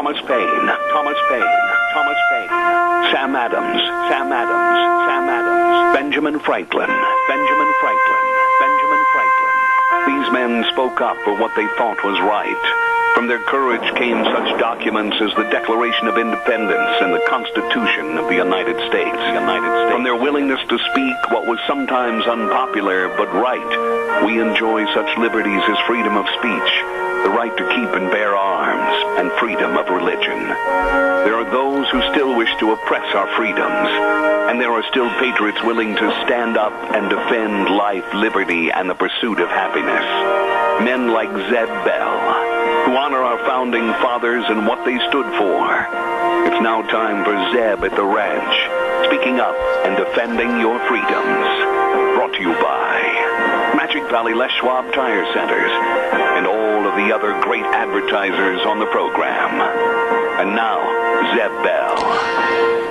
Thomas Paine, Thomas Paine, Thomas Paine, Sam Adams, Sam Adams, Sam Adams, Benjamin Franklin, Benjamin Franklin, Benjamin Franklin. These men spoke up for what they thought was right. From their courage came such documents as the Declaration of Independence and the Constitution of the United States. From their willingness to speak what was sometimes unpopular but right, we enjoy such liberties as freedom of speech, the right to keep and bear arms, and freedom of religion. There are those who still wish to oppress our freedoms, and there are still patriots willing to stand up and defend life, liberty, and the pursuit of happiness. Men like Zeb Bell, who honor our founding fathers and what they stood for. It's now time for Zeb at the Ranch, speaking up and defending your freedoms. Brought to you by Magic Valley Les Schwab Tire Centers and all of the other great advertisers on the program. And now, Zeb Bell.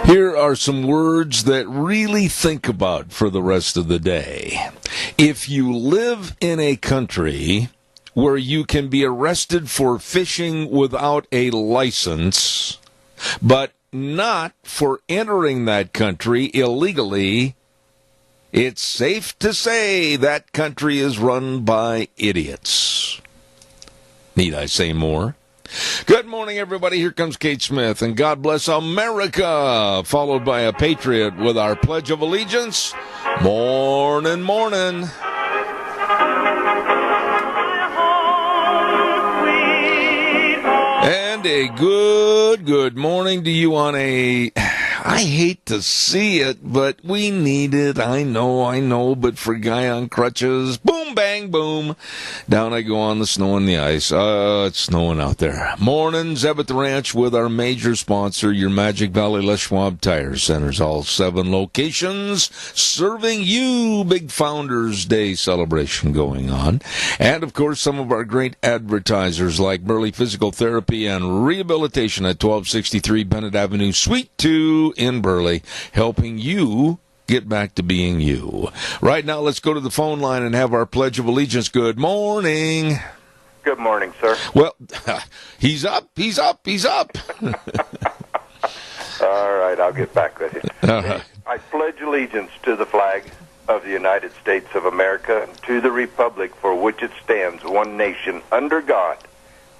Here are some words that really think about for the rest of the day. If you live in a country where you can be arrested for fishing without a license, but not for entering that country illegally, it's safe to say that country is run by idiots. Need I say more? Good morning, everybody. Here comes Kate Smith, and God bless America, followed by a patriot with our Pledge of Allegiance. Morning, morning. And a good morning to you on a, I hate to see it, but we need it. I know, but for a guy on crutches, boom, bang, boom. Down I go on the snow and the ice. It's snowing out there. Morning, Zeb at the Ranch with our major sponsor, your Magic Valley Les Schwab Tire Centers. All 7 locations serving you. Big Founders Day celebration going on. And, of course, some of our great advertisers like Burley Physical Therapy and Rehabilitation at 1263 Bennett Avenue, Suite 2 in Burley, helping you get back to being you. Right now, let's go to the phone line and have our Pledge of Allegiance. Good morning. Good morning, sir. Well, he's up. All right, I'll get back with you. Uh-huh. I pledge allegiance to the flag of the United States of America and to the republic for which it stands, one nation, under God,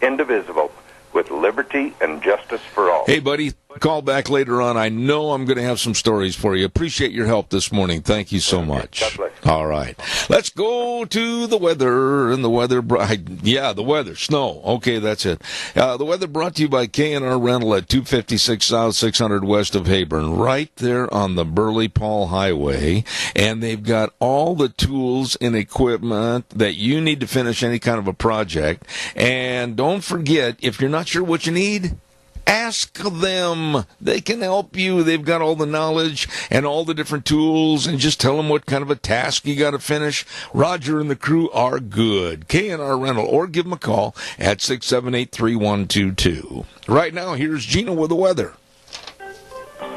indivisible, with liberty and justice for all. Hey, buddy, call back later on. I know I'm going to have some stories for you. Appreciate your help this morning. Thank you so much. God bless. All right. Let's go to the weather. And the weather, the weather, snow. Okay, that's it. The weather brought to you by K&R Rental at 256 South, 600 west of Heyburn, right there on the Burley-Paul Highway. And they've got all the tools and equipment that you need to finish any kind of a project. And don't forget, if you're not sure what you need, ask them. They can help you. They've got all the knowledge and all the different tools, and just tell them what kind of a task you got to finish. Roger and the crew are good. K&R Rental, or give them a call at 678-3122. Right now, here's Gina with the weather.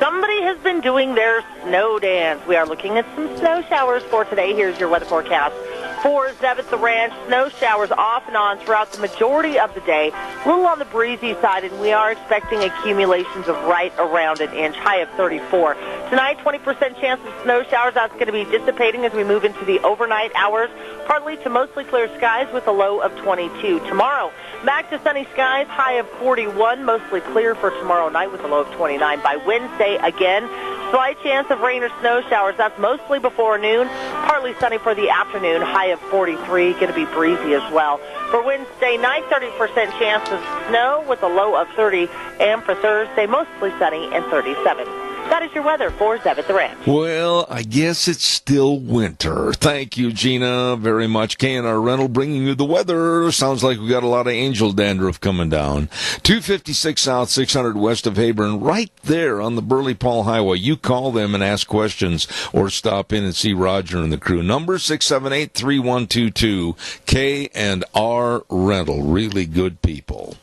Somebody has been doing their snow dance. We are looking at some snow showers for today. Here's your weather forecast. For Zeb at the Ranch, snow showers off and on throughout the majority of the day. A little on the breezy side, and we are expecting accumulations of right around an inch, high of 34. Tonight, 20% chance of snow showers. That's going to be dissipating as we move into the overnight hours. Partly to mostly clear skies with a low of 22. Tomorrow, back to sunny skies, high of 41. Mostly clear for tomorrow night with a low of 29. By Wednesday, again, slight chance of rain or snow showers. That's mostly before noon. Partly sunny for the afternoon, high of 43. Going to be breezy as well. For Wednesday night, 30% chance of snow with a low of 30. And for Thursday, mostly sunny and 37. That is your weather for Zeb at the Ranch. Well, I guess it's still winter. Thank you, Gina, very much. K&R Rental bringing you the weather. Sounds like we got a lot of angel dandruff coming down. 256 South, 600 west of Heyburn, right there on the Burley-Paul Highway. You call them and ask questions or stop in and see Roger and the crew. Number 678-3122, K&R Rental. Really good people.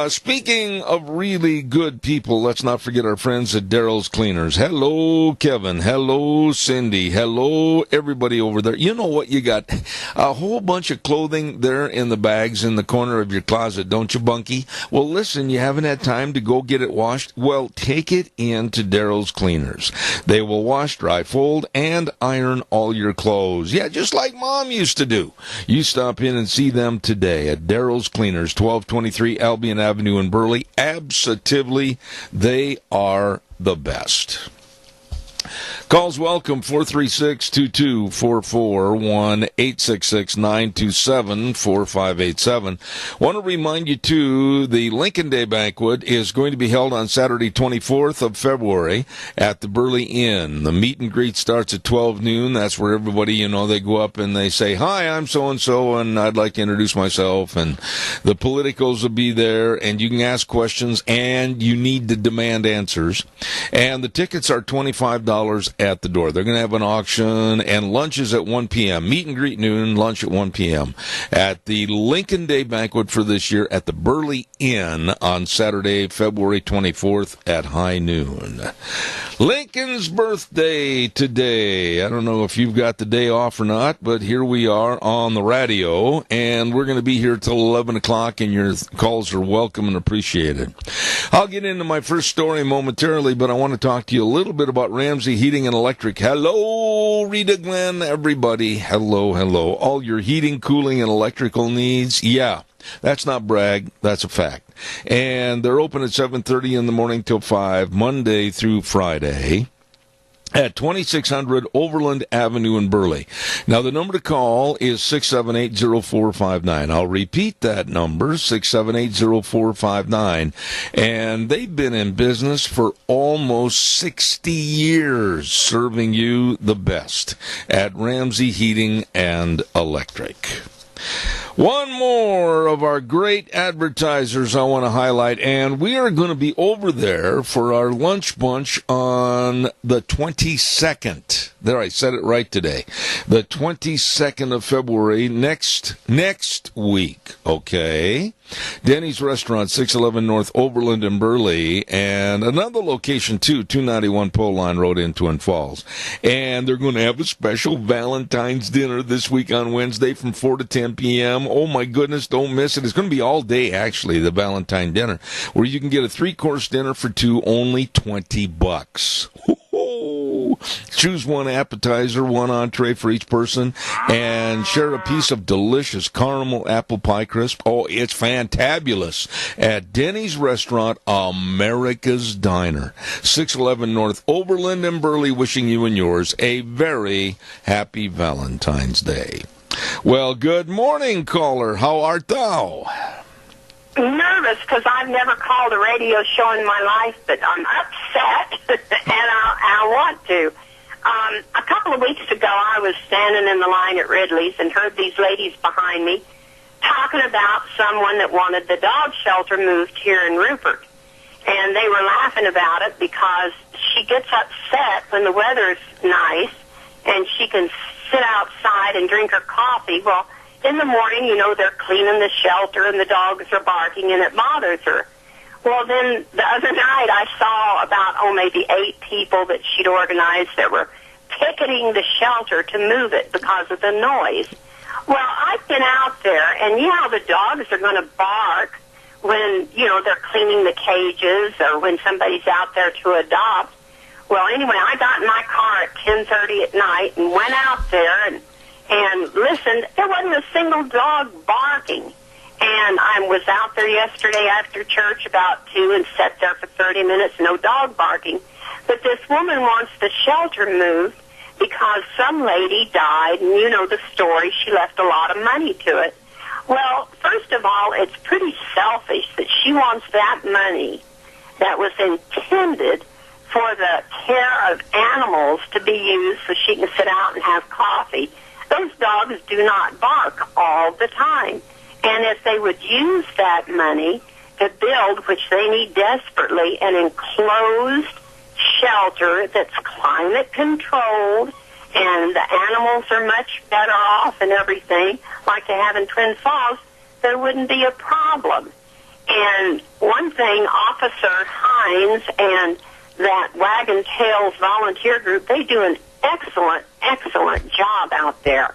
Speaking of really good people, let's not forget our friends at Daryl's Cleaners. Hello, Kevin. Hello, Cindy. Hello, everybody over there. You know what? You got a whole bunch of clothing there in the bags in the corner of your closet, don't you, Bunky? Well, listen, you haven't had time to go get it washed? Well, take it in to Daryl's Cleaners. They will wash, dry, fold, and iron all your clothes. Yeah, just like Mom used to do. You stop in and see them today at Daryl's Cleaners, 1223 Albion Avenue in Burley. Absolutely, they are the best. Calls welcome, 436-2244, 1-866-927-4587. Want to remind you, too, the Lincoln Day Banquet is going to be held on Saturday, 24th of February at the Burley Inn. The meet and greet starts at 12 noon. That's where everybody, they go up and they say, hi, I'm so-and-so, and I'd like to introduce myself. And the politicos will be there, and you can ask questions, and you need to demand answers. And the tickets are $25 at the door. They're going to have an auction, and lunch is at 1 p.m. Meet and greet noon, lunch at 1 p.m. at the Lincoln Day Banquet for this year at the Burley Inn on Saturday, February 24th at high noon. Lincoln's birthday today. I don't know if you've got the day off or not, but here we are on the radio, and we're going to be here till 11 o'clock, and your calls are welcome and appreciated. I'll get into my first story momentarily, but I want to talk to you a little bit about Ramsey Heating and Electric. Hello, Rita Glenn, everybody. Hello. All your heating, cooling, and electrical needs. Yeah, that's not brag. That's a fact. And they're open at 7:30 in the morning till 5, Monday through Friday, at 2600 Overland Avenue in Burley. Now, the number to call is 678-0459. I'll repeat that number, 678-0459. And they've been in business for almost 60 years, serving you the best at Ramsey Heating and Electric. One more of our great advertisers I want to highlight, and we are going to be over there for our lunch bunch on the 22nd. There, I said it right today. The 22nd of February, next week, okay? Denny's Restaurant, 611 North Overland in Burley, and another location, too, 291 Pole Line Road in Twin Falls. And they're going to have a special Valentine's dinner this week on Wednesday from 4 to 10 p.m. Oh, my goodness, don't miss it. It's going to be all day, actually, the Valentine dinner, where you can get a 3-course dinner for two, only $20. Choose one appetizer, one entree for each person, and share a piece of delicious caramel apple pie crisp. Oh, it's fantabulous at Denny's Restaurant, America's Diner, 611 North Overland in Burley, wishing you and yours a very happy Valentine's Day. Well, good morning, caller. How art thou? Nervous because I've never called a radio show in my life, but I'm upset, and I want to. A couple of weeks ago, I was standing in the line at Ridley's and heard these ladies behind me talking about someone that wanted the dog shelter moved here in Rupert. And they were laughing about it because she gets upset when the weather's nice and she can sit outside and drink her coffee. Well, in the morning, they're cleaning the shelter and the dogs are barking and it bothers her. Well, then the other night I saw about, maybe 8 people that she'd organized that were picketing the shelter to move it because of the noise. Well, I've been out there, and the dogs are going to bark when, they're cleaning the cages or when somebody's out there to adopt. Well, anyway, I got in my car at 10:30 at night and went out there and listened. There wasn't a single dog barking. And I was out there yesterday after church about 2 and sat there for 30 minutes, no dog barking. But this woman wants the shelter moved because some lady died, and you know the story. She left a lot of money to it. Well, first of all, it's pretty selfish that she wants that money that was intended for the care of animals to be used so she can sit out and have coffee. Those dogs do not bark all the time. And if they would use that money to build, which they need desperately, an enclosed shelter that's climate controlled, and the animals are much better off and everything, like they have in Twin Falls, there wouldn't be a problem. And one thing, Officer Hines and that Wagon Tails volunteer group, they do an excellent, excellent job out there.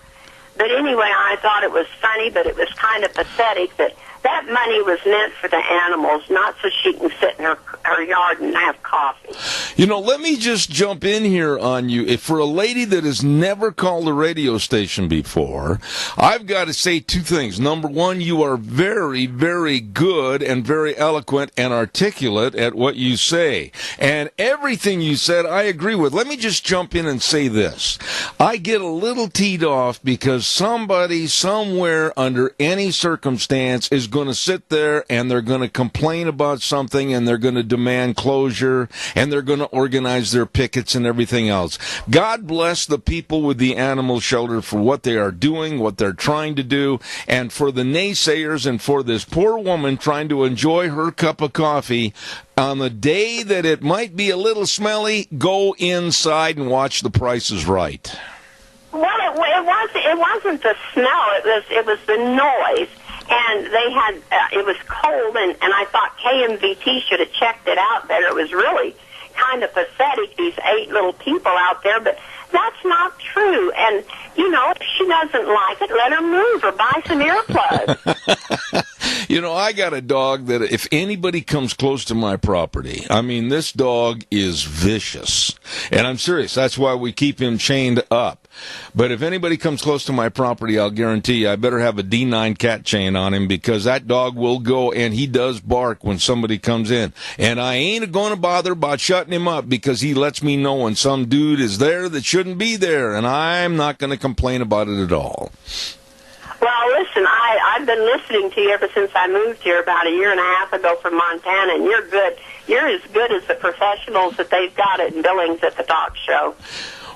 But anyway, I thought it was funny, but it was kind of pathetic that that money was meant for the animals, not so she can sit in her yard and have coffee. You know, let me just jump in here on you. If for a lady that has never called a radio station before, I've got to say two things. Number one, you are very, very good and very eloquent and articulate at what you say. And everything you said, I agree with. Let me just jump in and say this. I get a little teed off because somebody somewhere under any circumstance is going to sit there and they're going to complain about something and they're going to demand closure and they're going to organize their pickets and everything else. God bless the people with the animal shelter for what they are doing, what they're trying to do, and for the naysayers and for this poor woman trying to enjoy her cup of coffee on the day that it might be a little smelly. Go inside and watch The Price is Right. Well, it wasn't the smell. It was the noise. And they had, it was cold, and I thought KMVT should have checked it out better. It was really kind of pathetic, these 8 little people out there, but that's not true. And, you know, if she doesn't like it, let her move or buy some earplugs. You know, I got a dog that if anybody comes close to my property, I mean, this dog is vicious. And I'm serious. That's why we keep him chained up. But if anybody comes close to my property, I'll guarantee you I better have a D9 cat chain on him because that dog will go, and he does bark when somebody comes in. And I ain't going to bother about shutting him up because he lets me know when some dude is there that shouldn't be there, and I'm not going to complain about it at all. Well, listen, I've been listening to you ever since I moved here about a year and a half ago from Montana, and you're good. You're as good as the professionals that they've got at Billings at the talk show.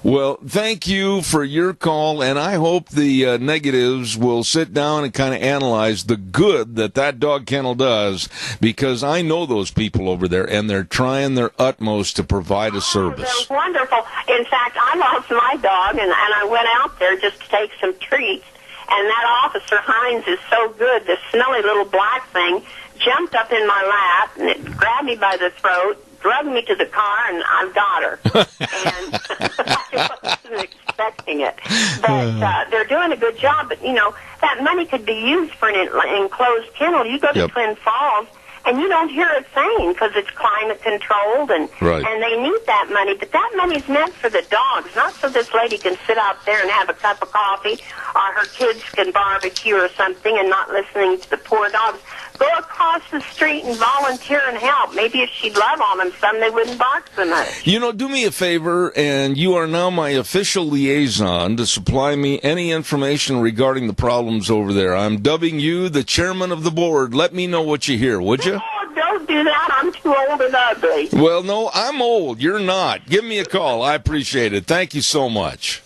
Well, thank you for your call, and I hope the negatives will sit down and kind of analyze the good that dog kennel does, because I know those people over there, and they're trying their utmost to provide a service. They're wonderful. In fact, I lost my dog, and I went out there just to take some treats, and that Officer Hines is so good. This smelly little black thing jumped up in my lap, and it grabbed me by the throat, drug me to the car, and I've got her. And I wasn't expecting it. But they're doing a good job. But, you know, that money could be used for an enclosed kennel. You go to Twin Falls, and you don't hear a thing because it's climate controlled, and they need that money. But that money's meant for the dogs, not so this lady can sit out there and have a cup of coffee, or her kids can barbecue or something and not listening to the poor dogs. Go across the street and volunteer and help. Maybe if she'd love on them some, they wouldn't bark so much. You know, do me a favor, and you are now my official liaison to supply me any information regarding the problems over there. I'm dubbing you the chairman of the board. Let me know what you hear, would you? Oh, don't do that. I'm too old and ugly. Well, no, I'm old. You're not. Give me a call. I appreciate it. Thank you so much.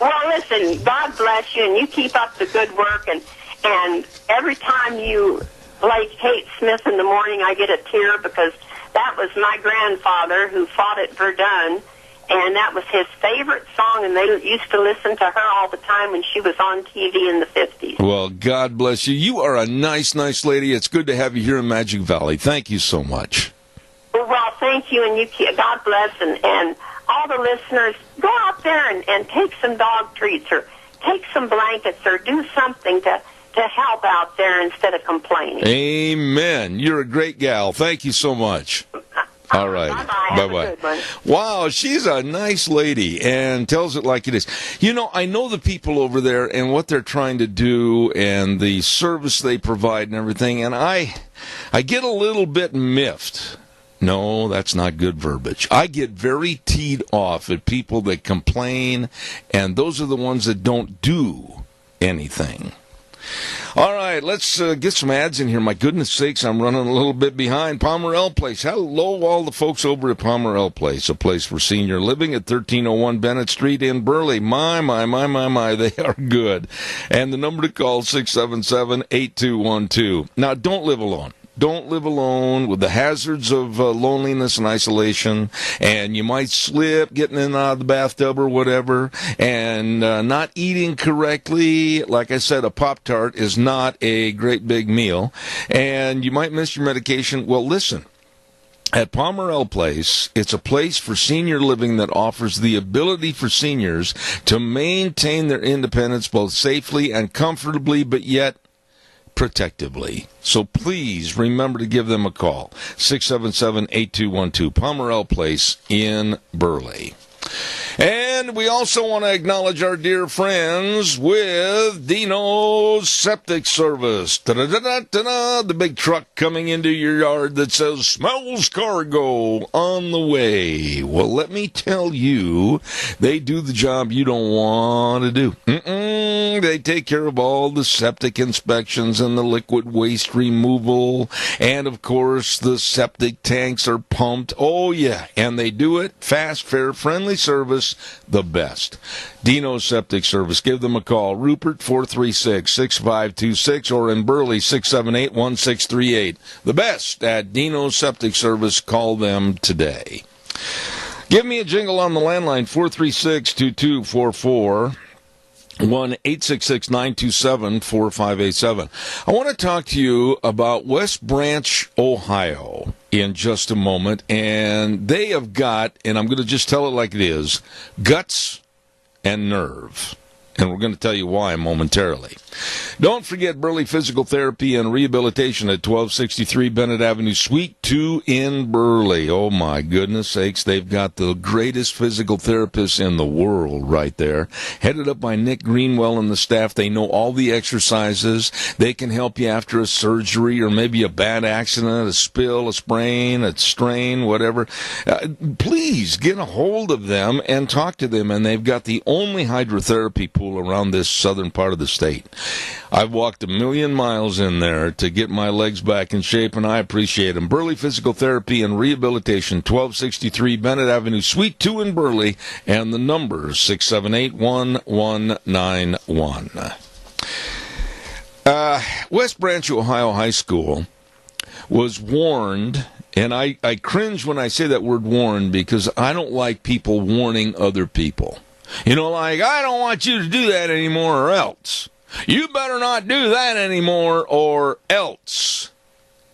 Well, listen, God bless you, and you keep up the good work. And every time you play Kate Smith in the morning, I get a tear because that was my grandfather who fought at Verdun, and that was his favorite song, and they used to listen to her all the time when she was on TV in the 50s. Well, God bless you. You are a nice, nice lady. It's good to have you here in Magic Valley. Thank you so much. Well, thank you, and God bless, and all the listeners, go out there and take some dog treats or take some blankets or do something to help out there instead of complaining. Amen. You're a great gal. Thank you so much. All right. Bye-bye. Have a good one. Wow, she's a nice lady and tells it like it is. You know, I know the people over there and what they're trying to do and the service they provide and everything, and I get a little bit miffed. No, that's not good verbiage. I get very teed off at people that complain, and those are the ones that don't do anything. All right, let's get some ads in here. My goodness sakes, I'm running a little bit behind. Pomerelle Place. Hello, all the folks over at Pomerelle Place, a place for senior living at 1301 Bennett Street in Burley. My, they are good. And the number to call, 677-8212. Now, don't live alone. Don't live alone with the hazards of loneliness and isolation, and you might slip getting in and out of the bathtub or whatever, and not eating correctly. Like I said, a Pop-Tart is not a great big meal, and you might miss your medication. Well, listen. At Pomerell Place, it's a place for senior living that offers the ability for seniors to maintain their independence both safely and comfortably, but yet protectively. So please remember to give them a call. 677-8212, Pomerell Place in Burley. And we also want to acknowledge our dear friends with Dino's Septic Service. Da-da-da-da-da-da, the big truck coming into your yard that says, smells cargo on the way. Well, let me tell you, they do the job you don't want to do. They take care of all the septic inspections and the liquid waste removal. And, of course, the septic tanks are pumped. Oh, yeah, and they do it fast, fair, friendly service, the best. Dino Septic Service. Give them a call. Rupert 436-6526 or in Burley 678-1638. The best at Dino Septic Service. Call them today. Give me a jingle on the landline 436-2244. 1-866-927-4587. I want to talk to you about West Branch, Ohio in just a moment. And they have got, and I'm going to just tell it like it is, guts and nerve. And we're going to tell you why momentarily. Don't forget Burley Physical Therapy and Rehabilitation at 1263 Bennett Avenue, Suite 2 in Burley. Oh, my goodness sakes. They've got the greatest physical therapists in the world right there. Headed up by Nick Greenwell and the staff. They know all the exercises. They can help you after a surgery or maybe a bad accident, a spill, a sprain, a strain, whatever. Please get a hold of them and talk to them. And they've got the only hydrotherapy pool around this southern part of the state. I've walked 1,000,000 miles in there to get my legs back in shape, and I appreciate them. Burley Physical Therapy and Rehabilitation, 1263 Bennett Avenue, Suite 2 in Burley, and the number 678-1191. West Branch, Ohio High School was warned, and I cringe when I say that word warned because I don't like people warning other people. You know, like, I don't want you to do that anymore or else. You better not do that anymore or else.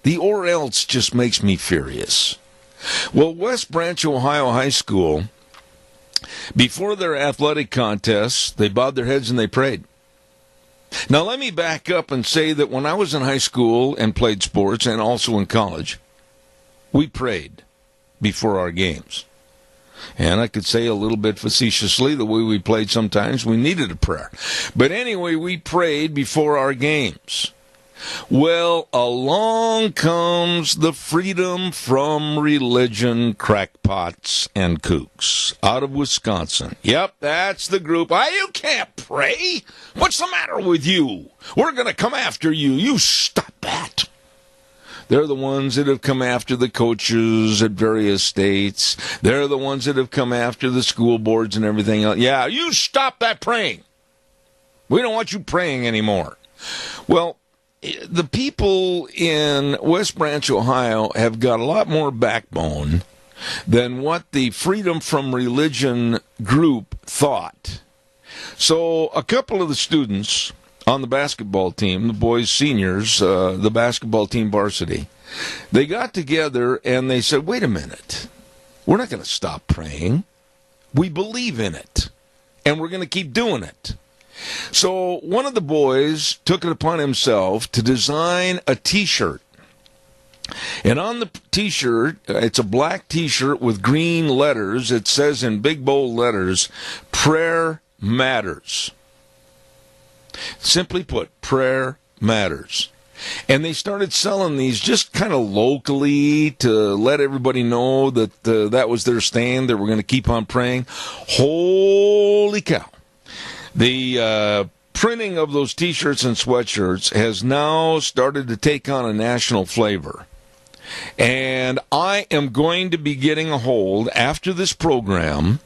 The or else just makes me furious. Well, West Branch, Ohio High School, before their athletic contests, they bowed their heads and they prayed. Now, let me back up and say that when I was in high school and played sports and also in college, we prayed before our games. And I could say a little bit facetiously, the way we played sometimes, we needed a prayer. But anyway, we prayed before our games. Well, along comes the freedom from religion crackpots and kooks out of Wisconsin. Yep, that's the group. You can't pray. What's the matter with you? We're going to come after you. You stop that. They're the ones that have come after the coaches at various states. They're the ones that have come after the school boards and everything else. Yeah, you stop that praying. We don't want you praying anymore. Well, the people in West Branch, Ohio, have got a lot more backbone than what the Freedom from Religion group thought. So a couple of the students on the basketball team, the boys seniors, the basketball team varsity, they got together and they said, wait a minute, we're not going to stop praying. We believe in it, and we're going to keep doing it. So one of the boys took it upon himself to design a T-shirt. And on the T-shirt, it's a black T-shirt with green letters. It says in big bold letters, Prayer Matters. Simply put, prayer matters. And they started selling these just kind of locally to let everybody know that that was their stand, that we're going to keep on praying. Holy cow. The printing of those T-shirts and sweatshirts has now started to take on a national flavor. And I am going to be getting a hold, after this program,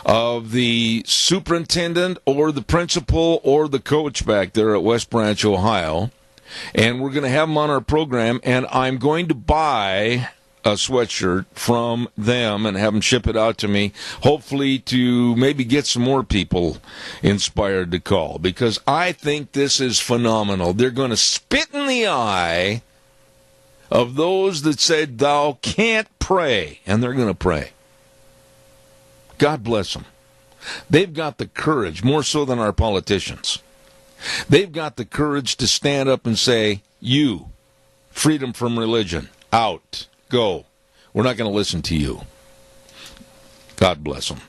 of the superintendent or the principal or the coach back there at West Branch, Ohio, and we're going to have them on our program, and I'm going to buy a sweatshirt from them and have them ship it out to me, hopefully to maybe get some more people inspired to call, because I think this is phenomenal. They're going to spit in the eye of those that said thou can't pray, and they're going to pray. God bless them. They've got the courage, more so than our politicians. They've got the courage to stand up and say, you, freedom from religion, out. Go. We're not going to listen to you. God bless them.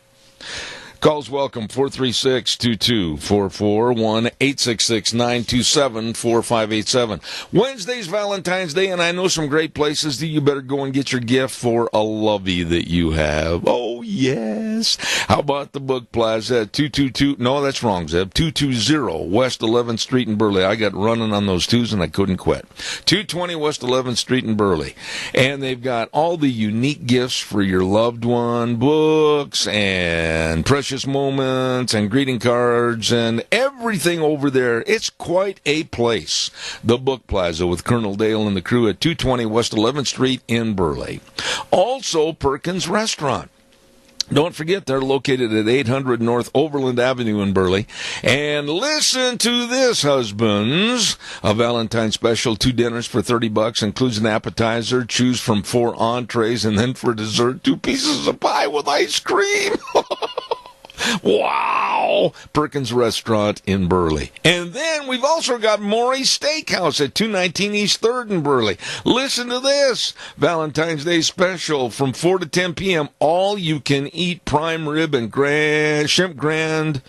Calls welcome, 436-2244, 1-866-927-4587. Wednesday's Valentine's Day, and I know some great places that you better go and get your gift for a lovey that you have. Oh, yes. How about the Book Plaza at 222, no, that's wrong, Zeb, 220 West 11th Street in Burley. I got running on those twos, and I couldn't quit. 220 West 11th Street in Burley. And they've got all the unique gifts for your loved one, books and precious moments and greeting cards and everything over there. It's quite a place. The Book Plaza with Colonel Dale and the crew at 220 West 11th Street in Burley. Also, Perkins Restaurant. Don't forget, they're located at 800 North Overland Avenue in Burley. And listen to this, husbands. A Valentine's special, 2 dinners for $30, includes an appetizer, choose from 4 entrees, and then for dessert, 2 pieces of pie with ice cream. Wow! Perkins Restaurant in Burley. And then we've also got Maury's Steakhouse at 219 East 3rd in Burley. Listen to this. Valentine's Day special from 4 to 10 p.m. All you can eat prime rib and shrimp grand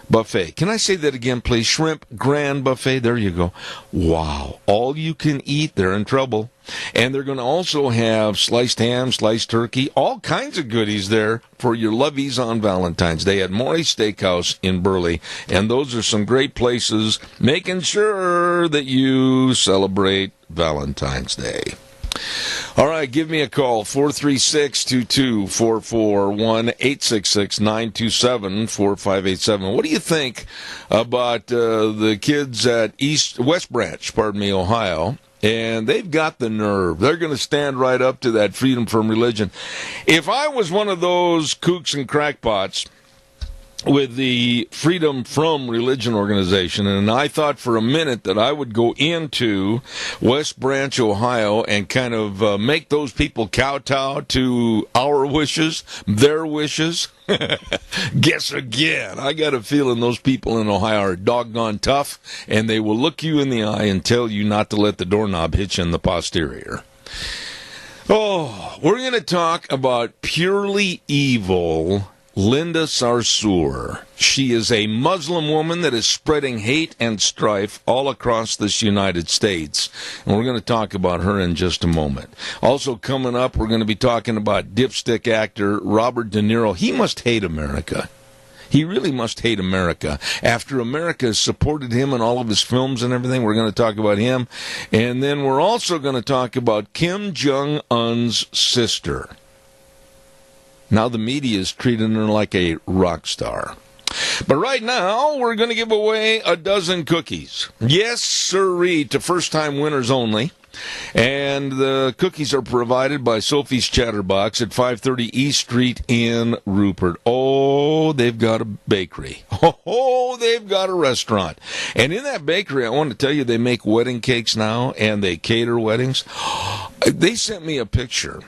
buffet. Can I say that again, please? Shrimp grand buffet. There you go. Wow. All you can eat. They're in trouble. And they're going to also have sliced ham, sliced turkey, all kinds of goodies there for your lovies on Valentine's Day at Maury's Steakhouse in Burley. And those are some great places making sure that you celebrate Valentine's Day. All right, give me a call, 436-2244, 1-866-927-4587. What do you think about the kids at West Branch, Ohio? And they've got the nerve. They're going to stand right up to that freedom from religion. If I was one of those kooks and crackpots with the Freedom from Religion organization, and I thought for a minute that I would go into West Branch, Ohio, and kind of make those people kowtow to our wishes, their wishes. Guess again. I got a feeling those people in Ohio are doggone tough, and they will look you in the eye and tell you not to let the doorknob hit you in the posterior. Oh, we're going to talk about purely evil Linda Sarsour. She is a Muslim woman that is spreading hate and strife all across this United States. And we're going to talk about her in just a moment. Also coming up, we're going to be talking about dipstick actor Robert De Niro. He must hate America. He really must hate America. After America has supported him in all of his films and everything, we're going to talk about him. And then we're also going to talk about Kim Jong-un's sister. Now the media is treating her like a rock star. But right now, we're going to give away a dozen cookies. Yes, sirree, to first-time winners only. And the cookies are provided by Sophie's Chatterbox at 530 East Street in Rupert. Oh, they've got a bakery. Oh, they've got a restaurant. And in that bakery, I want to tell you, they make wedding cakes now, and they cater weddings. They sent me a picture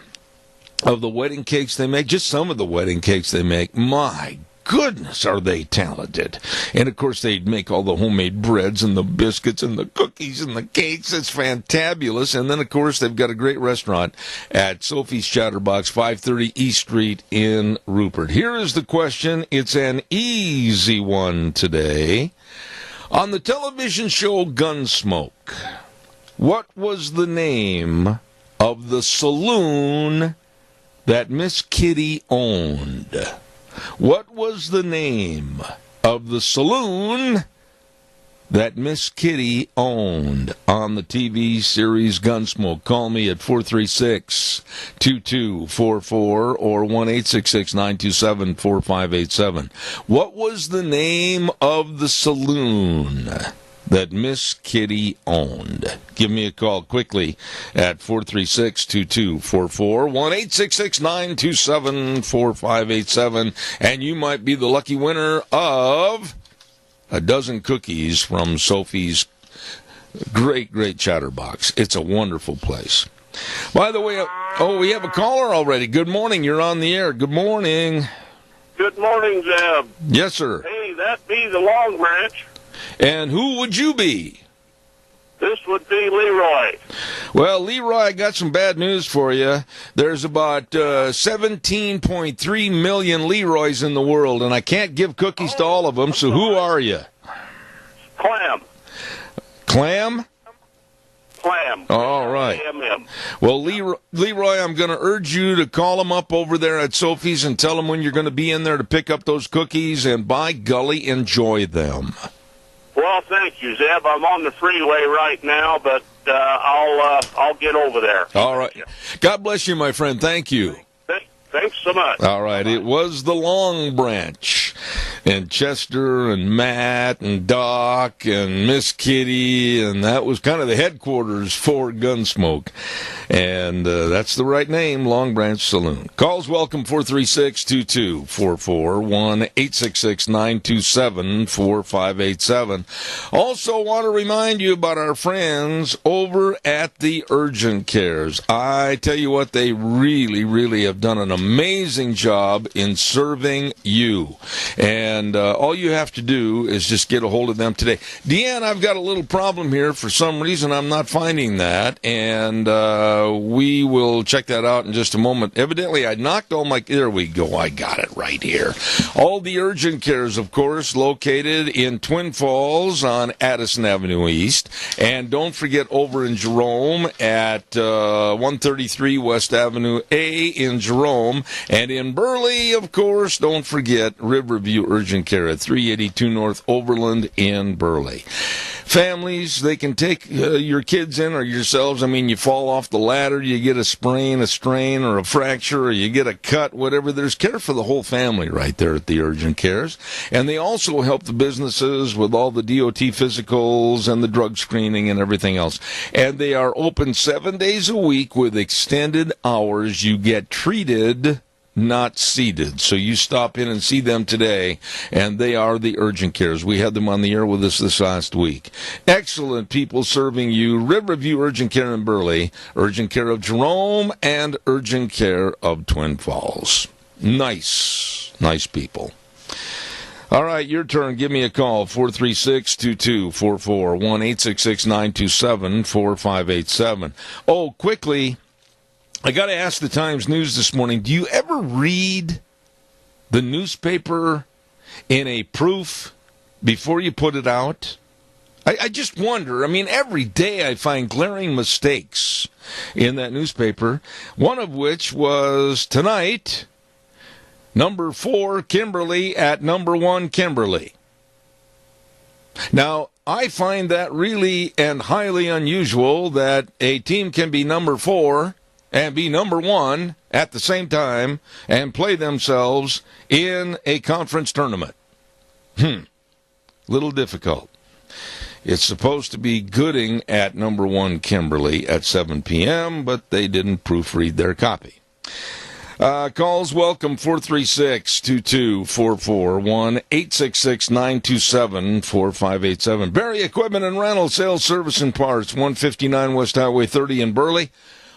of the wedding cakes they make, just some of the wedding cakes they make. My goodness, are they talented. And, of course, they make all the homemade breads and the biscuits and the cookies and the cakes. It's fantabulous. And then, of course, they've got a great restaurant at Sophie's Chatterbox, 530 East Street in Rupert. Here is the question. It's an easy one today. On the television show Gunsmoke, what was the name of the saloon that Miss Kitty owned? What was the name of the saloon that Miss Kitty owned on the TV series Gunsmoke? Call me at 436-2244 or 1-866-927-4587. What was the name of the saloon that Miss Kitty owned. Give me a call quickly at 436-2244, 1-866-927-4587, and you might be the lucky winner of a dozen cookies from Sophie's great Chatterbox. It's a wonderful place. By the way, we have a caller already. Good morning. You're on the air. Good morning. Good morning, Zeb. Yes, sir. Hey, that'd be the Long Branch. And who would you be? This would be Leroy. Well, Leroy, I got some bad news for you. There's about 17.3 million Leroys in the world, and I can't give cookies to all of them, so who are you? Clam. Clam? Clam. All right. C-A-M-M. Well, Leroy, I'm going to urge you to call them up over there at Sophie's and tell them when you're going to be in there to pick up those cookies, and by golly, enjoy them. Well, thank you, Zeb. I'm on the freeway right now, but I'll get over there. All right. God bless you, my friend. Thank you. Thanks so much. All right. It was the Long Branch. And Chester and Matt and Doc and Miss Kitty, and that was kind of the headquarters for Gunsmoke. And that's the right name, Long Branch Saloon. Calls welcome, 436-2244, 1-866-927-4587. Also want to remind you about our friends over at the Urgent Cares. I tell you what, they really have done an amazing job in serving you. And all you have to do is just get a hold of them today. Deanne, I've got a little problem here. For some reason, I'm not finding that, and we will check that out in just a moment. Evidently, I knocked all my... There we go. I got it right here. All the Urgent Cares, of course, located in Twin Falls on Addison Avenue East. And don't forget over in Jerome at 133 West Avenue A in Jerome. And in Burley, of course, don't forget Riverview Urgent Care at 382 North Overland in Burley. Families, they can take your kids in or yourselves. I mean, you fall off the ladder, you get a sprain, a strain, or a fracture, or you get a cut, whatever. There's care for the whole family right there at the Urgent Cares. And they also help the businesses with all the DOT physicals and the drug screening and everything else. And they are open 7 days a week with extended hours. You get treated, not seated. So you stop in and see them today, and they are the Urgent Cares. We had them on the air with us this last week. Excellent people serving you. Riverview Urgent Care in Burley, Urgent Care of Jerome, and Urgent Care of Twin Falls. Nice people. All right, your turn. Give me a call, 436-2244, 1-866-927-4587. Oh, quickly, I got to ask the Times News this morning, do you ever read the newspaper in a proof before you put it out? I just wonder. I mean, every day I find glaring mistakes in that newspaper, one of which was tonight, number 4 Kimberly at number 1 Kimberly. Now, I find that really and highly unusual that a team can be number 4 and be number 1 at the same time and play themselves in a conference tournament. Little difficult. It's supposed to be Gooding at number 1 Kimberly at 7 p.m., but they didn't proofread their copy. Calls welcome, 436-2244, 1-866-927-4587. Barry Equipment and Rental, Sales, Service, and Parts, 159 West Highway 30 in Burley.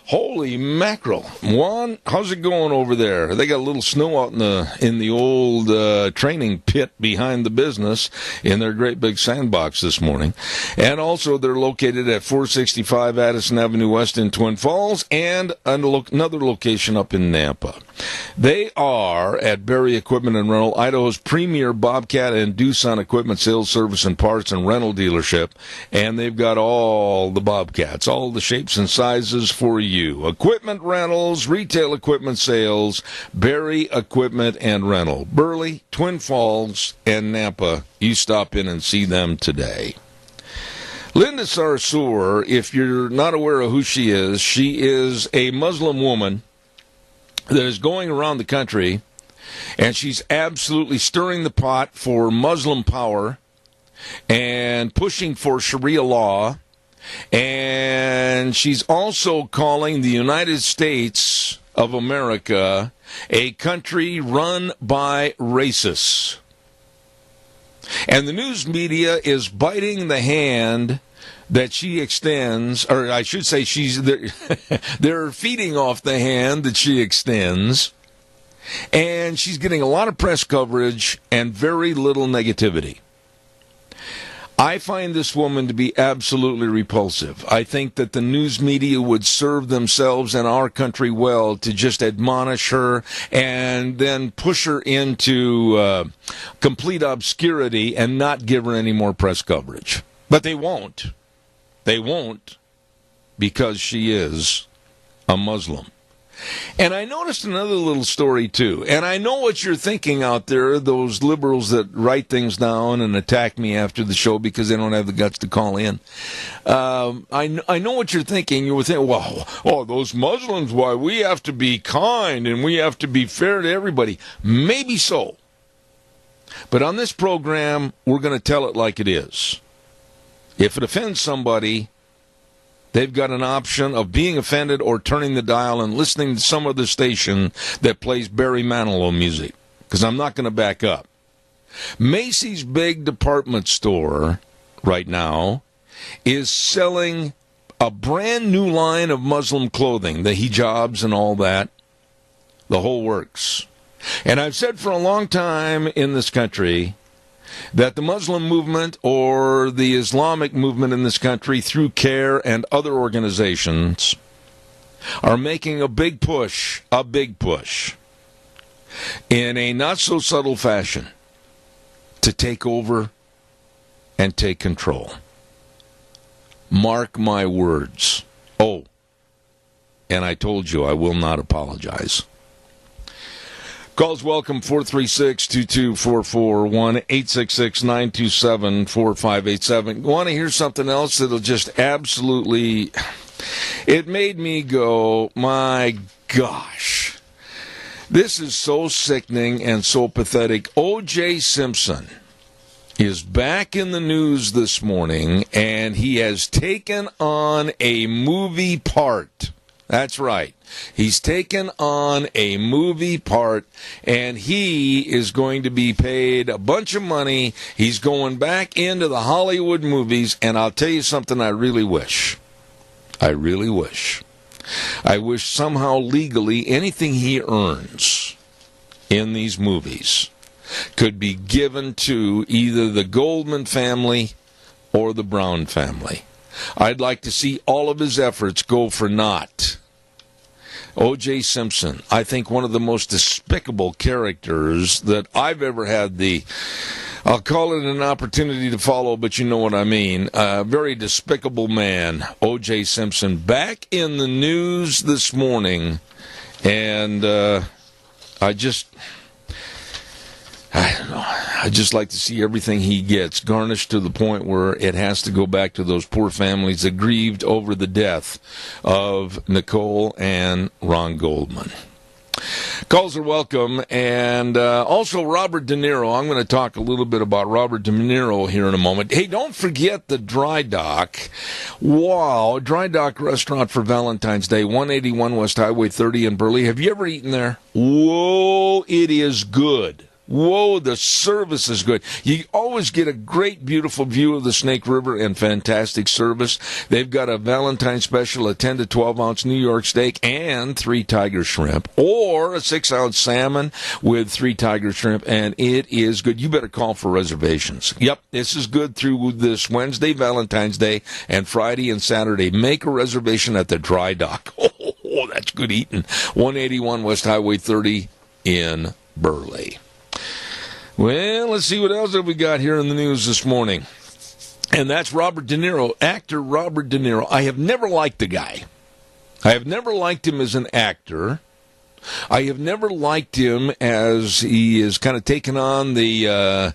Holy mackerel. Juan, how's it going over there? They got a little snow out in the old training pit behind the business in their great big sandbox this morning. And also they're located at 465 Addison Avenue West in Twin Falls and another location up in Nampa. They are at Barry Equipment and Rental, Idaho's premier Bobcat and Doosan equipment sales, service, and parts and rental dealership. And they've got all the Bobcats, all the shapes and sizes for you. Equipment rentals, retail equipment sales, Barry Equipment and Rental. Burley, Twin Falls, and Nampa. You stop in and see them today. Linda Sarsour, if you're not aware of who she is a Muslim woman that is going around the country, and she's absolutely stirring the pot for Muslim power and pushing for Sharia law. And she's also calling the United States of America a country run by racists. And the news media is biting the hand that she extends, or I should say they're feeding off the hand that she extends. And she's getting a lot of press coverage and very little negativity. I find this woman to be absolutely repulsive. I think that the news media would serve themselves and our country well to just admonish her and then push her into complete obscurity and not give her any more press coverage. But they won't. They won't, because she is a Muslim. And I noticed another little story, too. And I know what you're thinking out there, those liberals that write things down and attack me after the show because they don't have the guts to call in. I know what you're thinking. You were thinking, well, those Muslims, why, we have to be kind and we have to be fair to everybody. Maybe so. But on this program, we're going to tell it like it is. If it offends somebody, they've got an option of being offended or turning the dial and listening to some other station that plays Barry Manilow music, because I'm not going to back up. Macy's big department store right now is selling a brand new line of Muslim clothing, the hijabs and all that, the whole works. And I've said for a long time in this country that the Muslim movement or the Islamic movement in this country through CARE and other organizations are making a big push in a not-so-subtle fashion to take over and take control. Mark my words. Oh, and I told you I will not apologize. Calls welcome, 436-2244, 1-866-927-4587. Want to hear something else that'll just absolutely... It made me go, my gosh. This is so sickening and so pathetic. O.J. Simpson is back in the news this morning, and he has taken on a movie part. That's right. He's taken on a movie part, and he is going to be paid a bunch of money. He's going back into the Hollywood movies, and I'll tell you something I really wish. I wish somehow legally anything he earns in these movies could be given to either the Goldman family or the Brown family. I'd like to see all of his efforts go for naught. O.J. Simpson, I think one of the most despicable characters that I've ever had I'll call it an opportunity to follow, but you know what I mean. A very despicable man, O.J. Simpson, back in the news this morning. And I just like to see everything he gets garnished to the point where it has to go back to those poor families that grieved over the death of Nicole and Ron Goldman. Calls are welcome, and also Robert De Niro. I'm going to talk a little bit about Robert De Niro here in a moment. Hey, don't forget the Dry Dock. Wow, Dry Dock restaurant for Valentine's Day, 181 West Highway 30 in Burley. Have you ever eaten there? Whoa, it is good. Whoa, the service is good. You always get a great, beautiful view of the Snake River and fantastic service. They've got a Valentine special, a 10 to 12-ounce New York steak and 3 tiger shrimp, or a 6-ounce salmon with 3 tiger shrimp, and it is good. You better call for reservations. Yep, this is good through this Wednesday, Valentine's Day, and Friday and Saturday. Make a reservation at the Dry Dock. Oh, that's good eating. 181 West Highway 30 in Burley. Well, let's see what else have we got here in the news this morning. And that's Robert De Niro, actor Robert De Niro. I have never liked the guy. I have never liked him as an actor. I have never liked him as he is kind of taken on the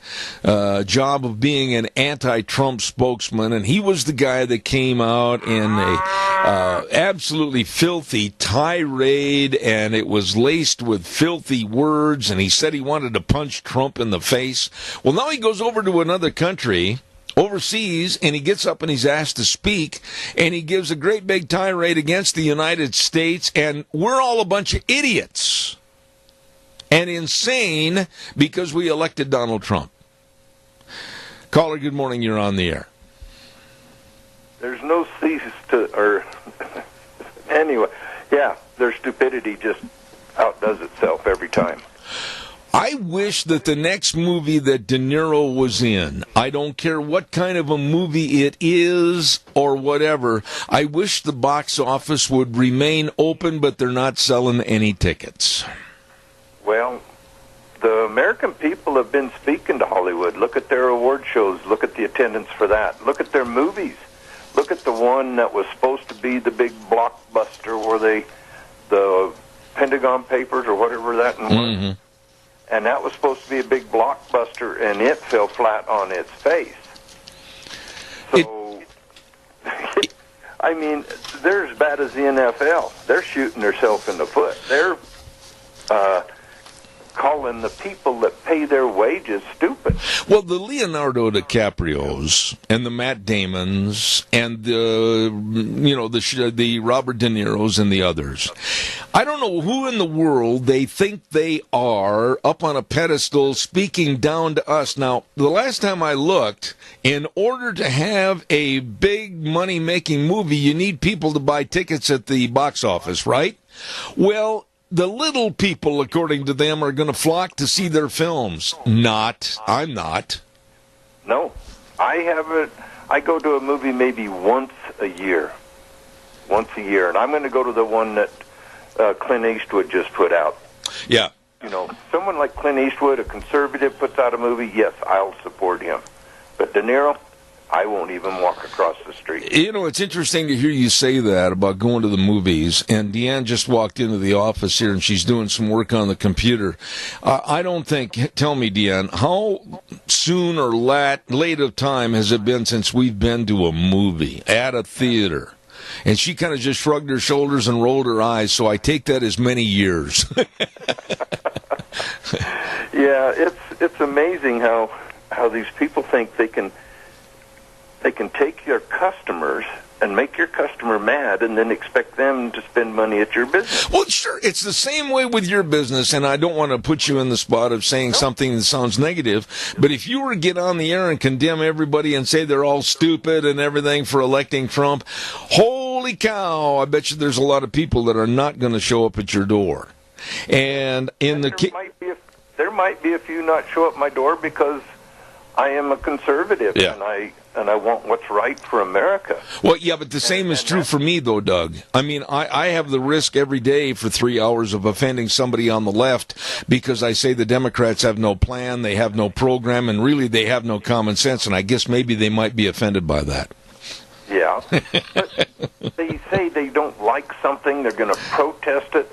job of being an anti-Trump spokesman, and he was the guy that came out in a absolutely filthy tirade, and it was laced with filthy words, and he said he wanted to punch Trump in the face. Well, now he goes over to another country overseas, and he gets up and he's asked to speak, and he gives a great big tirade against the United States, and we're all a bunch of idiots and insane because we elected Donald Trump. Caller, good morning. You're on the air. There's no cease to, or anyway, yeah, their stupidity just outdoes itself every time. I wish that the next movie that De Niro was in, I don't care what kind of a movie it is or whatever, I wish the box office would remain open, but they're not selling any tickets. Well, the American people have been speaking to Hollywood. Look at their award shows. Look at the attendance for that. Look at their movies. Look at the one that was supposed to be the big blockbuster where the Pentagon Papers or whatever that one was. Mm-hmm. And that was supposed to be a big blockbuster, and it fell flat on its face. So, I mean, they're as bad as the NFL. They're shooting themselves in the foot. They're calling the people that pay their wages stupid. Well, the Leonardo DiCaprios and the Matt Damons and the Robert De Niros and the others, I don't know who in the world they think they are up on a pedestal speaking down to us. Now, the last time I looked, in order to have a big money-making movie, you need people to buy tickets at the box office, right? Well, the little people, according to them, are going to flock to see their films. I'm not. No. I go to a movie maybe once a year. And I'm going to go to the one that Clint Eastwood just put out. Yeah. You know, someone like Clint Eastwood, a conservative, puts out a movie, yes, I'll support him. But De Niro, I won't even walk across the street. You know, it's interesting to hear you say that about going to the movies. And Deanne just walked into the office here, and she's doing some work on the computer. I don't think, tell me, Deanne, how soon or late of time has it been since we've been to a movie at a theater? And she kind of just shrugged her shoulders and rolled her eyes, so I take that as many years. Yeah, it's amazing how these people think they can take your customers and make your customer mad and then expect them to spend money at your business. Well, sure, it's the same way with your business, and I don't want to put you in the spot of saying something that sounds negative, but if you were to get on the air and condemn everybody and say they're all stupid and everything for electing Trump, holy cow, I bet you there's a lot of people that are not going to show up at your door. And there might be a few not show up my door because I am a conservative, yeah, and I want what's right for America. Well, yeah, but the same is true for me, though, Doug. I mean, I have the risk every day for 3 hours of offending somebody on the left because I say the Democrats have no plan, they have no program, and really they have no common sense, and I guess maybe they might be offended by that. Yeah. But they say they don't like something, they're going to protest it.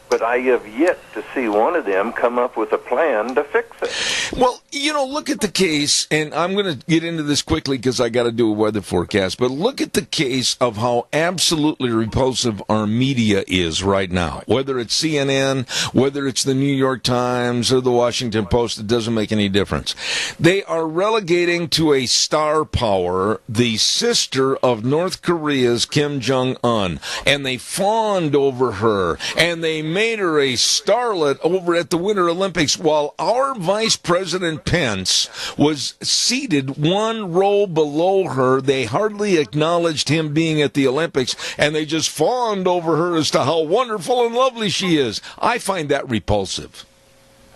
But I have yet to see one of them come up with a plan to fix it. Well, you know, look at the case, and I'm going to get into this quickly because I got to do a weather forecast, but look at the case of how absolutely repulsive our media is right now. Whether it's CNN, whether it's the New York Times or the Washington Post, it doesn't make any difference. They are relegating to a star power the sister of North Korea's Kim Jong-un, and they fawned over her, and they made her a starlet over at the Winter Olympics while our Vice President Pence was seated one row below her. They hardly acknowledged him being at the Olympics, and they just fawned over her as to how wonderful and lovely she is. I find that repulsive.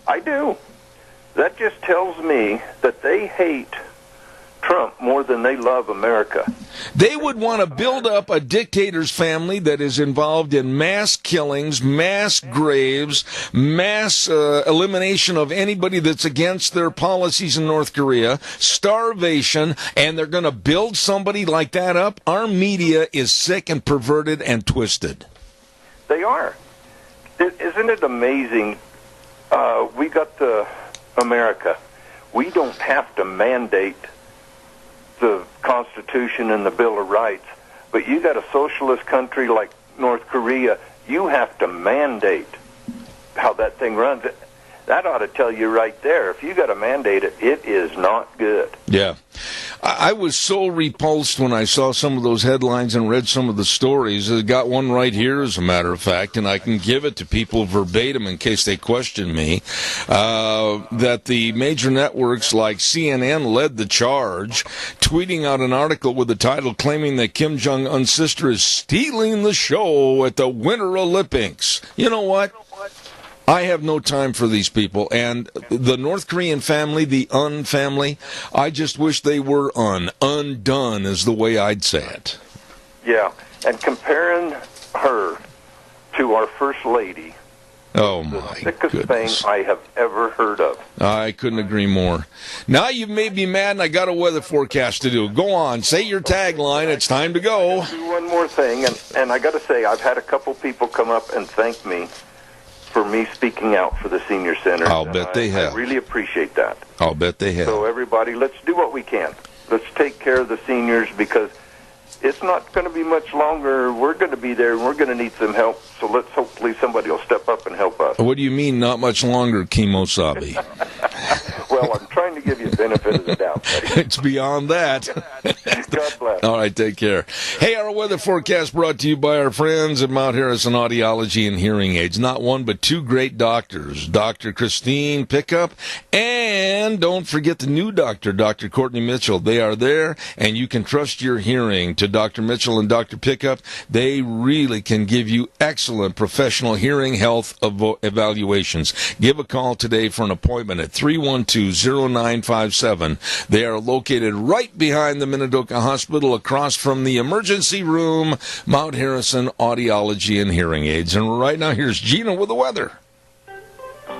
I do. That just tells me that they hate Trump more than they love America. They would want to build up a dictator's family that is involved in mass killings, mass graves, mass elimination of anybody that's against their policies in North Korea, starvation, and they're going to build somebody like that up. Our media is sick and perverted and twisted. They are. Isn't it amazing? We got America. We don't have to mandate the Constitution and the Bill of Rights, but you got a socialist country like North Korea, you have to mandate how that thing runs. That ought to tell you right there. If you got to mandate it, it is not good. Yeah. I was so repulsed when I saw some of those headlines and read some of the stories. I got one right here, as a matter of fact, and I can give it to people verbatim in case they question me, that the major networks like CNN led the charge, tweeting out an article with the title claiming that Kim Jong-un's sister is stealing the show at the Winter Olympics. You know what? I have no time for these people. And the North Korean family, the Un family, I just wish they were undone is the way I'd say it. Yeah, and comparing her to our First Lady, oh the my sickest goodness. thing I have ever heard of. I couldn't agree more. Now you've made me mad and I got a weather forecast to do. Go on, say your tagline. It's time to go. Do one more thing, and I got to say, I've had a couple people come up and thank me for me speaking out for the senior center. I'll bet they have. I really appreciate that. I'll bet they have. So everybody, let's do what we can. Let's take care of the seniors because it's not going to be much longer. We're going to be there, and we're going to need some help. So let's hopefully somebody will step up and help us. What do you mean, not much longer, Kimosabe? Well, I'm trying to give you the benefit of the doubt, buddy. It's beyond that. God bless. All right, take care. Hey, our weather forecast brought to you by our friends at Mount Harrison Audiology and Hearing Aids. Not one, but two great doctors, Dr. Christine Pickup, and don't forget the new doctor, Dr. Courtney Mitchell. They are there, and you can trust your hearing to Dr. Mitchell and Dr. Pickup. They really can give you excellent professional hearing health evaluations. Give a call today for an appointment at 312-0957. They are located right behind the Minidoka Hospital across from the emergency room, Mount Harrison Audiology and Hearing Aids. And right now, here's Gina with the weather.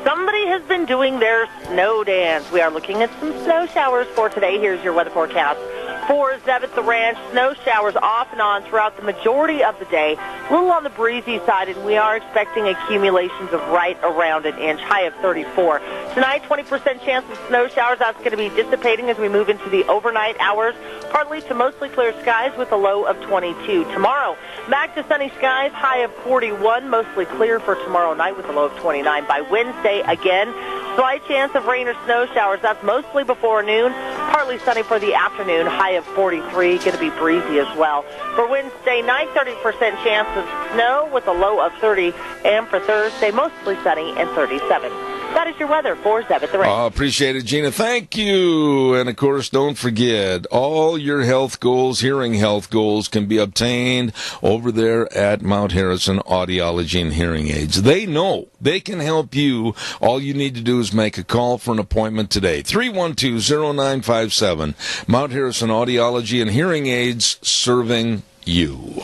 Somebody has been doing their snow dance. We are looking at some snow showers for today. Here's your weather forecast. For Zeb the Ranch, snow showers off and on throughout the majority of the day. A little on the breezy side, and we are expecting accumulations of right around an inch, high of 34. Tonight, 20% chance of snow showers. That's going to be dissipating as we move into the overnight hours. Partly to mostly clear skies with a low of 22. Tomorrow, back to sunny skies, high of 41. Mostly clear for tomorrow night with a low of 29. By Wednesday, again, slight chance of rain or snow showers. That's mostly before noon. Partly sunny for the afternoon, high of 43. Going to be breezy as well. For Wednesday night, 30% chance of snow with a low of 30. And for Thursday, mostly sunny and 37. That is your weather for Zeb at the Ranch. Appreciate it, Gina. Thank you. And, of course, don't forget, all your health goals, hearing health goals, can be obtained over there at Mount Harrison Audiology and Hearing Aids. They know they can help you. All you need to do is make a call for an appointment today. 312-0957. Mount Harrison Audiology and Hearing Aids, serving you.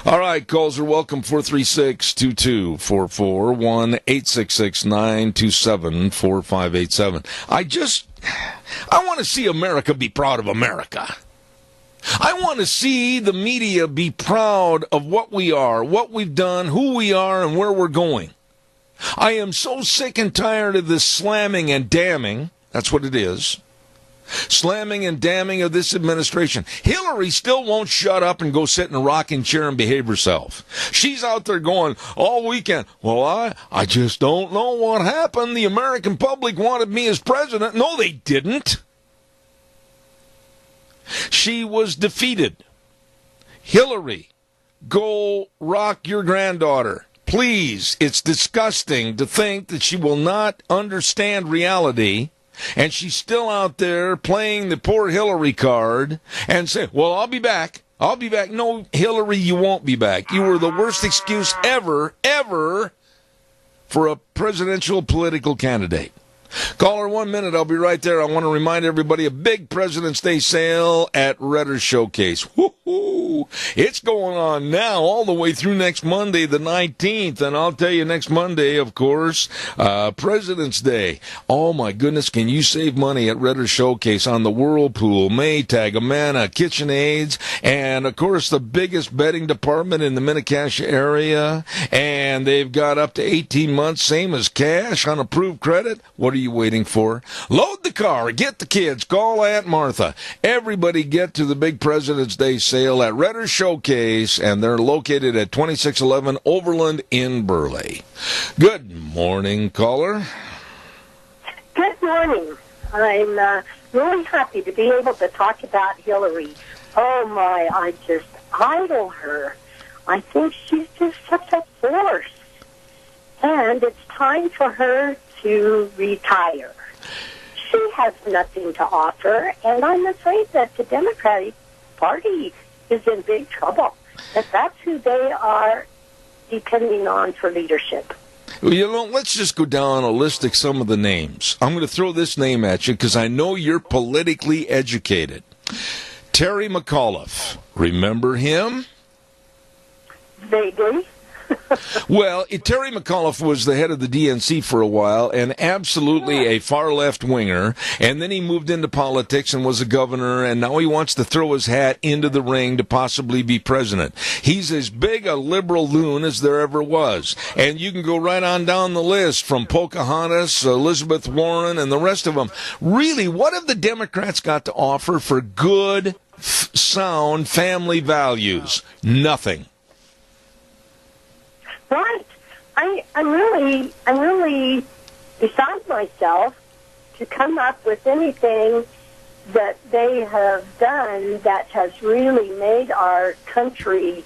All right, calls are welcome, 436-2244, 1-866-927-4587. I want to see America be proud of America. I want to see the media be proud of what we are, what we've done, who we are, and where we're going. I am so sick and tired of this slamming and damning. That's what it is. Slamming and damning of this administration. Hillary still won't shut up and go sit in a rocking chair and behave herself. She's out there going all weekend, well, I just don't know what happened. The American public wanted me as president. No, they didn't. She was defeated. Hillary, go rock your granddaughter. Please, it's disgusting to think that she will not understand reality. And she's still out there playing the poor Hillary card and say, well, I'll be back. I'll be back. No, Hillary, you won't be back. You were the worst excuse ever for a presidential political candidate. Caller, 1 minute. I'll be right there. I want to remind everybody a big President's Day sale at Redder Showcase. Woo-hoo! It's going on now all the way through next Monday, the 19th. And I'll tell you, next Monday, of course, President's Day. Oh, my goodness, can you save money at Redder Showcase on the Whirlpool, Maytag, Amana, KitchenAids, and, of course, the biggest bedding department in the Mini-Cash area. And they've got up to 18 months, same as cash on approved credit. What are you waiting for? Load the car, get the kids, call Aunt Martha. Everybody get to the big President's Day sale at Redder Showcase, and they're located at 2611 Overland in Burley. Good morning, caller. Good morning. I'm really happy to be able to talk about Hillary. Oh, my, I just idol her. I think she's just such a force. And it's time for her to retire. She has nothing to offer, and I'm afraid that the Democratic Party is in big trouble. That that's who they are depending on for leadership. Well, let's just go down a list of some of the names. I'm going to throw this name at you because I know you're politically educated. Terry McAuliffe. Remember him? Vaguely. Well, Terry McAuliffe was the head of the DNC for a while and absolutely a far left winger. And then he moved into politics and was a governor. And now he wants to throw his hat into the ring to possibly be president. He's as big a liberal loon as there ever was. And you can go right on down the list from Pocahontas, Elizabeth Warren, and the rest of them. Really, what have the Democrats got to offer for good, sound family values? Nothing. Right. I'm really beside myself to come up with anything that they have done that has really made our country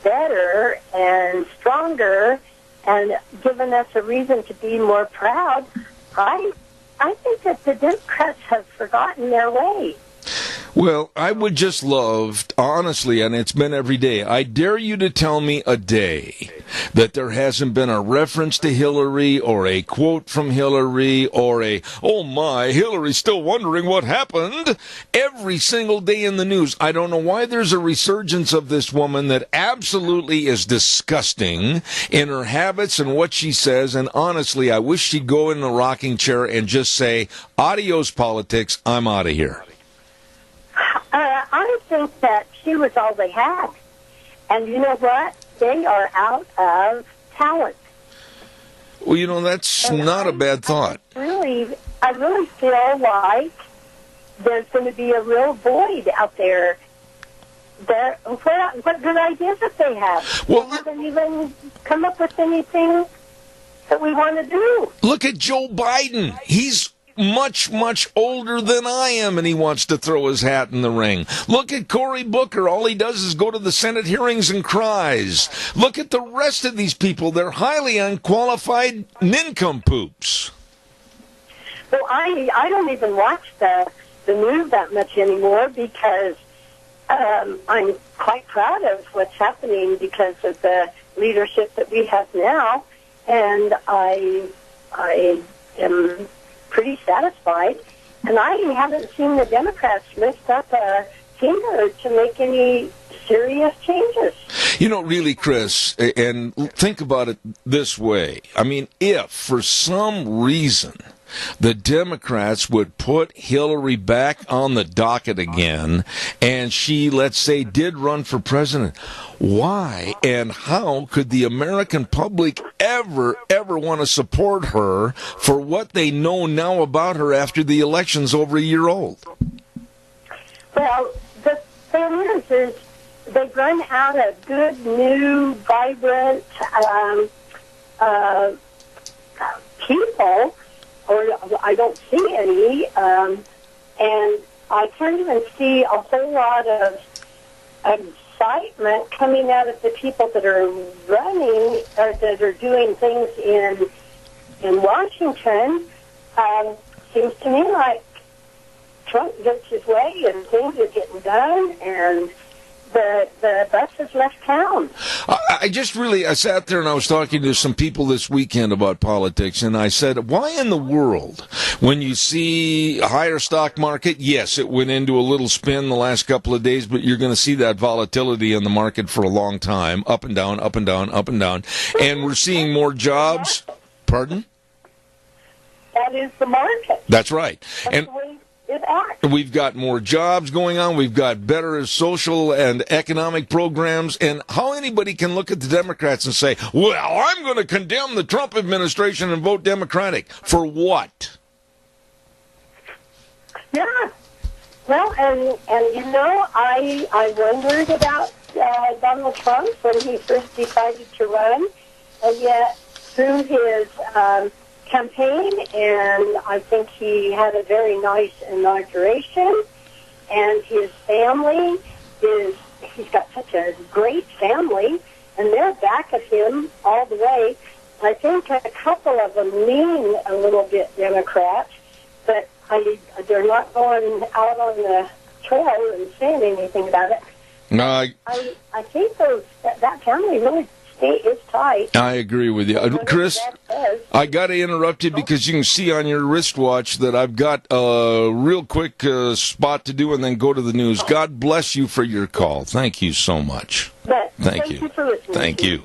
better and stronger and given us a reason to be more proud. I think that the Democrats have forgotten their way. Well, I would just love, honestly, and it's been every day, I dare you to tell me a day that there hasn't been a reference to Hillary or a quote from Hillary or a, oh my, Hillary's still wondering what happened, every single day in the news. I don't know why there's a resurgence of this woman that absolutely is disgusting in her habits and what she says, and honestly, I wish she'd go in a rocking chair and just say, adios politics, I'm out of here. I think that she was all they had. And you know what? They are out of talent. Well, that's not a bad thought. I really feel like there's going to be a real void out there. What good ideas that they have? Well, they haven't even come up with anything that we want to do. Look at Joe Biden. He's much, much older than I am, and he wants to throw his hat in the ring. Look at Cory Booker. All he does is go to the Senate hearings and cries. Look at the rest of these people. They're highly unqualified nincompoops. Well, I don't even watch the news that much anymore because I'm quite proud of what's happening because of the leadership that we have now, and I am pretty satisfied, and I haven't seen the Democrats lift up a finger to make any serious changes. Really, Chris, and think about it this way. I mean, if for some reason the Democrats would put Hillary back on the docket again, and she, let's say, did run for president, why and how could the American public ever want to support her for what they know now about her after the election's over a year old? Well, the thing is they've run out of good, new, vibrant people, or I don't see any, and I can't even see a whole lot of excitement coming out of the people that are running or that are doing things in Washington. Seems to me like Trump gets his way and things are getting done, and the bus has left town. I sat there and I was talking to some people this weekend about politics, and I said, why in the world, when you see a higher stock market, yes, it went into a little spin the last couple of days, but you're going to see that volatility in the market for a long time, up and down, up and down, up and down, and we're seeing more jobs. Pardon? That is the market. That's right. And we've got more jobs going on. We've got better social and economic programs. And how anybody can look at the Democrats and say, well, I'm going to condemn the Trump administration and vote Democratic. For what? Yeah. Well, and I wondered about Donald Trump when he first decided to run. And yet, through his campaign, and I think he had a very nice inauguration. And his family he's got such a great family, and they're back at him all the way. I think a couple of them lean a little bit Democrat, but they're not going out on the trail and saying anything about it. I think that family really is tight. I agree with you. Chris, I got to interrupt you because you can see on your wristwatch that I've got a real quick spot to do and then go to the news. God bless you for your call. Thank you so much. Thank you. Thank you.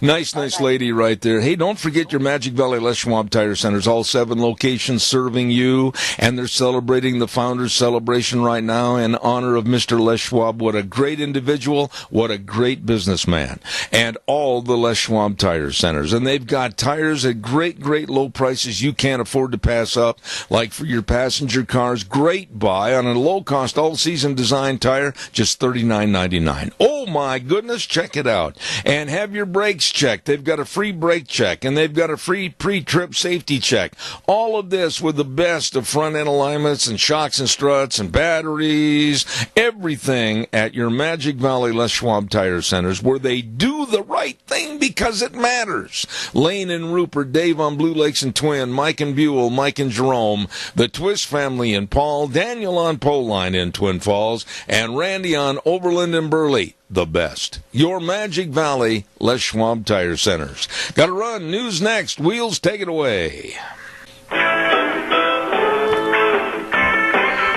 Nice lady right there. Hey, don't forget your Magic Valley Les Schwab Tire Centers, all 7 locations serving you, and they're celebrating the Founders Celebration right now in honor of Mr. Les Schwab. What a great individual, what a great businessman, and all the Les Schwab Tire Centers. And they've got tires at great low prices you can't afford to pass up, like for your passenger cars, great buy on a low-cost all-season design tire, just $39.99. Oh, my goodness, check it out. And have your brakes checked. They've got a free brake check, and they've got a free pre-trip safety check. All of this with the best of front-end alignments and shocks and struts and batteries, everything at your Magic Valley Les Schwab Tire Centers, where they do the right thing because it matters. Lane and Rupert, Dave on Blue Lakes and Twin, Mike and Buell, Mike and Jerome, the Twist family in Paul, Daniel on Poline in Twin Falls, and Randy on Overland and Burley. The best. Your Magic Valley Les Schwab Tire Centers. Got to run. News next. Wheels, take it away.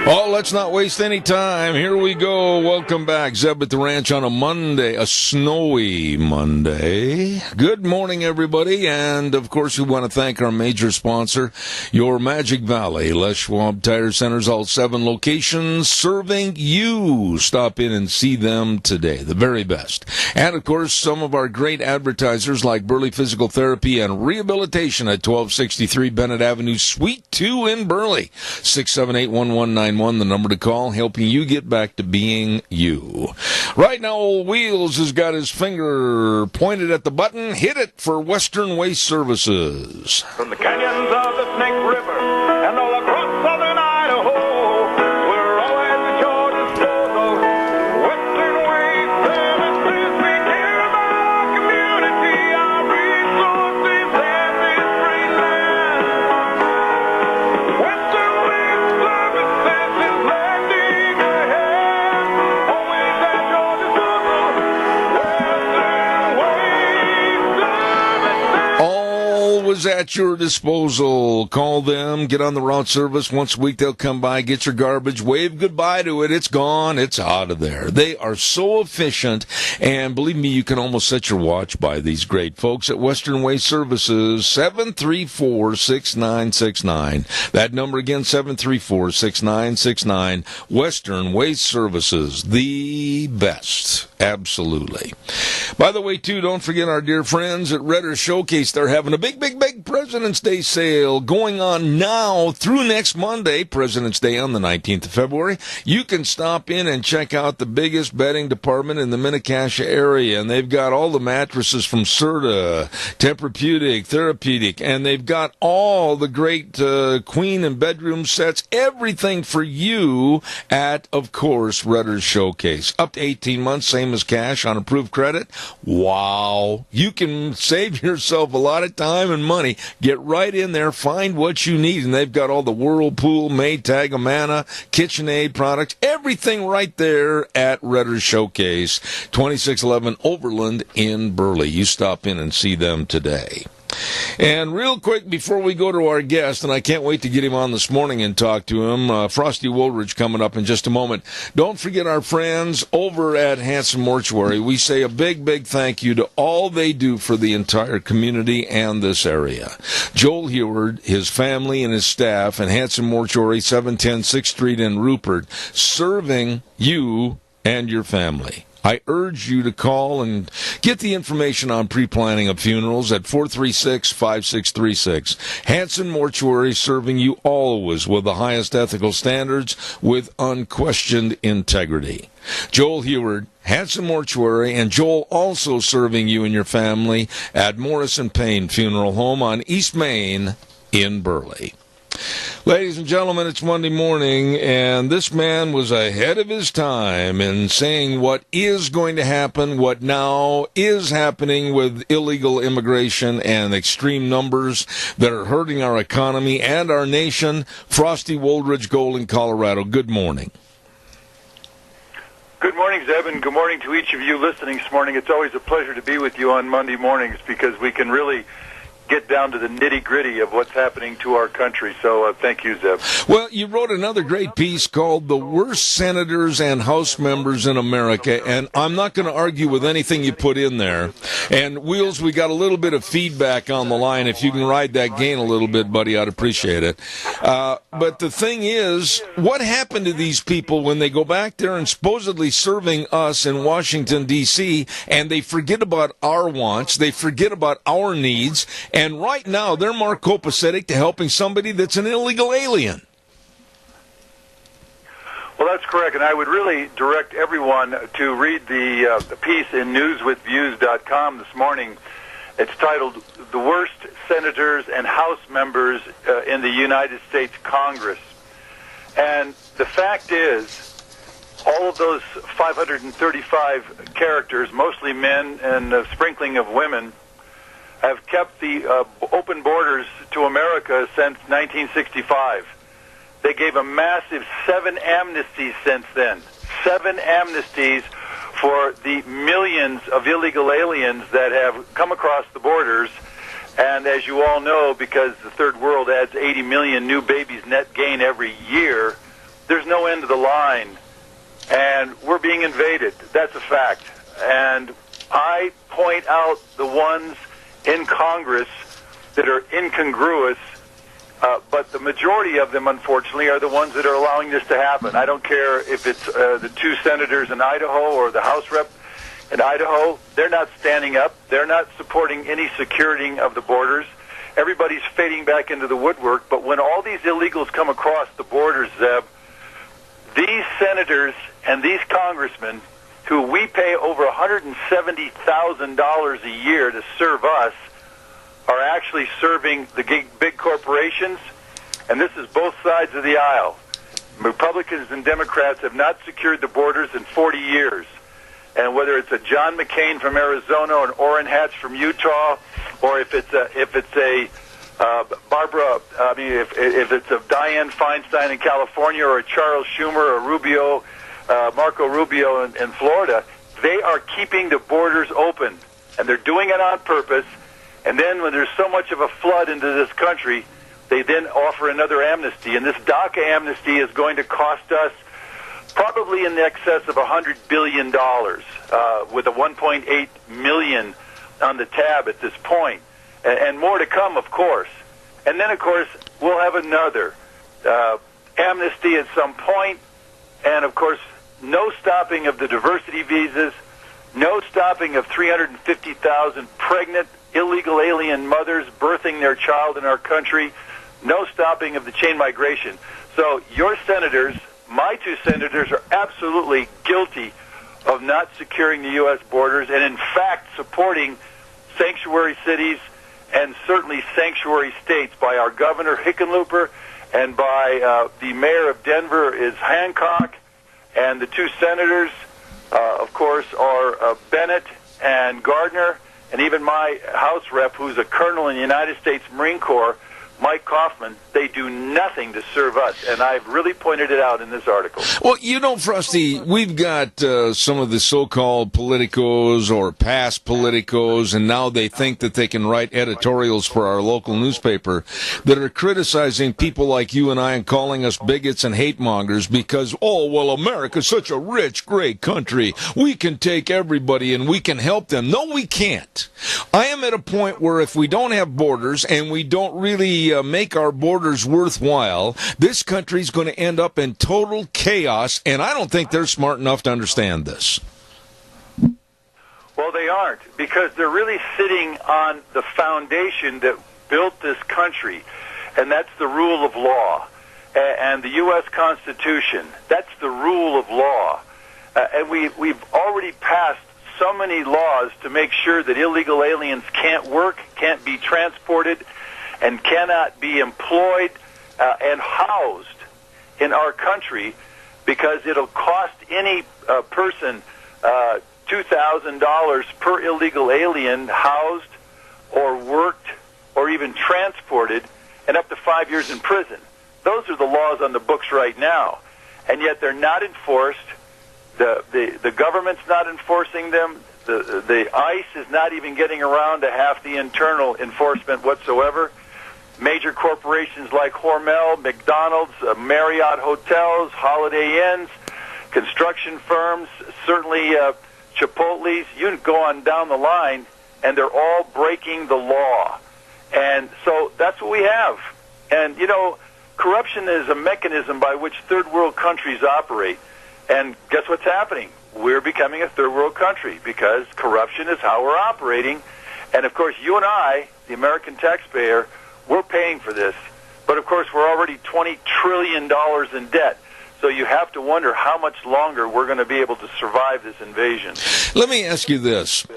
Oh, let's not waste any time. Here we go. Welcome back. Zeb at the Ranch on a Monday, a snowy Monday. Good morning, everybody. And, of course, we want to thank our major sponsor, your Magic Valley Les Schwab Tire Centers, all 7 locations serving you. Stop in and see them today. The very best. And, of course, some of our great advertisers like Burley Physical Therapy and Rehabilitation at 1263 Bennett Avenue, Suite 2 in Burley. 678-1191. The number to call, helping you get back to being you. Right now, old Wheels has got his finger pointed at the button. Hit it for Western Waste Services. From the canyons of the Snake River and all across southern Idaho, we're always at your disposal. Western Waste Services, we care about our community, our resources, and this great land. Western Waste Services is landing ahead, always at your disposal. Western Waste Services. Always at your disposal. Call them, get on the route service. Once a week they'll come by, get your garbage, wave goodbye to it. It's gone. It's out of there. They are so efficient, and believe me, you can almost set your watch by these great folks at Western Waste Services, 734-6969. That number again, 734-6969. Western Waste Services, the best. Absolutely. By the way, too, don't forget our dear friends at Redder Showcase. They're having a big President's Day sale going on now through next Monday, President's Day on the 19th of February. You can stop in and check out the biggest bedding department in the Mini-Cassia area, and they've got all the mattresses from Serta, Tempur-Pedic, Therapeutic, and they've got all the great queen and bedroom sets, everything for you at, of course, Redder's Showcase. Up to 18 months, same as cash on approved credit. Wow. You can save yourself a lot of time and money. Get right in there, find what you need, and they've got all the Whirlpool, Maytag, Amana, KitchenAid products, everything right there at Redder's Showcase, 2611 Overland in Burley. You stop in and see them today. And real quick, before we go to our guest, and I can't wait to get him on this morning and talk to him, Frosty Woolridge coming up in just a moment. Don't forget our friends over at Hanson Mortuary. We say a big thank you to all they do for the entire community and this area. Joel Heward, his family, and his staff at Hanson Mortuary, 710 6th Street in Rupert, serving you and your family. I urge you to call and get the information on pre-planning of funerals at 436-5636. Hanson Mortuary, serving you always with the highest ethical standards with unquestioned integrity. Joel Heward, Hanson Mortuary, and Joel also serving you and your family at Morrison Payne Funeral Home on East Main in Burley. Ladies and gentlemen, it's Monday morning, and this man was ahead of his time in saying what is going to happen, what now is happening with illegal immigration and extreme numbers that are hurting our economy and our nation. Frosty Woldridge Gold in Colorado, good morning. Good morning, Zeb, and good morning to each of you listening this morning. It's always a pleasure to be with you on Monday mornings because we can really get down to the nitty-gritty of what's happening to our country. So thank you, Zeb. Well, you wrote another great piece called The Worst Senators and House Members in America, and I'm not going to argue with anything you put in there. And, Wheels, we got a little bit of feedback on the line. If you can ride that gain a little bit, buddy, I'd appreciate it. But the thing is, what happened to these people when they go back there and supposedly serving us in Washington, D.C., and they forget about our wants, they forget about our needs, and right now, they're more copacetic to helping somebody that's an illegal alien. Well, that's correct, and I would really direct everyone to read the piece in newswithviews.com this morning. It's titled, The Worst Senators and House Members in the United States Congress. And the fact is, all of those 535 characters, mostly men and a sprinkling of women, have kept the open borders to America since 1965. They gave a massive 7 amnesties since then. 7 amnesties for the millions of illegal aliens that have come across the borders. And as you all know, because the third world adds 80 million new babies net gain every year, there's no end to the line. And we're being invaded. That's a fact. And I point out the ones in Congress that are incongruous, but the majority of them, unfortunately, are the ones that are allowing this to happen. I don't care if it's the 2 senators in Idaho or the House rep in Idaho. They're not standing up. They're not supporting any securing of the borders. Everybody's fading back into the woodwork. But when all these illegals come across the borders, Zeb, these senators and these congressmen who we pay over $170,000 a year to serve us, are actually serving the big corporations, and this is both sides of the aisle. Republicans and Democrats have not secured the borders in 40 years, and whether it's a John McCain from Arizona or an Orrin Hatch from Utah, or if it's a Dianne Feinstein in California, or a Charles Schumer, or Rubio. Marco Rubio in Florida, they are keeping the borders open, and they're doing it on purpose. And then when there's so much of a flood into this country, they then offer another amnesty. And this DACA amnesty is going to cost us probably in excess of $100 billion, with a $1.8 million on the tab at this point. And more to come, of course. And then, of course, we'll have another amnesty at some point. And, of course, no stopping of the diversity visas, no stopping of 350,000 pregnant illegal alien mothers birthing their child in our country, no stopping of the chain migration. So your senators, my 2 senators, are absolutely guilty of not securing the U.S. borders and, in fact, supporting sanctuary cities and certainly sanctuary states by our Governor Hickenlooper and by the mayor of Denver is Hancock, and the 2 senators, of course, are Bennett and Gardner, and even my House rep, who's a colonel in the United States Marine Corps, Mike Kaufman. They do nothing to serve us, and I've really pointed it out in this article. Well, you know, Frosty, we've got some of the so-called politicos or past politicos, and now they think that they can write editorials for our local newspaper that are criticizing people like you and I and calling us bigots and hate mongers because, oh, well, America's such a rich, great country. We can take everybody and we can help them. No, we can't. I am at a point where if we don't have borders and we don't really make our borders worthwhile, this country's going to end up in total chaos, and I don't think they're smart enough to understand this. Well, they aren't, because they're really sitting on the foundation that built this country, and that's the rule of law. And the U.S. Constitution, that's the rule of law. And we've already passed so many laws to make sure that illegal aliens can't work, can't be transported, and cannot be employed and housed in our country because it'll cost any person $2,000 per illegal alien housed or worked or even transported, and up to 5 years in prison. Those are the laws on the books right now, and yet they're not enforced. The government's not enforcing them. The ICE is not even getting around to half the internal enforcement whatsoever. Major corporations like Hormel, McDonald's, Marriott Hotels, Holiday Inns, construction firms, certainly Chipotle's, you can go on down the line, and they're all breaking the law. And so that's what we have. And, you know, corruption is a mechanism by which third world countries operate. And guess what's happening? We're becoming a third world country because corruption is how we're operating. And, of course, you and I, the American taxpayer, we're paying for this. But, of course, we're already $20 trillion in debt. So you have to wonder how much longer we're going to be able to survive this invasion. Let me ask you this.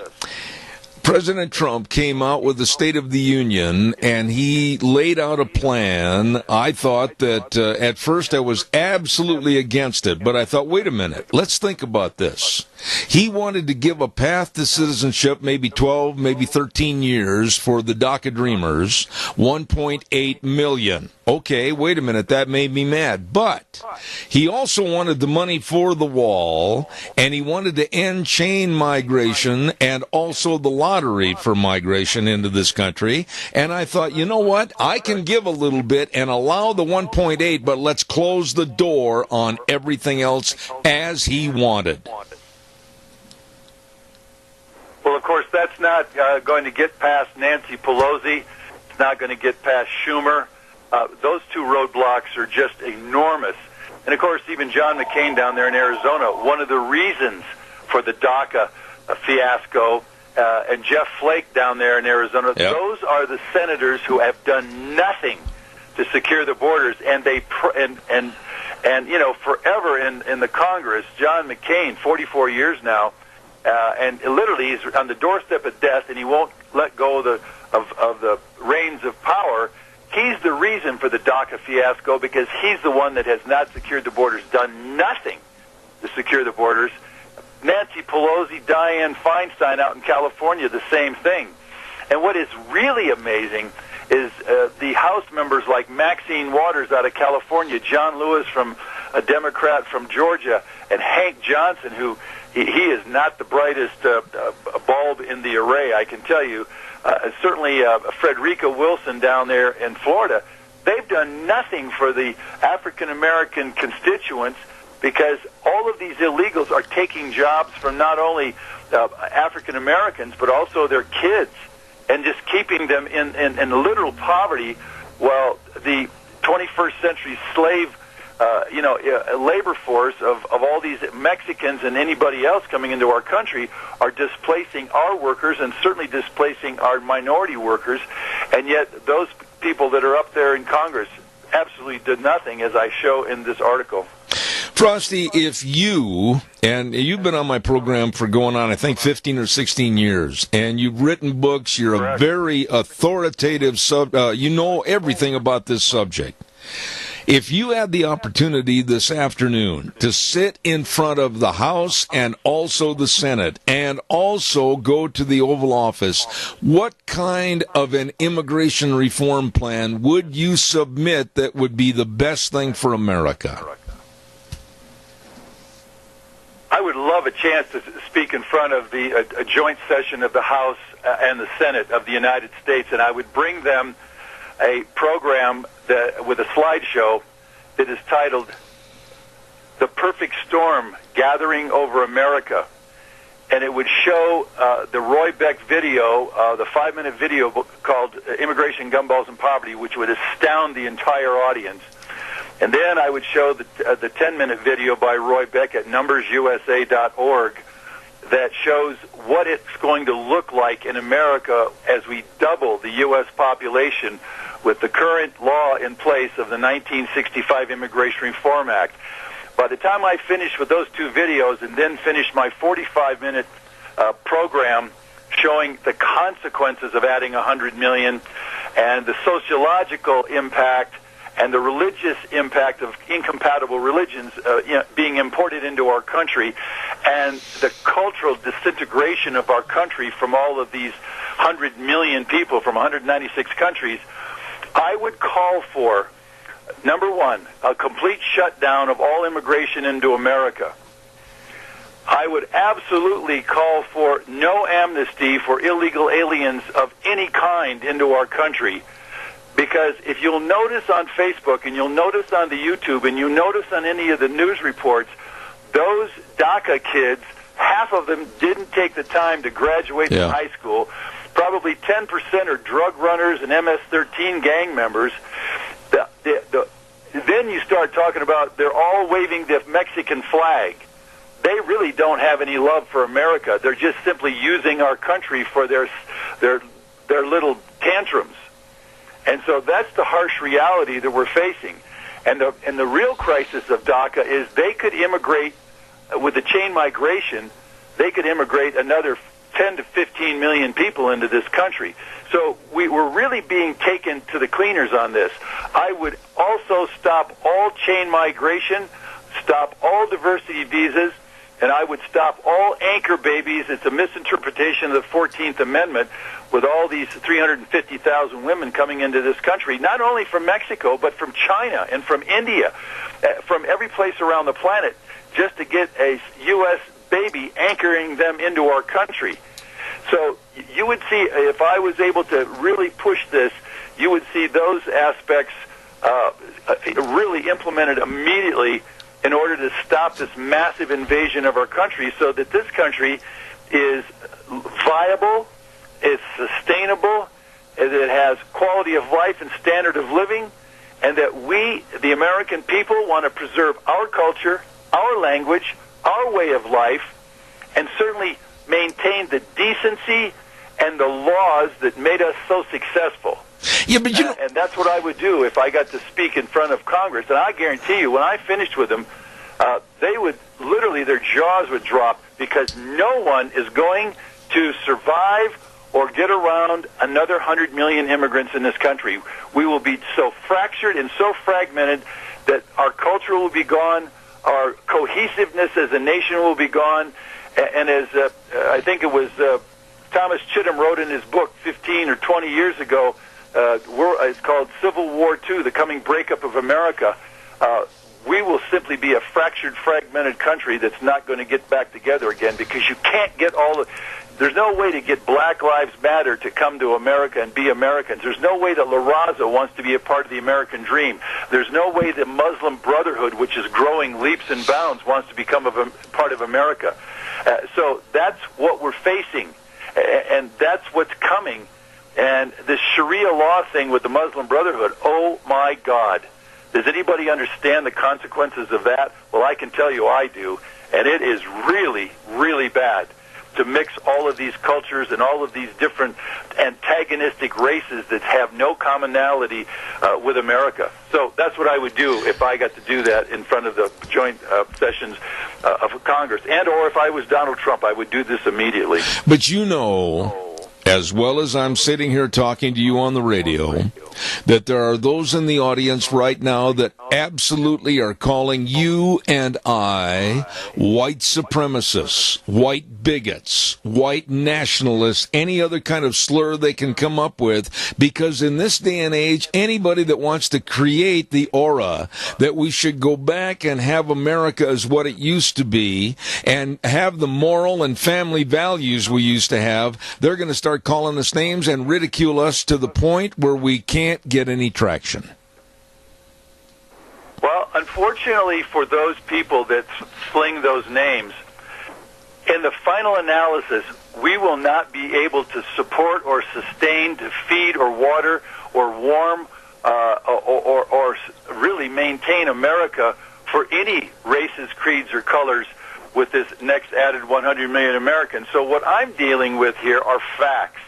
President Trump came out with the State of the Union, and he laid out a plan. I thought that at first I was absolutely against it, but I thought, wait a minute, let's think about this. He wanted to give a path to citizenship, maybe 12, maybe 13 years for the DACA Dreamers, 1.8 million. Okay, wait a minute, that made me mad. But he also wanted the money for the wall, and he wanted to end chain migration and also the lottery for migration into this country. And I thought, you know what, I can give a little bit and allow the 1.8, but let's close the door on everything else as he wanted. Well, of course, that's not going to get past Nancy Pelosi. It's not going to get past Schumer. Those two roadblocks are just enormous. And, of course, even John McCain down there in Arizona, one of the reasons for the DACA fiasco, and Jeff Flake down there in Arizona, yep. Those are the senators who have done nothing to secure the borders. And they and you know, forever in the Congress, John McCain, 44 years now, and literally he's on the doorstep of death, and he won't let go of the reins of power. He's the reason for the DACA fiasco because he's the one that has not secured the borders, done nothing to secure the borders. Nancy Pelosi, Dianne Feinstein out in California, the same thing. And what is really amazing is the House members like Maxine Waters out of California, John Lewis from a Democrat from Georgia, and Hank Johnson, who he is not the brightest bulb in the array, I can tell you. Certainly Frederica Wilson down there in Florida, they've done nothing for the African-American constituents because all of these illegals are taking jobs from not only African-Americans but also their kids and just keeping them in literal poverty while the 21st century slave labor force of all these Mexicans and anybody else coming into our country are displacing our workers and certainly displacing our minority workers, and yet those people that are up there in Congress absolutely did nothing, as I show in this article. Frosty, if you, and you've been on my program for going on, I think, 15 or 16 years, and you've written books, you're Correct. A very authoritative, you know everything about this subject. If you had the opportunity this afternoon to sit in front of the House and also the Senate and also go to the Oval Office, what kind of an immigration reform plan would you submit that would be the best thing for America? I would love a chance to speak in front of a joint session of the House and the Senate of the United States, and I would bring them a program with a slideshow that is titled The Perfect Storm Gathering Over America. And it would show the Roy Beck video, the 5-minute video called Immigration, Gumballs, and Poverty, which would astound the entire audience. And then I would show the 10-minute video by Roy Beck at numbersusa.org that shows what it's going to look like in America as we double the U.S. population with the current law in place of the 1965 Immigration Reform Act. By the time I finish with those two videos and then finish my 45-minute program showing the consequences of adding 100 million and the sociological impact and the religious impact of incompatible religions being imported into our country, and the cultural disintegration of our country from all of these 100 million people from 196 countries, I would call for, number one, a complete shutdown of all immigration into America. I would absolutely call for no amnesty for illegal aliens of any kind into our country. Because if you'll notice on Facebook and you'll notice on the YouTube and you notice on any of the news reports, those DACA kids, half of them didn't take the time to graduate from high school. Probably 10% are drug runners and MS-13 gang members. Then you start talking about they're all waving the Mexican flag. They really don't have any love for America. They're just simply using our country for their little tantrums. And so that's the harsh reality that we're facing. And the real crisis of DACA is they could immigrate, with the chain migration, they could immigrate another 10 to 15 million people into this country. So we're really being taken to the cleaners on this. I would also stop all chain migration, stop all diversity visas, and I would stop all anchor babies. It's a misinterpretation of the 14th Amendment with all these 350,000 women coming into this country, not only from Mexico, but from China and from India, from every place around the planet, just to get a U.S. baby anchoring them into our country. So you would see, if I was able to really push this, you would see those aspects really implemented immediately in order to stop this massive invasion of our country, so that this country is viable, it's sustainable, it has quality of life and standard of living, and that we, the American people, want to preserve our culture, our language, our way of life, and certainly maintain the decency and the laws that made us so successful. Yeah, but and that's what I would do if I got to speak in front of Congress. And I guarantee you, when I finished with them, they would literally, their jaws would drop, because no one is going to survive or get around another 100 million immigrants in this country. We will be so fractured and so fragmented that our culture will be gone, our cohesiveness as a nation will be gone, and as I think it was Thomas Chittum wrote in his book 15 or 20 years ago, it's called Civil War II, The Coming Breakup of America. We will simply be a fractured, fragmented country that's not going to get back together again, because you can't get there's no way to get Black Lives Matter to come to America and be Americans. There's no way that La Raza wants to be a part of the American dream. There's no way that Muslim Brotherhood, which is growing leaps and bounds, wants to become a part of America. So that's what we're facing, and that's what's coming. And this Sharia law thing with the Muslim Brotherhood, oh my God. Does anybody understand the consequences of that? Well, I can tell you I do. And it is really, really bad to mix all of these cultures and all of these different antagonistic races that have no commonality with America. So that's what I would do if I got to do that in front of the joint sessions of Congress. And or if I was Donald Trump, I would do this immediately. But you know, as well as I'm sitting here talking to you on the radio, that there are those in the audience right now that absolutely are calling you and I white supremacists, white bigots, white nationalists, any other kind of slur they can come up with, because in this day and age, anybody that wants to create the aura that we should go back and have America as what it used to be and have the moral and family values we used to have, they're going to start calling us names and ridicule us to the point where we can't get any traction. Well, unfortunately for those people that sling those names, in the final analysis, we will not be able to support or sustain, to feed or water or warm or really maintain America for any races, creeds, or colors with this next added 100 million Americans. So what I'm dealing with here are facts.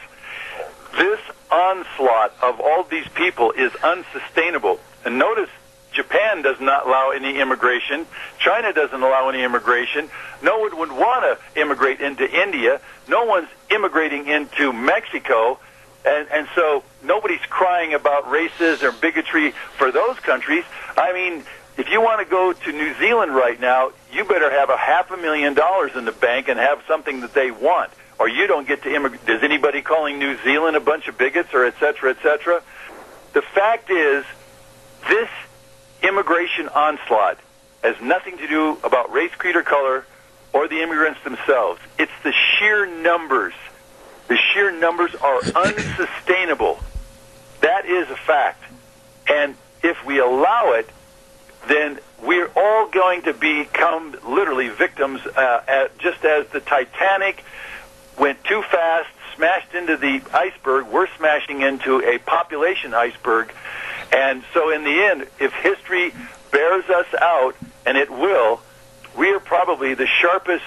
This onslaught of all these people is unsustainable. And notice, Japan does not allow any immigration. China doesn't allow any immigration. No one would want to immigrate into India. No one's immigrating into Mexico. And so nobody's crying about racism or bigotry for those countries. I mean, if you want to go to New Zealand right now, you better have $500,000 in the bank and have something that they want, or you don't get to immigrate. Is anybody calling New Zealand a bunch of bigots or et cetera, et cetera? The fact is, this immigration onslaught has nothing to do about race, creed, or color, or the immigrants themselves. It's the sheer numbers. The sheer numbers are unsustainable. That is a fact. And if we allow it, then we're all going to become literally victims, just as the Titanic went too fast, smashed into the iceberg. We're smashing into a population iceberg. And so in the end, if history bears us out, and it will, we are probably the sharpest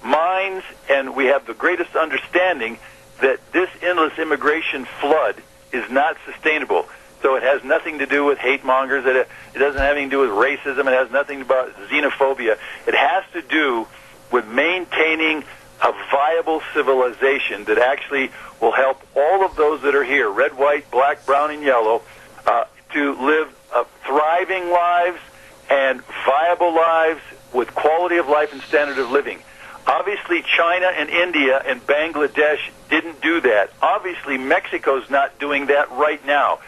minds, and we have the greatest understanding that this endless immigration flood is not sustainable. So it has nothing to do with hate mongers. It doesn't have anything to do with racism. It has nothing about xenophobia. It has to do with maintaining a viable civilization that actually will help all of those that are here, red, white, black, brown, and yellow, to live thriving lives and viable lives with quality of life and standard of living. Obviously, China and India and Bangladesh didn't do that. Obviously, Mexico's not doing that right now.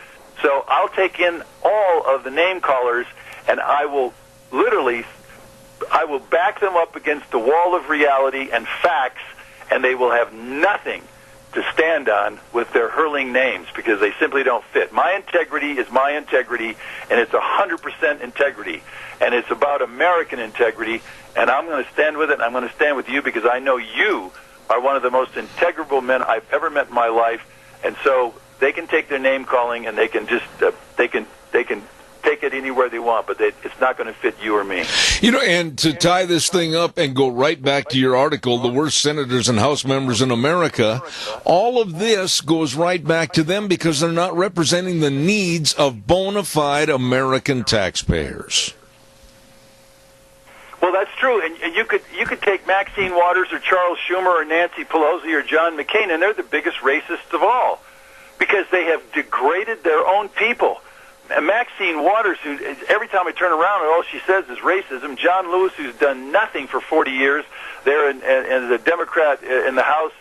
So I'll take in all of the name callers, and I will back them up against the wall of reality and facts, and they will have nothing to stand on with their hurling names because they simply don't fit. My integrity is my integrity, and it's 100% integrity, and it's about American integrity, and I'm going to stand with it, and I'm going to stand with you because I know you are one of the most integrable men I've ever met in my life, and so they can take their name calling and they can just they can take it anywhere they want, but it's not going to fit you or me. You know, and to tie this thing up and go right back to your article, the worst senators and House members in America, all of this goes right back to them because they're not representing the needs of bona fide American taxpayers. Well, that's true, and you could take Maxine Waters or Charles Schumer or Nancy Pelosi or John McCain, and they're the biggest racists of all because they have degraded their own people. And Maxine Waters, who every time I turn around, all she says is racism. John Lewis, who's done nothing for 40 years, there as a Democrat in the House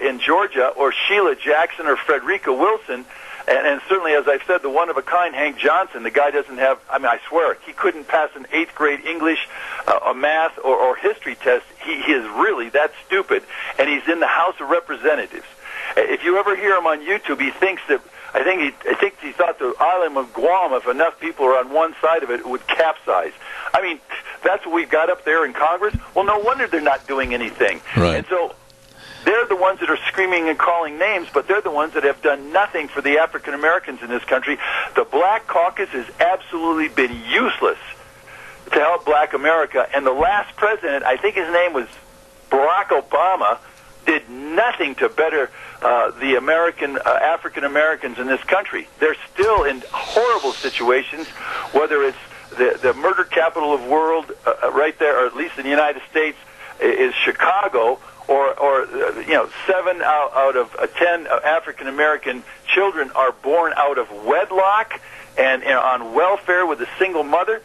in Georgia, or Sheila Jackson or Frederica Wilson, and certainly, as I've said, the one-of-a-kind Hank Johnson. The guy doesn't have, I mean, I swear, he couldn't pass an 8th grade English, a math, or history test. He is really that stupid, and he's in the House of Representatives. If you ever hear him on YouTube, he thinks that, I think he thought the island of Guam, if enough people are on one side of it, it would capsize. I mean, that's what we've got up there in Congress. Well, no wonder they're not doing anything. Right. And so they're the ones that are screaming and calling names, but they're the ones that have done nothing for the African Americans in this country. The Black Caucus has absolutely been useless to help Black America. And the last president, I think his name was Barack Obama, did nothing to better the African Americans in this country. They're still in horrible situations, whether it's the murder capital of the world right there, or at least in the United States, is Chicago, or 7 out of 10 African American children are born out of wedlock and on welfare with a single mother.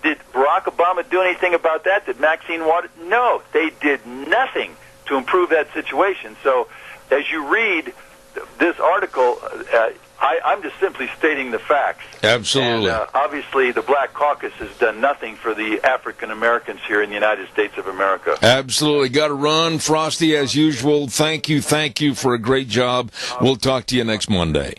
Did Barack Obama do anything about that? Did Maxine Waters? No, they did nothing to improve that situation. So as you read this article, I'm just simply stating the facts. Absolutely. And, obviously, the Black Caucus has done nothing for the African Americans here in the United States of America. Absolutely. Got to run. Frosty, as usual, thank you for a great job. We'll talk to you next Monday.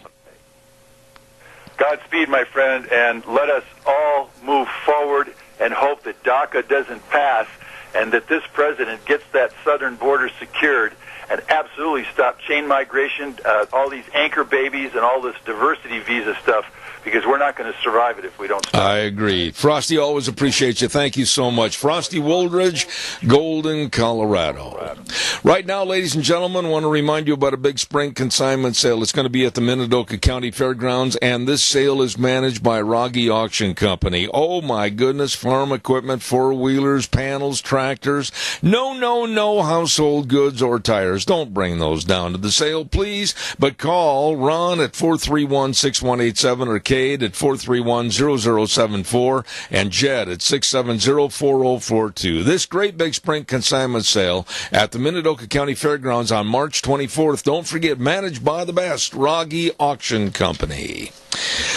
Godspeed, my friend, and let us all move forward and hope that DACA doesn't pass and that this president gets that southern border secured and absolutely stop chain migration, all these anchor babies and all this diversity visa stuff, because we're not going to survive it if we don't stop. I agree. Frosty, always appreciate you. Thank you so much. Frosty Woldridge, Golden, Colorado. Right now, ladies and gentlemen, I want to remind you about a big spring consignment sale. It's going to be at the Minidoka County Fairgrounds, and this sale is managed by Rogge Auction Company. Oh, my goodness, farm equipment, four-wheelers, panels, tractors. No household goods or tires. chairs. Don't bring those down to the sale, please. But call Ron at 431-6187 or Cade at 431-0074 and Jed at 670-4042. This great big spring consignment sale at the Minidoka County Fairgrounds on March 24th. Don't forget, managed by the best, Rogge Auction Company.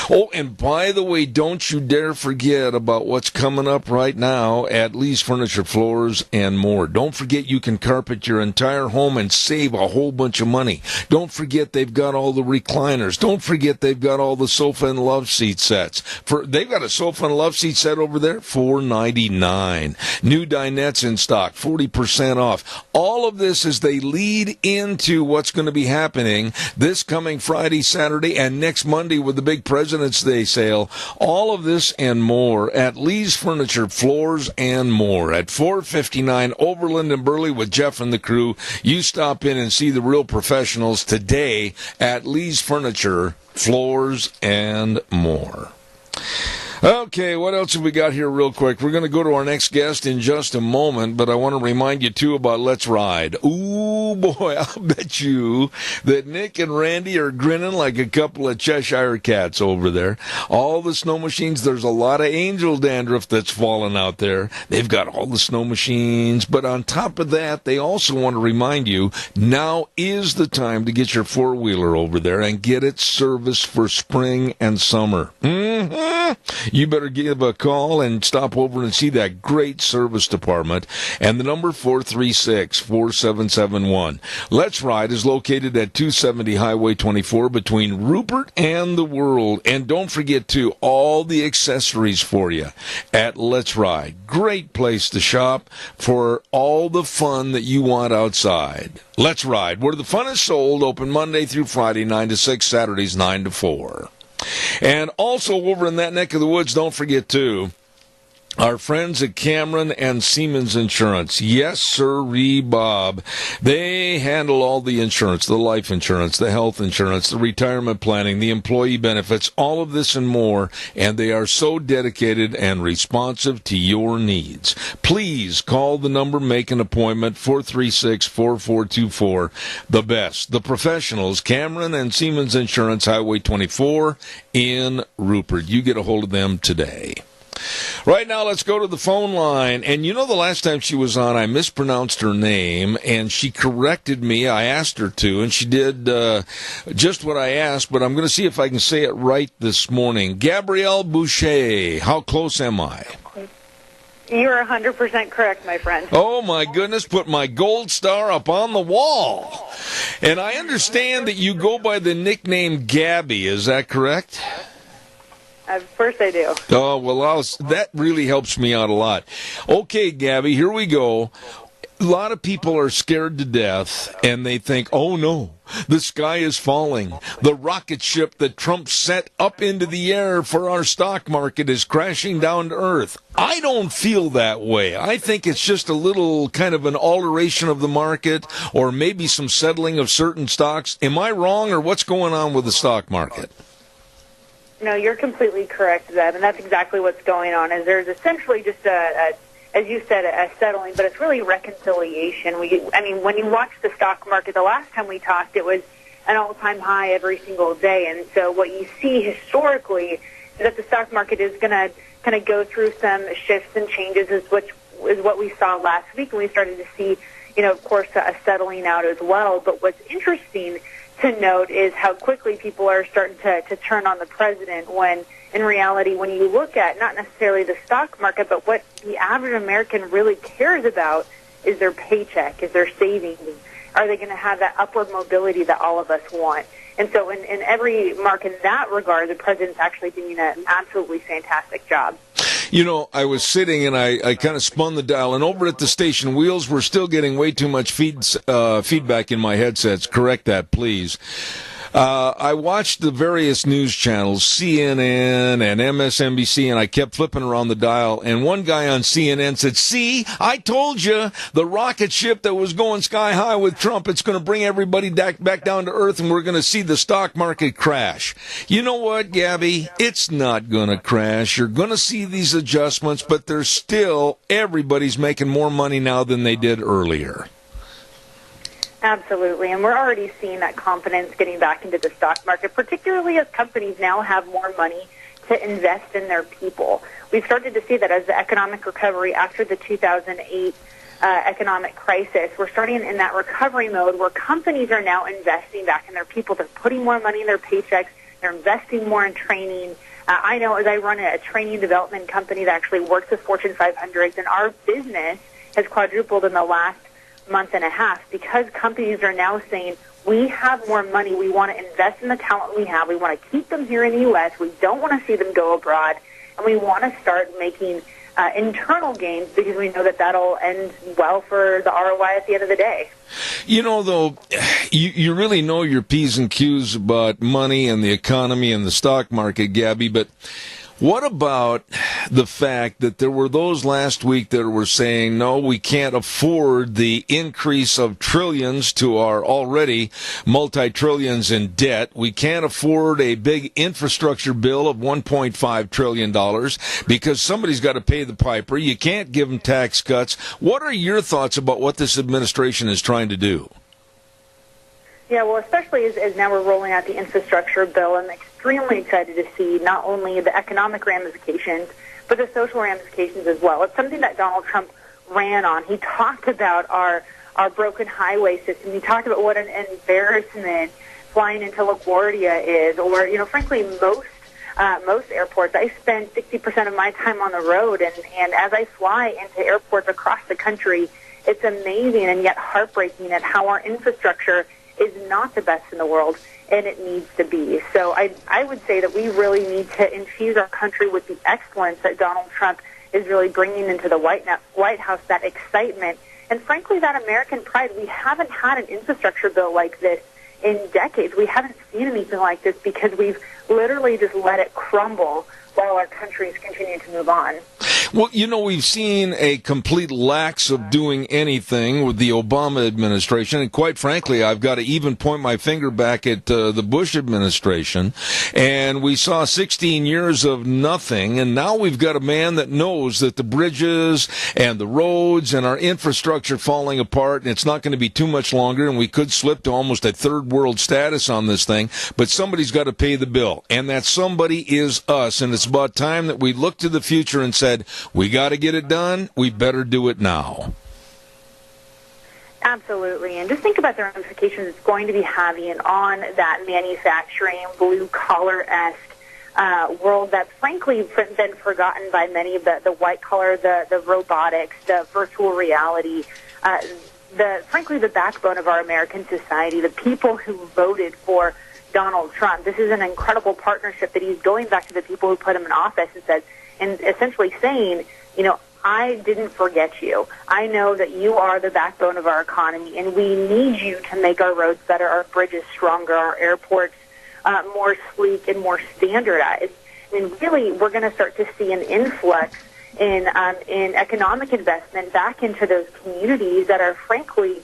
Oh, and by the way, don't you dare forget about what's coming up right now at Lee's Furniture, Floors, and More. Don't forget you can carpet your entire home and save a whole bunch of money. Don't forget they've got all the recliners. Don't forget they've got all the sofa and love seat sets. They've got a sofa and love seat set over there, $4.99. New dinettes in stock, 40% off. All of this as they lead into what's going to be happening this coming Friday, Saturday, and next Monday with the big President's Day sale. All of this and more at Lee's Furniture, Floors, and More at 459 Overland and Burley with Jeff and the crew. You stop in and see the real professionals today at Lee's Furniture, Floors, and More. Okay, what else have we got here real quick? We're going to go to our next guest in just a moment, but I want to remind you, too, about Let's Ride. Ooh, boy, I'll bet you that Nick and Randy are grinning like a couple of Cheshire cats over there. All the snow machines, there's a lot of angel dandruff that's fallen out there. They've got all the snow machines, but on top of that, they also want to remind you, now is the time to get your four-wheeler over there and get it serviced for spring and summer. You better give a call and stop over and see that great service department. And the number 436-4771. Let's Ride is located at 270 Highway 24 between Rupert and the World. And don't forget, too, all the accessories for you at Let's Ride. Great place to shop for all the fun that you want outside. Let's Ride, where the fun is sold, open Monday through Friday, 9 to 6, Saturdays, 9 to 4. And also over in that neck of the woods, don't forget, too, our friends at Cameron and Siemens Insurance. Yes, sirree, Bob. They handle all the insurance, the life insurance, the health insurance, the retirement planning, the employee benefits, all of this and more, and they are so dedicated and responsive to your needs. Please call the number, make an appointment, 436-4424. The best, the professionals, Cameron and Siemens Insurance, Highway 24 in Rupert. You get a hold of them today. Right now, let's go to the phone line. And you know, the last time she was on, I mispronounced her name, and she corrected me. I asked her to, and she did just what I asked, but I'm going to see if I can say it right this morning. Gabrielle Boucher, how close am I? You're 100% correct, my friend. Oh, my goodness, put my gold star up on the wall. And I understand that you go by the nickname Gabby, is that correct? Of course I do. Oh, well, that really helps me out a lot. Okay, Gabby, here we go. A lot of people are scared to death, and they think, oh, no, the sky is falling. The rocket ship that Trump set up into the air for our stock market is crashing down to earth. I don't feel that way. I think it's just a little kind of an alteration of the market or maybe some settling of certain stocks. Am I wrong, or what's going on with the stock market? No, you're completely correct, Zeb, and that's exactly what's going on. Is there's essentially just as you said, a settling, but it's really reconciliation. When you watch the stock market, the last time we talked, it was an all-time high every single day, and so what you see historically is that the stock market is going to kind of go through some shifts and changes, is what we saw last week, and we started to see, of course, a settling out as well. But what's interesting to note is how quickly people are starting to turn on the president when, in reality, when you look at not necessarily the stock market, but what the average American really cares about is their paycheck, is their savings. Are they going to have that upward mobility that all of us want? And so in every market in that regard, the president's actually doing an absolutely fantastic job. I was sitting and I kind of spun the dial, and over at the station wheels, we're still getting way too much feedback in my headsets. Correct that, please. I watched the various news channels, CNN and MSNBC, and I kept flipping around the dial, and one guy on CNN said, see, I told you, the rocket ship that was going sky high with Trump, it's going to bring everybody back down to earth, and we're going to see the stock market crash. You know what, Gabby? It's not going to crash. You're going to see these adjustments, but there's still, everybody's making more money now than they did earlier. Absolutely, and we're already seeing that confidence getting back into the stock market, particularly as companies now have more money to invest in their people. We've started to see that as the economic recovery after the 2008 economic crisis. We're starting in that recovery mode where companies are now investing back in their people. They're putting more money in their paychecks. They're investing more in training. I know as I run a training development company that actually works with Fortune 500s, and our business has quadrupled in the last month and a half because companies are now saying, we have more money. We want to invest in the talent we have. We want to keep them here in the U.S. We don't want to see them go abroad. And we want to start making internal gains because we know that that'll end well for the ROI at the end of the day. You know, though, you really know your P's and Q's about money and the economy and the stock market, Gabby, but what about the fact that there were those last week that were saying, no, we can't afford the increase of trillions to our already multi-trillions in debt. We can't afford a big infrastructure bill of $1.5 trillion because somebody's got to pay the piper. You can't give them tax cuts. What are your thoughts about what this administration is trying to do? Yeah, well, especially as now we're rolling out the infrastructure bill, I'm extremely excited to see not only the economic ramifications, but the social ramifications as well. It's something that Donald Trump ran on. He talked about our broken highway system. He talked about what an embarrassment flying into LaGuardia is, or, frankly, most airports. I spend 60% of my time on the road, and as I fly into airports across the country, it's amazing and yet heartbreaking at how our infrastructure is not the best in the world, and it needs to be. So I would say that we really need to infuse our country with the excellence that Donald Trump is really bringing into the White House, that excitement, and frankly, that American pride. We haven't had an infrastructure bill like this in decades. We haven't seen anything like this because we've literally just let it crumble while our countries continue to move on. Well, we've seen a complete lax of doing anything with the Obama administration, and quite frankly, I've got to even point my finger back at the Bush administration, and we saw 16 years of nothing, and now we've got a man that knows that the bridges and the roads and our infrastructure falling apart, and it's not going to be too much longer, and we could slip to almost a third world status on this thing, but somebody's got to pay the bill, and that somebody is us, and it's about time that we looked to the future and said, we got to get it done. We better do it now. Absolutely. And just think about the ramifications it's going to be having on that manufacturing, blue-collar-esque world that's frankly been forgotten by many of the white-collar, the robotics, the virtual reality, frankly the backbone of our American society, the people who voted for Donald Trump. This is an incredible partnership that he's going back to the people who put him in office and essentially saying, I didn't forget you. I know that you are the backbone of our economy, and we need you to make our roads better, our bridges stronger, our airports more sleek and more standardized. And really, we're going to start to see an influx in economic investment back into those communities that are, frankly,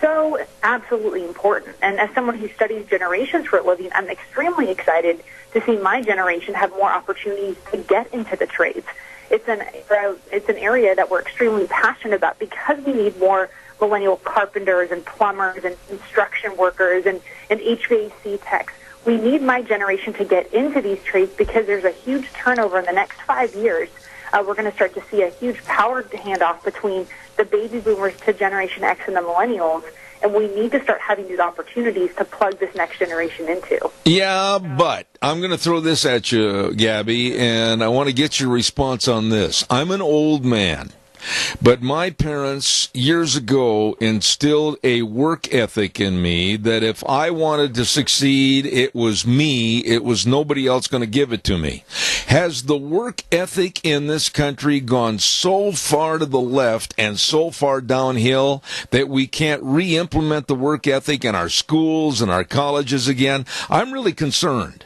so absolutely important. And as someone who studies generations for a living, I'm extremely excited to see my generation have more opportunities to get into the trades. It's an area that we're extremely passionate about because we need more millennial carpenters and plumbers and construction workers and HVAC techs. We need my generation to get into these trades because there's a huge turnover in the next 5 years. We're going to start to see a huge power handoff between the baby boomers to Generation X and the millennials, and we need to start having these opportunities to plug this next generation into. Yeah, but I'm going to throw this at you, Gabby, and I want to get your response on this. I'm an old man, but my parents years ago instilled a work ethic in me that if I wanted to succeed, it was me. It was nobody else going to give it to me. Has the work ethic in this country gone so far to the left and so far downhill that we can't re-implement the work ethic in our schools and our colleges again? I'm really concerned.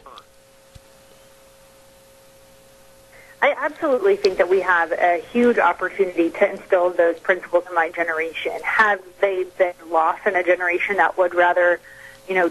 I absolutely think that we have a huge opportunity to instill those principles in my generation. Have they been lost in a generation that would rather,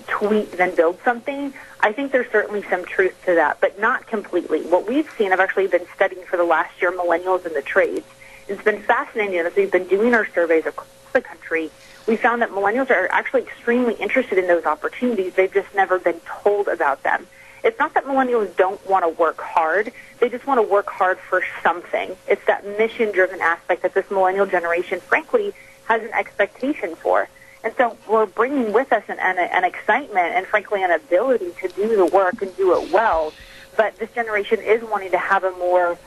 tweak than build something? I think there's certainly some truth to that, but not completely. What we've seen, I've actually been studying for the last year millennials in the trades. It's been fascinating as we've been doing our surveys the country, we found that millennials are actually extremely interested in those opportunities. They've just never been told about them. It's not that millennials don't want to work hard. They just want to work hard for something. It's that mission-driven aspect that this millennial generation, frankly, has an expectation for. And so we're bringing with us an excitement and, frankly, an ability to do the work and do it well. But this generation is wanting to have a more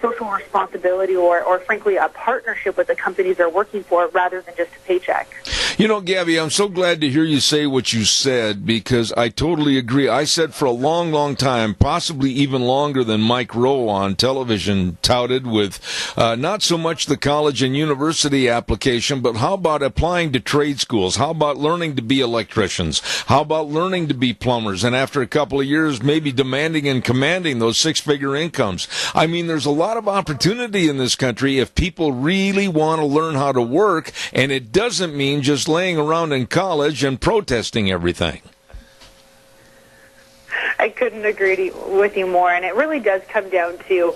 social responsibility or, frankly, a partnership with the companies they're working for rather than just a paycheck. You know, Gabby, I'm so glad to hear you say what you said, because I totally agree. I said for a long, long time, possibly even longer than Mike Rowe on television touted, with not so much the college and university application, but how about applying to trade schools? How about learning to be electricians? How about learning to be plumbers? And after a couple of years, maybe demanding and commanding those six-figure incomes. I mean, there's a lot of opportunity in this country if people really want to learn how to work, and it doesn't mean just laying around in college and protesting everything. I couldn't agree with you more, and it really does come down to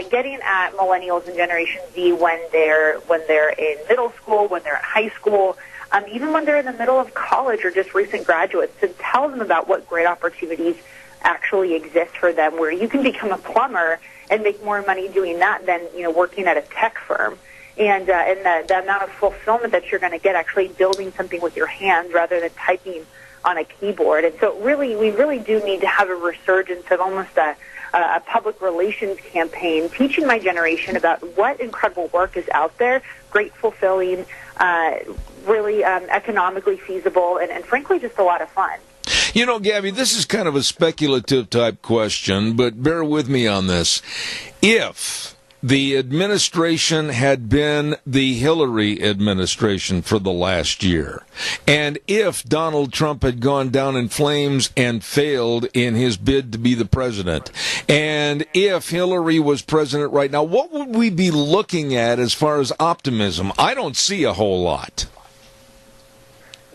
getting at millennials and Generation Z when they're in middle school, when they're in high school, even when they're in the middle of college or just recent graduates, to tell them about what great opportunities actually exist for them, where you can become a plumber and make more money doing that than working at a tech firm. And the amount of fulfillment that you're going to get actually building something with your hands rather than typing on a keyboard. And so we really do need to have a resurgence of almost a public relations campaign teaching my generation about what incredible work is out there, great, fulfilling, really economically feasible, and frankly just a lot of fun. You know, Gabby, this is kind of a speculative type question, but bear with me on this. If the administration had been the Hillary administration for the last year, and if Donald Trump had gone down in flames and failed in his bid to be the president, and if Hillary was president right now, what would we be looking at as far as optimism? I don't see a whole lot.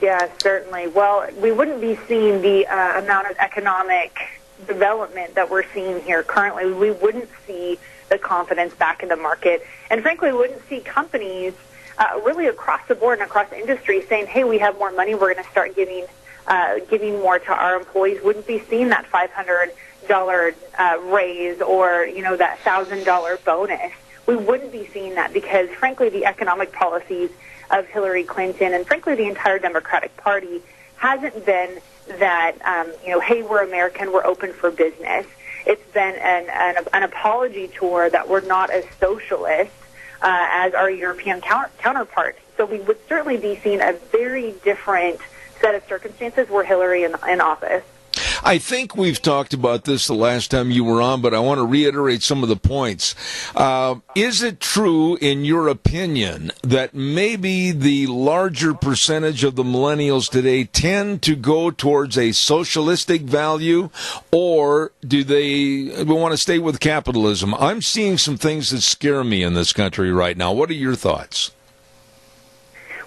Yeah, certainly. Well, we wouldn't be seeing the amount of economic development that we're seeing here currently. We wouldn't see the confidence back in the market. And frankly, we wouldn't see companies really across the board and across industry saying, hey, we have more money, we're going to start giving more to our employees. Wouldn't be seeing that $500 raise or, that $1,000 bonus. We wouldn't be seeing that because, frankly, the economic policies of Hillary Clinton and, frankly, the entire Democratic Party hasn't been that, hey, we're American, we're open for business. It's been an apology tour that we're not as socialist as our European counterparts. So we would certainly be seeing a very different set of circumstances were Hillary in office. I think we've talked about this the last time you were on, but I want to reiterate some of the points. Is it true, in your opinion, that maybe the larger percentage of the millennials today tend to go towards a socialistic value, or do they want to stay with capitalism? I'm seeing some things that scare me in this country right now. What are your thoughts?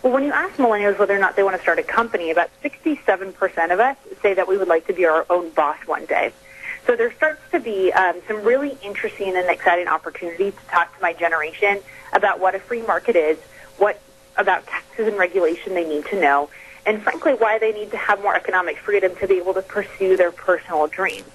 Well, when you ask millennials whether or not they want to start a company, about 67% of us say that we would like to be our own boss one day. So there starts to be some really interesting and exciting opportunities to talk to my generation about what a free market is, what about taxes and regulation they need to know, and frankly why they need to have more economic freedom to be able to pursue their personal dreams.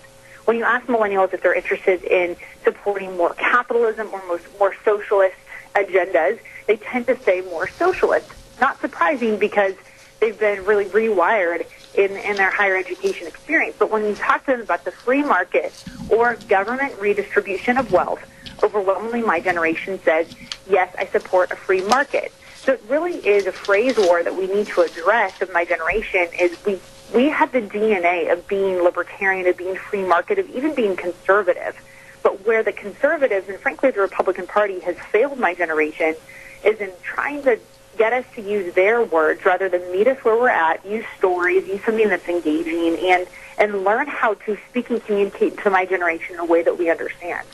When you ask millennials if they're interested in supporting more capitalism or more socialist agendas, they tend to say more socialist. Not surprising because they've been really rewired in their higher education experience. But when you talk to them about the free market or government redistribution of wealth, overwhelmingly my generation says, yes, I support a free market. So it really is a phrase war that we need to address of my generation is we have the DNA of being libertarian, of being free market, of even being conservative. But where the conservatives and frankly the Republican Party has failed my generation is in trying to get us to use their words rather than meet us where we're at, use stories, use something that's engaging, and learn how to speak and communicate to my generation in a way that we understand.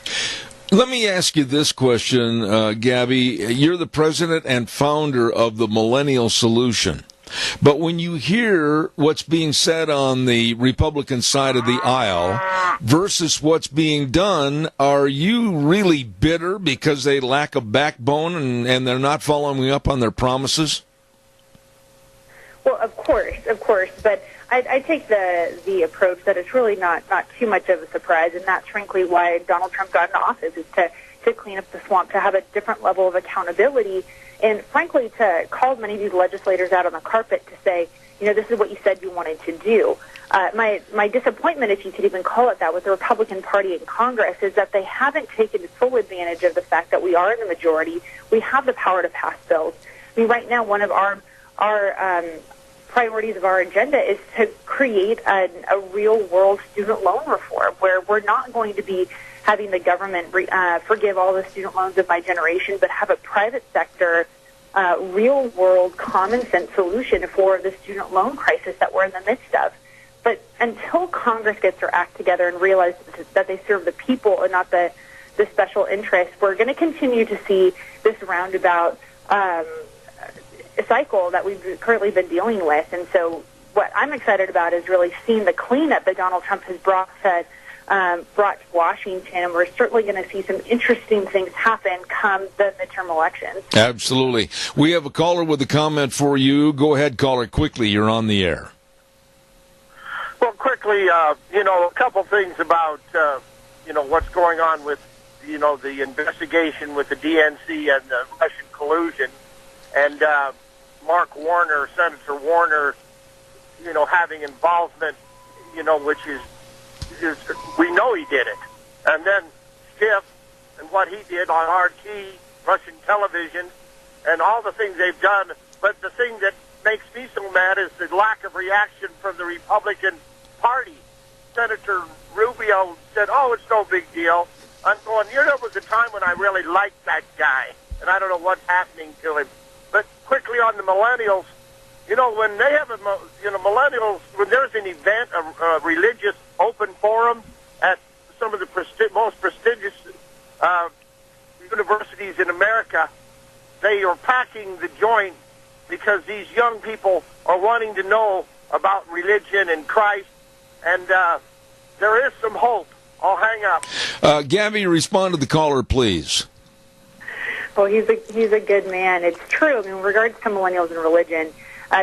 Let me ask you this question, Gabby. You're the president and founder of the Millennial Solution. But when you hear what's being said on the Republican side of the aisle versus what's being done, are you really bitter because they lack a backbone and they're not following up on their promises? Well, of course, but I take the approach that it's really not too much of a surprise, and that's frankly why Donald Trump got in office, is to clean up the swamp, to have a different level of accountability, and frankly to call many of these legislators out on the carpet to say, this is what you said you wanted to do. My disappointment, if you could even call it that, with the Republican Party in Congress is that they haven't taken full advantage of the fact that we are in the majority. We have the power to pass bills. I mean, right now, one of our priorities of our agenda is to create a real-world student loan reform where we're not going to be having the government forgive all the student loans of my generation, but have a private sector, real-world, common-sense solution for the student loan crisis that we're in the midst of. But until Congress gets their act together and realizes that they serve the people and not the special interests, we're going to continue to see this roundabout cycle that we've currently been dealing with. And so what I'm excited about is really seeing the cleanup that Donald Trump has brought to Washington, and we're certainly going to see some interesting things happen come the midterm elections. Absolutely. We have a caller with a comment for you. Go ahead, caller, quickly. You're on the air. Well, quickly, a couple things about, what's going on with, the investigation with the DNC and the Russian collusion, and Mark Warner, Senator Warner, having involvement, which is we know he did it. And then Schiff and what he did on RT, Russian television, and all the things they've done. But the thing that makes me so mad is the lack of reaction from the Republican Party. Senator Rubio said, it's no big deal. I'm going, there was a time when I really liked that guy, and I don't know what's happening to him. But quickly on the millennials, when they have millennials, when there's an event, a religious open forum at some of the most prestigious universities in America, they are packing the joint because these young people are wanting to know about religion and Christ, and there is some hope. I'll hang up. Gabby, respond to the caller, please. Well, he's a good man. It's true. I mean, in regards to millennials and religion,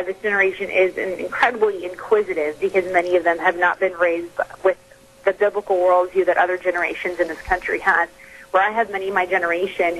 this generation is incredibly inquisitive because many of them have not been raised with the biblical worldview that other generations in this country had. Where I have many of my generation,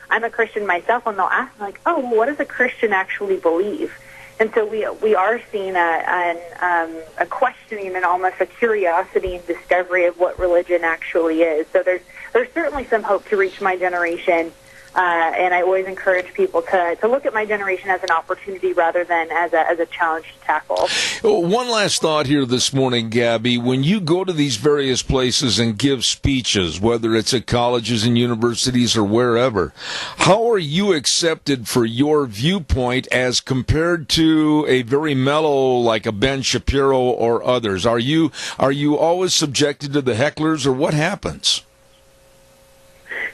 I'm a Christian myself, and they'll ask me, like, well, what does a Christian actually believe? And so we are seeing a questioning and almost a curiosity and discovery of what religion actually is. So there's certainly some hope to reach my generation. And I always encourage people to look at my generation as an opportunity rather than as a challenge to tackle. One last thought here this morning, Gabby. When you go to these various places and give speeches, whether it's at colleges and universities or wherever, how are you accepted for your viewpoint as compared to a very mellow like a Ben Shapiro or others? Are you always subjected to the hecklers, or what happens?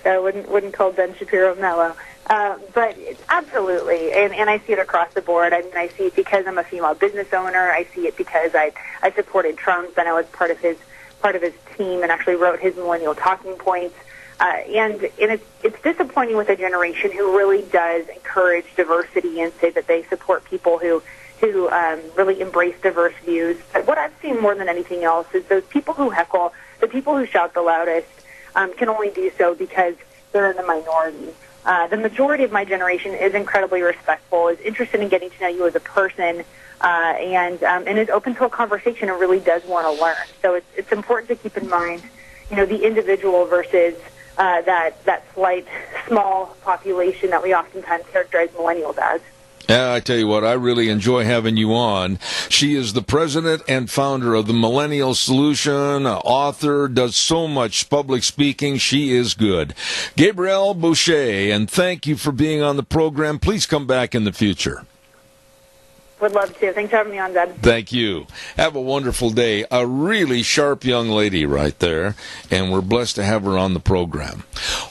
I wouldn't call Ben Shapiro mellow. But absolutely, and I see it across the board. I mean, I see it because I'm a female business owner. I see it because I supported Trump, and I was part of his team and actually wrote his millennial talking points. And it's disappointing with a generation who really does encourage diversity and say that they support people who really embrace diverse views. But what I've seen more than anything else is those people who heckle, the people who shout the loudest, can only do so because they're in the minority. The majority of my generation is incredibly respectful, is interested in getting to know you as a person, and is open to a conversation and really does want to learn. So it's important to keep in mind, the individual versus that slight, small population that we oftentimes characterize millennials as. I tell you what, I really enjoy having you on. She is the president and founder of the Millennial Solution, author, does so much public speaking. She is good. Gabrielle Boucher, and thank you for being on the program. Please come back in the future. Would love to. Thanks for having me on, Dad. Thank you. Have a wonderful day. A really sharp young lady right there, and we're blessed to have her on the program.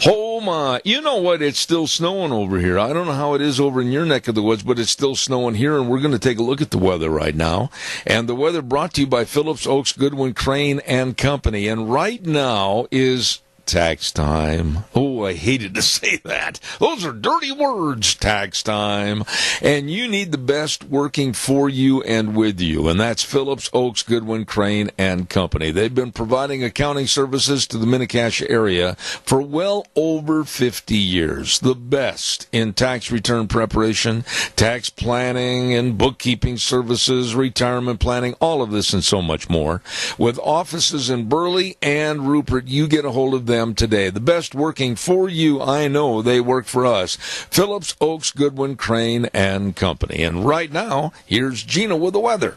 Oh, my. You know what? It's still snowing over here. I don't know how it is over in your neck of the woods, but it's still snowing here, and we're going to take a look at the weather right now. And the weather brought to you by Phillips Oaks Goodwin Crane and Company. And right now is Tax time. Oh, I hated to say that. Those are dirty words, tax time. And you need the best working for you and with you, and that's Phillips, Oaks, Goodwin, Crane, and Company. They've been providing accounting services to the Mini-Cash area for well over 50 years. The best in tax return preparation, tax planning, and bookkeeping services, retirement planning, all of this and so much more. With offices in Burley and Rupert, you get a hold of them today. The best working for you, I know they work for us. Phillips, Oaks, Goodwin, Crane, and Company. And right now, here's Gina with the weather.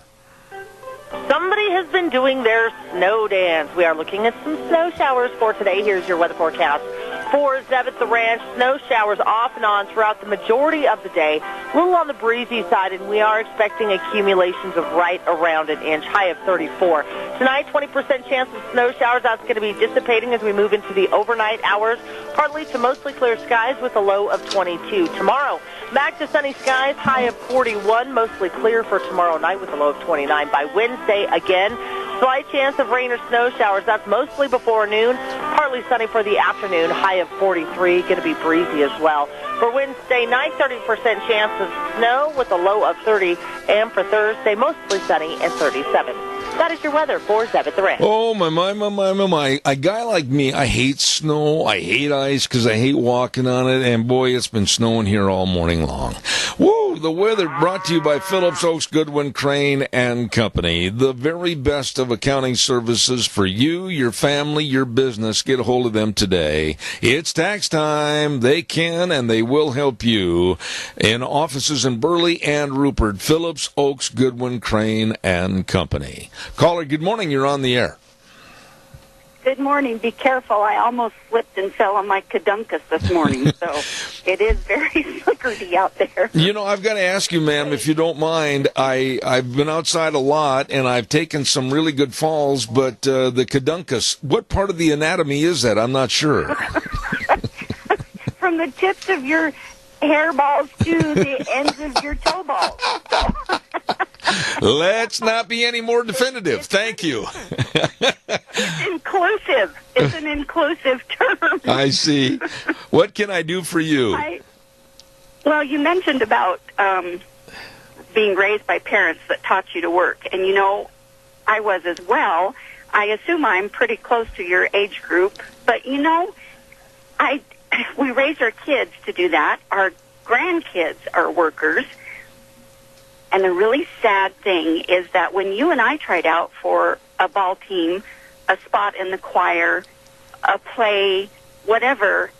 Somebody has been doing their snow dance. We are looking at some snow showers for today. Here's your weather forecast. For Zeb at the Ranch, snow showers off and on throughout the majority of the day. A little on the breezy side, and we are expecting accumulations of right around an inch, high of 34. Tonight, 20% chance of snow showers. That's going to be dissipating as we move into the overnight hours. Partly to mostly clear skies with a low of 22. Tomorrow, back to sunny skies, high of 41. Mostly clear for tomorrow night with a low of 29. By Wednesday, again, slight chance of rain or snow showers. That's mostly before noon. Partly sunny for the afternoon, high of 43. Going to be breezy as well. For Wednesday night, 30% chance of snow with a low of 30. And for Thursday, mostly sunny and 37. That is your weather for Zeb at the Ranch. Oh, my. A guy like me, I hate snow, I hate ice because I hate walking on it, and boy, it's been snowing here all morning long. Woo! The weather brought to you by Phillips, Oaks, Goodwin, Crane, and Company. The very best of accounting services for you, your family, your business. Get a hold of them today. It's tax time. They can and they will help you. In offices in Burley and Rupert, Phillips, Oaks, Goodwin, Crane, and Company. Caller, good morning. You're on the air. Good morning. Be careful. I almost slipped and fell on my Kadunkus this morning, so it is very slickery out there. You know, I've got to ask you, ma'am, if you don't mind, I've been outside a lot, and I've taken some really good falls, but the Kadunkus, what part of the anatomy is that? I'm not sure. From the tips of your hairballs to the ends of your toe balls. So. Let's not be any more definitive. Thank you. It's inclusive. It's an inclusive term. I see. What can I do for you? Well, you mentioned about being raised by parents that taught you to work. And, you know, I was as well. I assume I'm pretty close to your age group. But, you know, we raised our kids to do that. Our grandkids are workers. And the really sad thing is that when you and I tried out for a ball team, a spot in the choir, a play, whatever,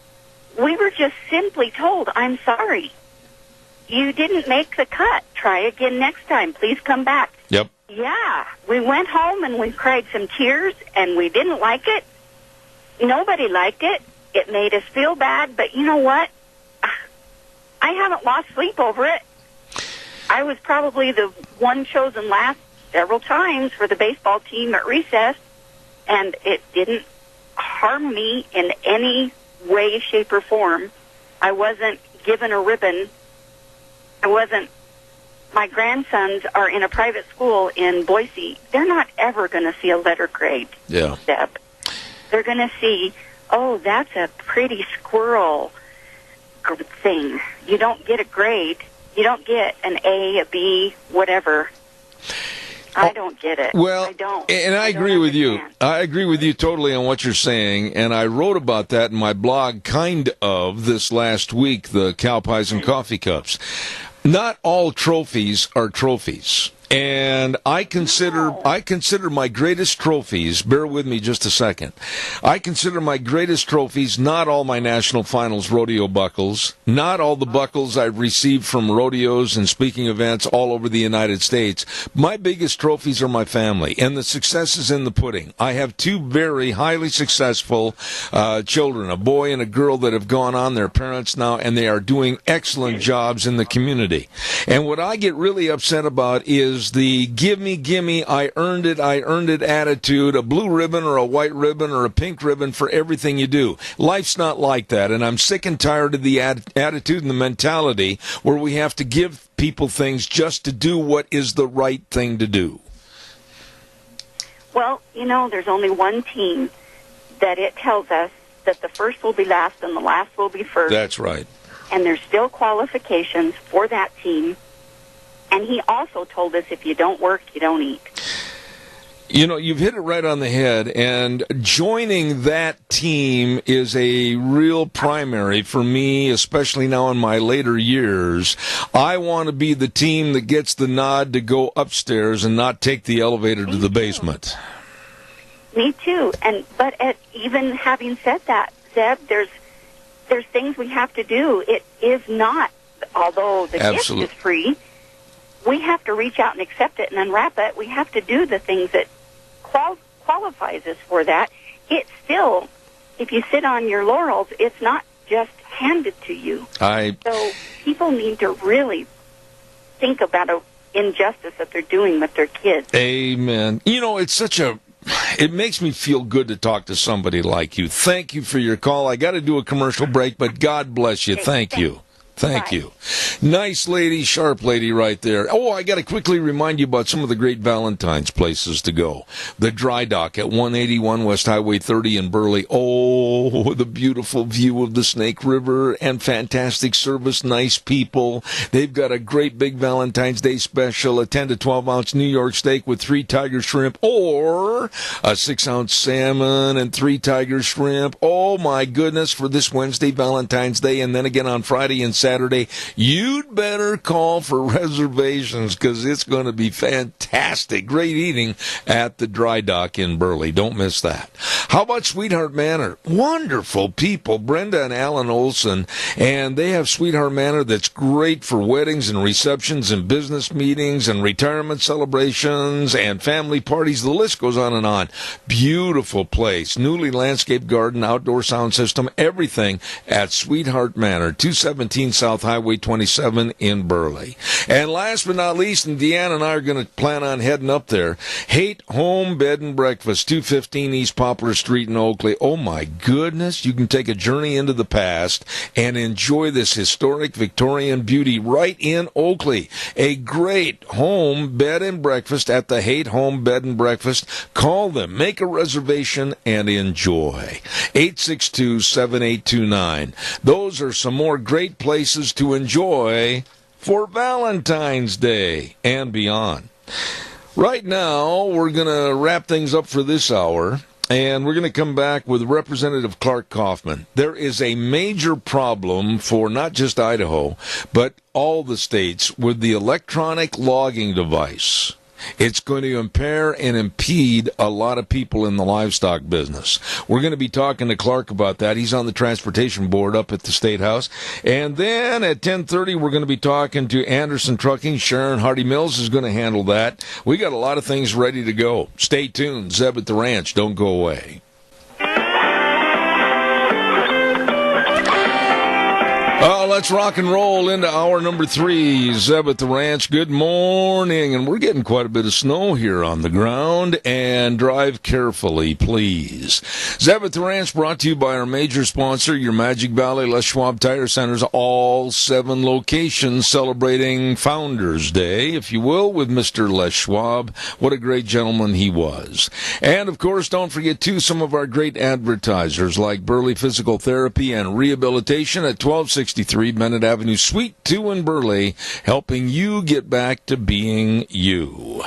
we were just simply told, I'm sorry. You didn't make the cut. Try again next time. Please come back. Yep. Yeah. We went home and we cried some tears and we didn't like it. Nobody liked it. It made us feel bad. But you know what? I haven't lost sleep over it. I was probably the one chosen last several times for the baseball team at recess, and it didn't harm me in any way, shape, or form. I wasn't given a ribbon. My grandsons are in a private school in Boise. They're not ever going to see a letter grade step. They're going to see, oh, that's a pretty squirrel thing. You don't get a grade. You don't get an A, a B, whatever. I don't get it. Well, I don't. And I agree with you. I agree with you totally on what you're saying, and I wrote about that in my blog, this last week, the Cow Pies and Coffee Cups. Not all trophies are trophies. And I consider my greatest trophies, bear with me just a second, I consider my greatest trophies not all my national finals rodeo buckles, not all the buckles I've received from rodeos and speaking events all over the United States. My biggest trophies are my family and the successes in the pudding. I have two very highly successful children, a boy and a girl that have gone on, their parents now, and they are doing excellent jobs in the community. And what I get really upset about is the gimme, I earned it attitude, a blue ribbon or a white ribbon or a pink ribbon for everything you do. Life's not like that, and I'm sick and tired of the attitude and the mentality where we have to give people things just to do what is the right thing to do. Well, you know, there's only one team that it tells us that the first will be last and the last will be first. That's right. And there's still qualifications for that team. And he also told us if you don't work, you don't eat. You know, you've hit it right on the head, and joining that team is a real primary for me, especially now in my later years. I want to be the team that gets the nod to go upstairs and not take the elevator to the basement. Me too. But even having said that, Zeb, there's things we have to do. It is not, although the gift is free, we have to reach out and accept it and unwrap it. We have to do the things that qualifies us for that. It's still, if you sit on your laurels, it's not just handed to you. So people need to really think about an injustice that they're doing with their kids. Amen. You know, it makes me feel good to talk to somebody like you. Thank you for your call. I got to do a commercial break, but God bless you. Thank you. Thank you. Nice lady, sharp lady right there. Oh, I got to quickly remind you about some of the great Valentine's places to go. The Dry Dock at 181 West Highway 30 in Burley. Oh, the beautiful view of the Snake River and fantastic service, nice people. They've got a great big Valentine's Day special, a 10 to 12 ounce New York steak with 3 tiger shrimp or a 6 ounce salmon and 3 tiger shrimp. Oh, my goodness, for this Wednesday, Valentine's Day, and then again on Friday and Saturday. You'd better call for reservations because it's going to be fantastic. Great eating at the Dry Dock in Burley. Don't miss that. How about Sweetheart Manor? Wonderful people, Brenda and Alan Olson, and they have Sweetheart Manor that's great for weddings and receptions and business meetings and retirement celebrations and family parties. The list goes on and on. Beautiful place. Newly landscaped garden, outdoor sound system, everything at Sweetheart Manor, 217 South Highway 27 in Burley. And last but not least, and Deanna and I are going to plan on heading up there, Haight Home Bed and Breakfast, 215 East Poplar Street in Oakley. Oh my goodness, you can take a journey into the past and enjoy this historic Victorian beauty right in Oakley. A great home bed and breakfast at the Haight Home Bed and Breakfast. Call them, make a reservation, and enjoy. 862-7829. Those are some more great places to enjoy for Valentine's Day and beyond. Right now, we're going to wrap things up for this hour, and we're going to come back with Representative Clark Kaufman. There is a major problem for not just Idaho, but all the states with the electronic logging device. It's going to impair and impede a lot of people in the livestock business. We're going to be talking to Clark about that. He's on the transportation board up at the State House. And then at 10:30, we're going to be talking to Anderson Trucking. Sharon Hardy-Mills is going to handle that. We got a lot of things ready to go. Stay tuned. Zeb at the Ranch. Don't go away. Let's rock and roll into hour number 3. Zeb at the Ranch, good morning. And we're getting quite a bit of snow here on the ground. And drive carefully, please. Zeb at the Ranch brought to you by our major sponsor, your Magic Valley Les Schwab Tire Centers. All 7 locations celebrating Founders Day, if you will, with Mr. Les Schwab. What a great gentleman he was. And, of course, don't forget, too, some of our great advertisers like Burley Physical Therapy and Rehabilitation at 1263 Bennett Avenue, Suite 2 in Burley, helping you get back to being you.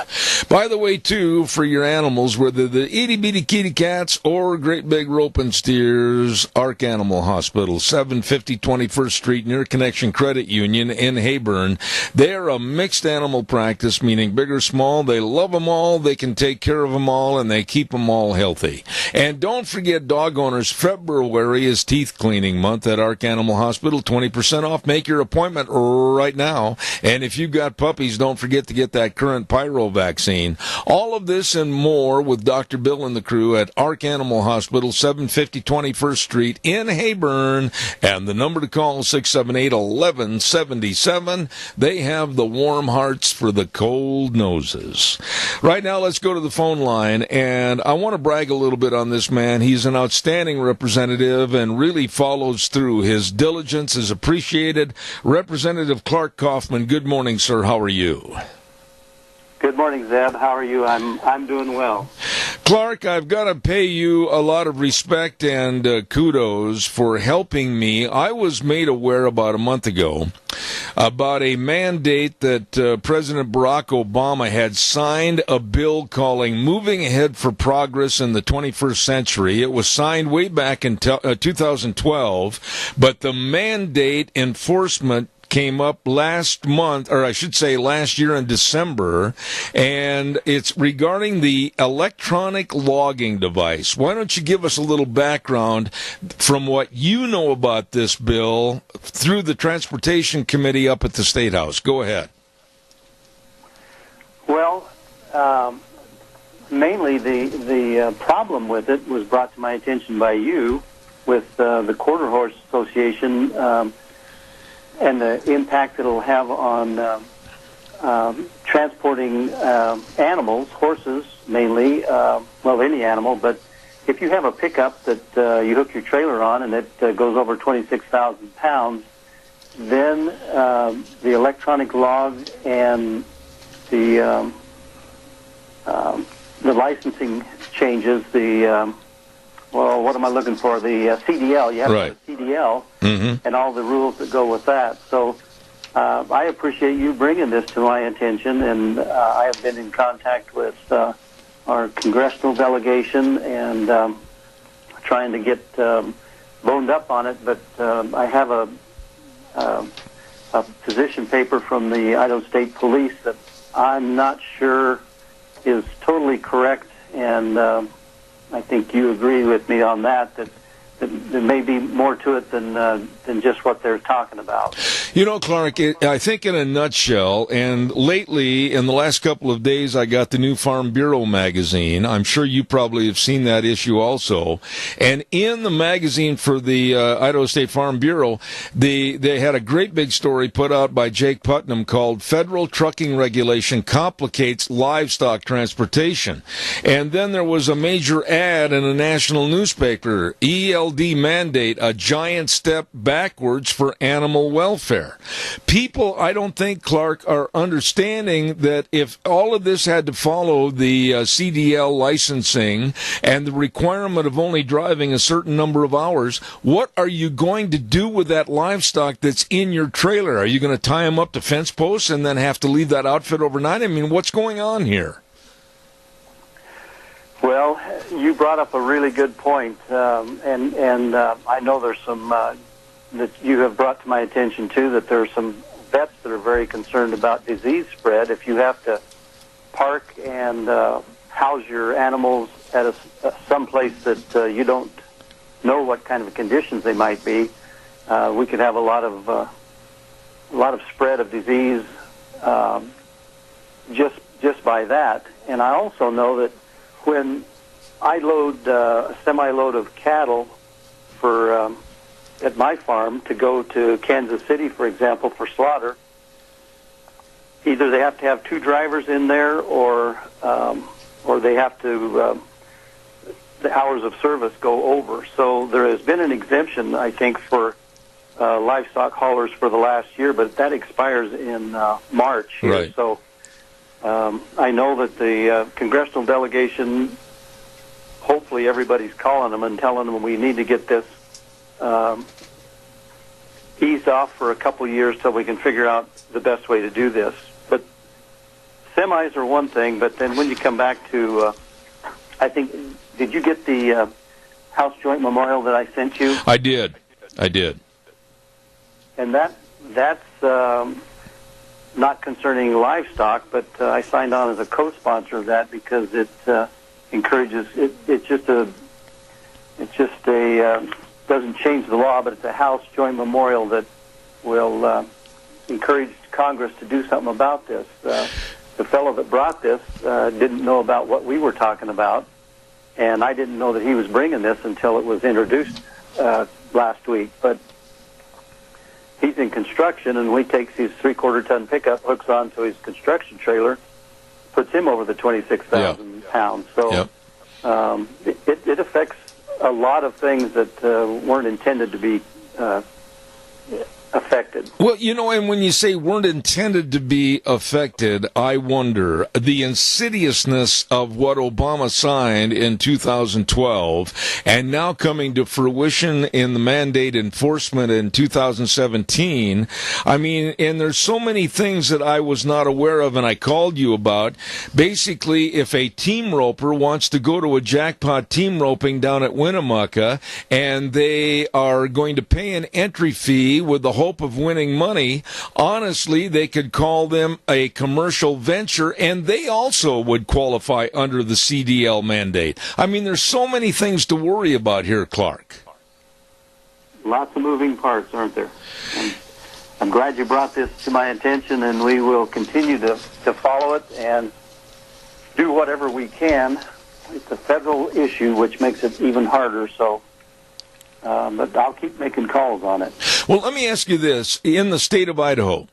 By the way, too, for your animals, whether the itty-bitty kitty cats or great big roping steers, Ark Animal Hospital, 750 21st Street, near Connection Credit Union in Heyburn. They're a mixed animal practice, meaning big or small. They love them all, they can take care of them all, and they keep them all healthy. And don't forget, dog owners, February is teeth cleaning month at Ark Animal Hospital, 20% off. Make your appointment right now. And if you've got puppies, don't forget to get that current pyro vaccine. All of this and more with Dr. Bill and the crew at Ark Animal Hospital, 750 21st Street in Heyburn. And the number to call is 678-1177. They have the warm hearts for the cold noses. Right now, let's go to the phone line. And I want to brag a little bit on this man. He's an outstanding representative and really follows through. His diligence is appreciated. Representative Clark Kaufman, good morning, sir. How are you? Good morning, Zeb. How are you? I'm doing well. Clark, I've got to pay you a lot of respect and kudos for helping me. I was made aware about a month ago about a mandate that President Barack Obama had signed a bill calling Moving Ahead for Progress in the 21st Century. It was signed way back in 2012, but the mandate enforcement came up last month, or I should say last year in December, and it's regarding the electronic logging device. Why don't you give us a little background from what you know about this bill through the Transportation Committee up at the State House? Go ahead. Well, mainly the problem with it was brought to my attention by you with the Quarter Horse Association and the impact it'll have on transporting animals, horses mainly, well, any animal. But if you have a pickup that you hook your trailer on and it goes over 26,000 pounds, then the electronic log and the licensing changes, well, what am I looking for? The CDL. You have right. the CDL and all the rules that go with that. So I appreciate you bringing this to my attention, and I have been in contact with our congressional delegation and trying to get boned up on it. But I have a position paper from the Idaho State Police that I'm not sure is totally correct, and I think you agree with me on that there may be more to it than just what they're talking about. You know, Clark, I think in a nutshell, and lately, in the last couple of days, I got the new Farm Bureau magazine. I'm sure you probably have seen that issue also. And in the magazine for the Idaho State Farm Bureau, they had a great big story put out by Jake Putnam called Federal Trucking Regulation Complicates Livestock Transportation. And then there was a major ad in a national newspaper, ELD mandate, a giant step backwards for animal welfare. People, I don't think, Clark, are understanding that if all of this had to follow the CDL licensing and the requirement of only driving a certain number of hours, what are you going to do with that livestock that's in your trailer? Are you going to tie them up to fence posts and then have to leave that outfit overnight? I mean, what's going on here? Well, you brought up a really good point, and I know there's some that you have brought to my attention too. That there are some vets that are very concerned about disease spread. If you have to park and house your animals at some place that you don't know what kind of conditions they might be, we could have a lot of spread of disease just by that. And I also know that when I load a semi-load of cattle for at my farm to go to Kansas City, for example, for slaughter, either they have to have two drivers in there, or they have to the hours of service go over. So there has been an exemption, I think, for livestock haulers for the last year, but that expires in March here. Right. So I know that the congressional delegation, hopefully everybody's calling them and telling them we need to get this eased off for a couple of years till we can figure out the best way to do this. But semis are one thing, but then when you come back to, I think, did you get the House Joint Memorial that I sent you? I did. And that's not concerning livestock, but I signed on as a co-sponsor of that because it encourages. It's just a doesn't change the law, but it's a House Joint Memorial that will encourage Congress to do something about this. The fellow that brought this didn't know about what we were talking about, and I didn't know that he was bringing this until it was introduced last week. But he's in construction, and when he takes his 3/4-ton pickup, hooks onto his construction trailer, puts him over the 26,000 pounds. So it affects a lot of things that weren't intended to be affected. Well, and when you say weren't intended to be affected, I wonder the insidiousness of what Obama signed in 2012 and now coming to fruition in the mandate enforcement in 2017. I mean, and there's so many things that I was not aware of and I called you about. Basically, if a team roper wants to go to a jackpot team roping down at Winnemucca and they are going to pay an entry fee with the hope of winning money, honestly, they could call them a commercial venture, and they also would qualify under the CDL mandate. I mean, there's so many things to worry about here, Clark. Lots of moving parts, aren't there? And I'm glad you brought this to my attention, and we will continue to follow it and do whatever we can. It's a federal issue, which makes it even harder, so... but I'll keep making calls on it. Well, let me ask you this. In the state of Idaho,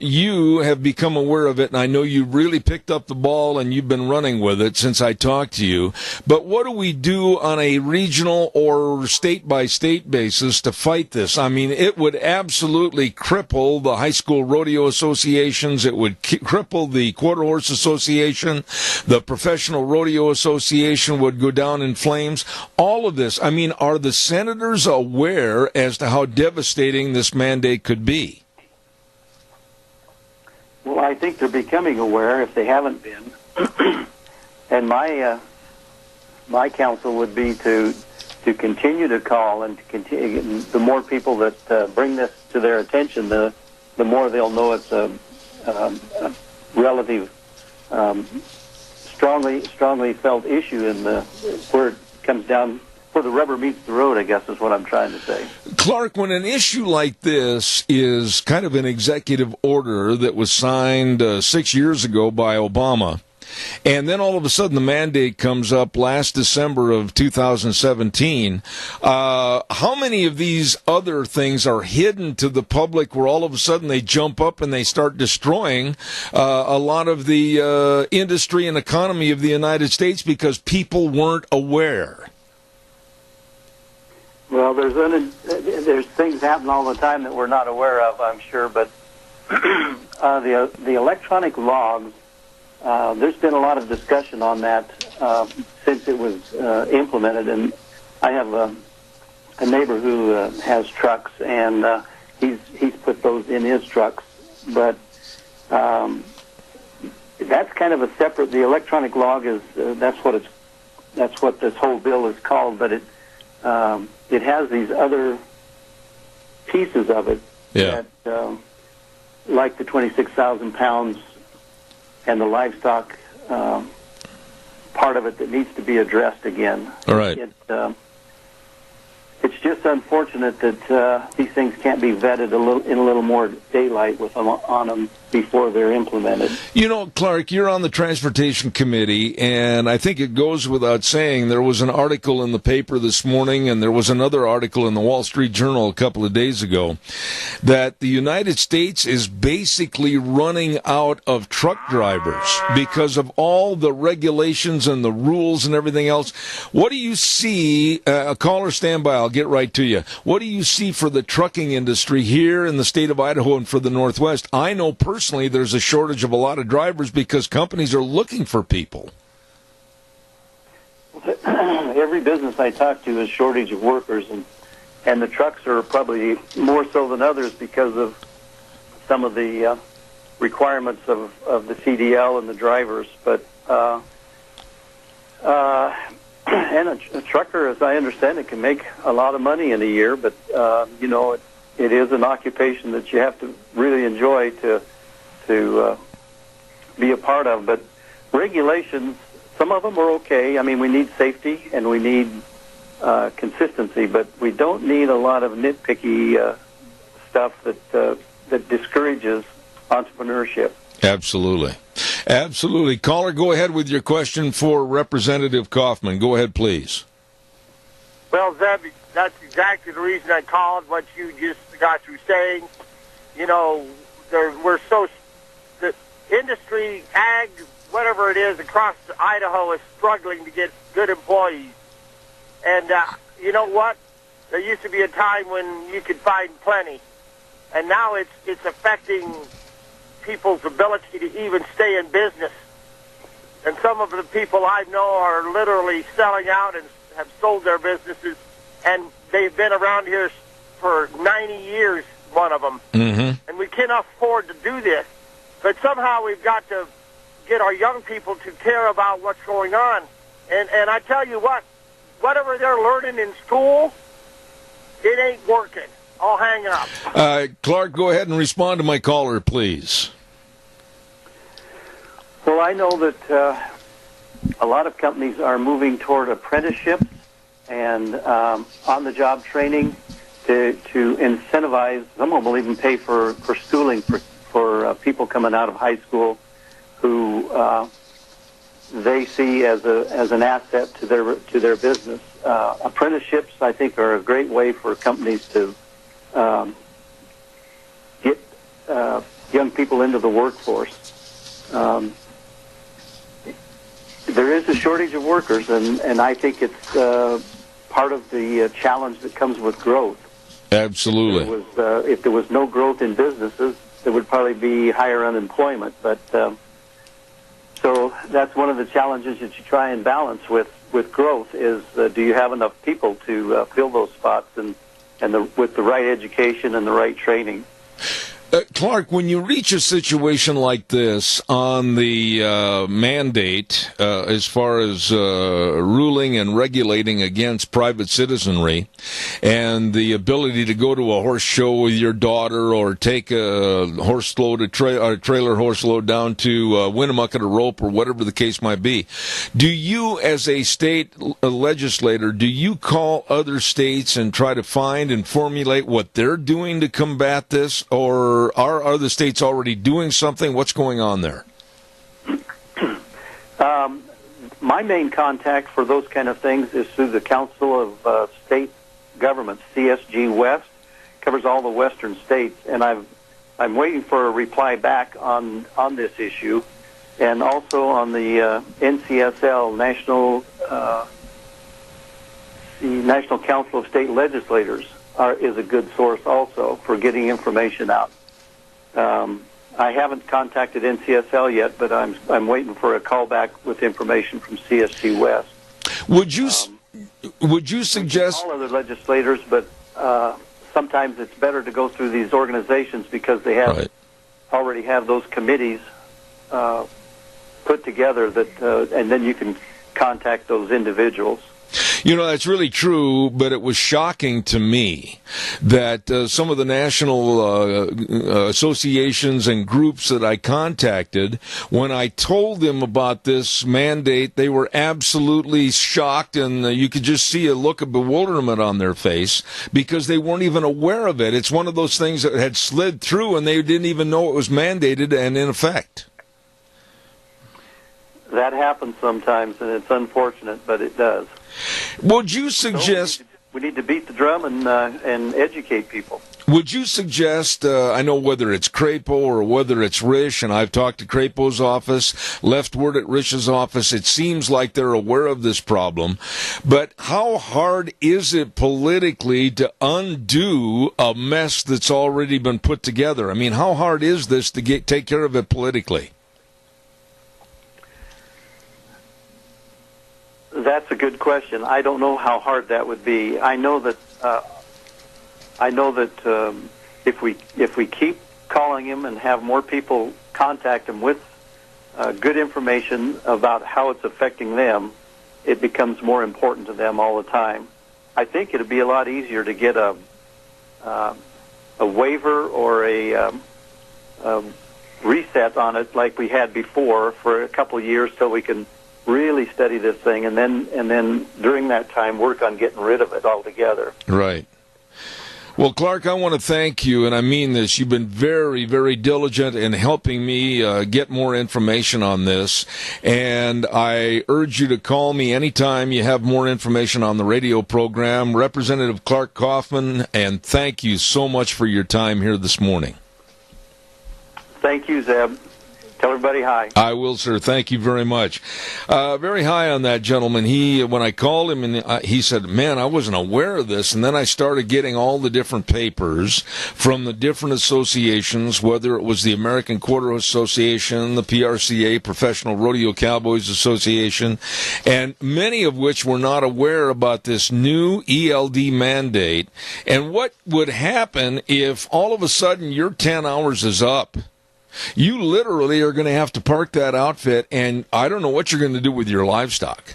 you have become aware of it, and I know you really picked up the ball and you've been running with it since I talked to you. But what do we do on a regional or state-by-state basis to fight this? I mean, it would absolutely cripple the high school rodeo associations. It would cripple the Quarter Horse Association. The Professional Rodeo Association would go down in flames. All of this, I mean, are the senators aware as to how devastating this mandate could be? Well, I think they're becoming aware if they haven't been. And my counsel would be to continue to call and to continue. The more people that bring this to their attention, the more they'll know it's a relative, strongly felt issue in where it comes down. Where the rubber meets the road, I guess, is what I'm trying to say. Clark, when an issue like this is kind of an executive order that was signed 6 years ago by Obama, and then all of a sudden the mandate comes up last December of 2017, how many of these other things are hidden to the public where all of a sudden they jump up and they start destroying a lot of the industry and economy of the United States because people weren't aware? Well, there's things happen all the time that we're not aware of, I'm sure. But the electronic logs, there's been a lot of discussion on that since it was implemented. And I have a neighbor who has trucks, and he's put those in his trucks. But that's kind of a separate. The electronic log is that's what this whole bill is called. But it has these other pieces of it that, like the 26,000 pounds and the livestock part of it that needs to be addressed again. All right. It's just unfortunate that these things can't be vetted in a little more daylight with them on them before they're implemented. You know, Clark, you're on the Transportation Committee, and I think it goes without saying there was an article in the paper this morning, and there was another article in the Wall Street Journal a couple of days ago, that the United States is basically running out of truck drivers because of all the regulations and the rules and everything else. What do you see, caller stand by, I'll get right to you. What do you see for the trucking industry here in the state of Idaho and for the Northwest? I know personally there's a shortage of a lot of drivers because companies are looking for people. Every business I talk to is shortage of workers, and the trucks are probably more so than others because of some of the requirements of the CDL and the drivers. But and a trucker, as I understand it, can make a lot of money in a year, but it is an occupation that you have to really enjoy to be a part of. But regulations, some of them are okay. I mean, we need safety and we need consistency, but we don't need a lot of nitpicky stuff that discourages entrepreneurship. Absolutely. Absolutely. Caller, go ahead with your question for Representative Kaufman. Go ahead, please. Well, Zeb, that's exactly the reason I called, what you just got through saying. You know, the industry, ag, whatever it is, across Idaho is struggling to get good employees. And you know what? There used to be a time when you could find plenty. and now it's affecting people's ability to even stay in business. And some of the people I know are literally selling out and have sold their businesses, and they've been around here for 90 years, one of them. Mm-hmm. And we can't afford to do this. But somehow we've got to get our young people to care about what's going on. And I tell you what, whatever they're learning in school, it ain't working. I'll hang up. Clark, go ahead and respond to my caller, please. Well, I know that a lot of companies are moving toward apprenticeships and on-the-job training to incentivize. Some of them will even pay for schooling for people coming out of high school who they see as an asset to their business. Apprenticeships, I think, are a great way for companies to get young people into the workforce. There is a shortage of workers, and I think it's part of the challenge that comes with growth. Absolutely. If there was no growth in businesses, there would probably be higher unemployment. But so that's one of the challenges that you try and balance with growth is do you have enough people to fill those spots and with the right education and the right training. Clark, when you reach a situation like this on the mandate as far as ruling and regulating against private citizenry and the ability to go to a horse show with your daughter or take a horse load, a trailer horse load down to Winnemucca to Rope or whatever the case might be, do you as a state legislator, do you call other states and try to find and formulate what they're doing to combat this, or are other states already doing something? What's going on there? My main contact for those kind of things is through the Council of State Governments, CSG West, covers all the western states, and I'm waiting for a reply back on this issue, and also on the NCSL, the National Council of State Legislators is a good source also for getting information out. I haven't contacted NCSL yet, but I'm waiting for a call back with information from CSG West. Would you suggest all other legislators, but sometimes it's better to go through these organizations because they have already have those committees put together that, and then you can contact those individuals. You know, that's really true, but it was shocking to me that some of the national associations and groups that I contacted, when I told them about this mandate, they were absolutely shocked, and you could just see a look of bewilderment on their face because they weren't even aware of it. It's one of those things that had slid through, and they didn't even know it was mandated and in effect. That happens sometimes, and it's unfortunate, but it does. Would you suggest... We need to beat the drum and educate people. Would you suggest, I know whether it's Crapo or whether it's Risch, and I've talked to Crapo's office, left word at Risch's office, it seems like they're aware of this problem, but how hard is it politically to undo a mess that's already been put together? I mean, how hard is this to take care of it politically? That's a good question. I don't know how hard that would be. I know that if we keep calling him and have more people contact him with good information about how it's affecting them, it becomes more important to them all the time. I think it'd be a lot easier to get a waiver or a reset on it like we had before for a couple of years till we can really study this thing, and then during that time work on getting rid of it altogether. Right. Well, Clark, I want to thank you, and I mean this. You've been very, very diligent in helping me get more information on this, and I urge you to call me anytime you have more information on the radio program. Representative Clark Kaufman, and thank you so much for your time here this morning. Thank you, Zeb. Tell everybody hi. I will, sir. Thank you very much. Very high on that gentleman. When I called him, and he said, man, I wasn't aware of this. And then I started getting all the different papers from the different associations, whether it was the American Quarter Association, the PRCA, Professional Rodeo Cowboys Association, and many of which were not aware about this new ELD mandate and what would happen if all of a sudden your 10 hours is up. You literally are going to have to park that outfit, and I don't know what you're going to do with your livestock.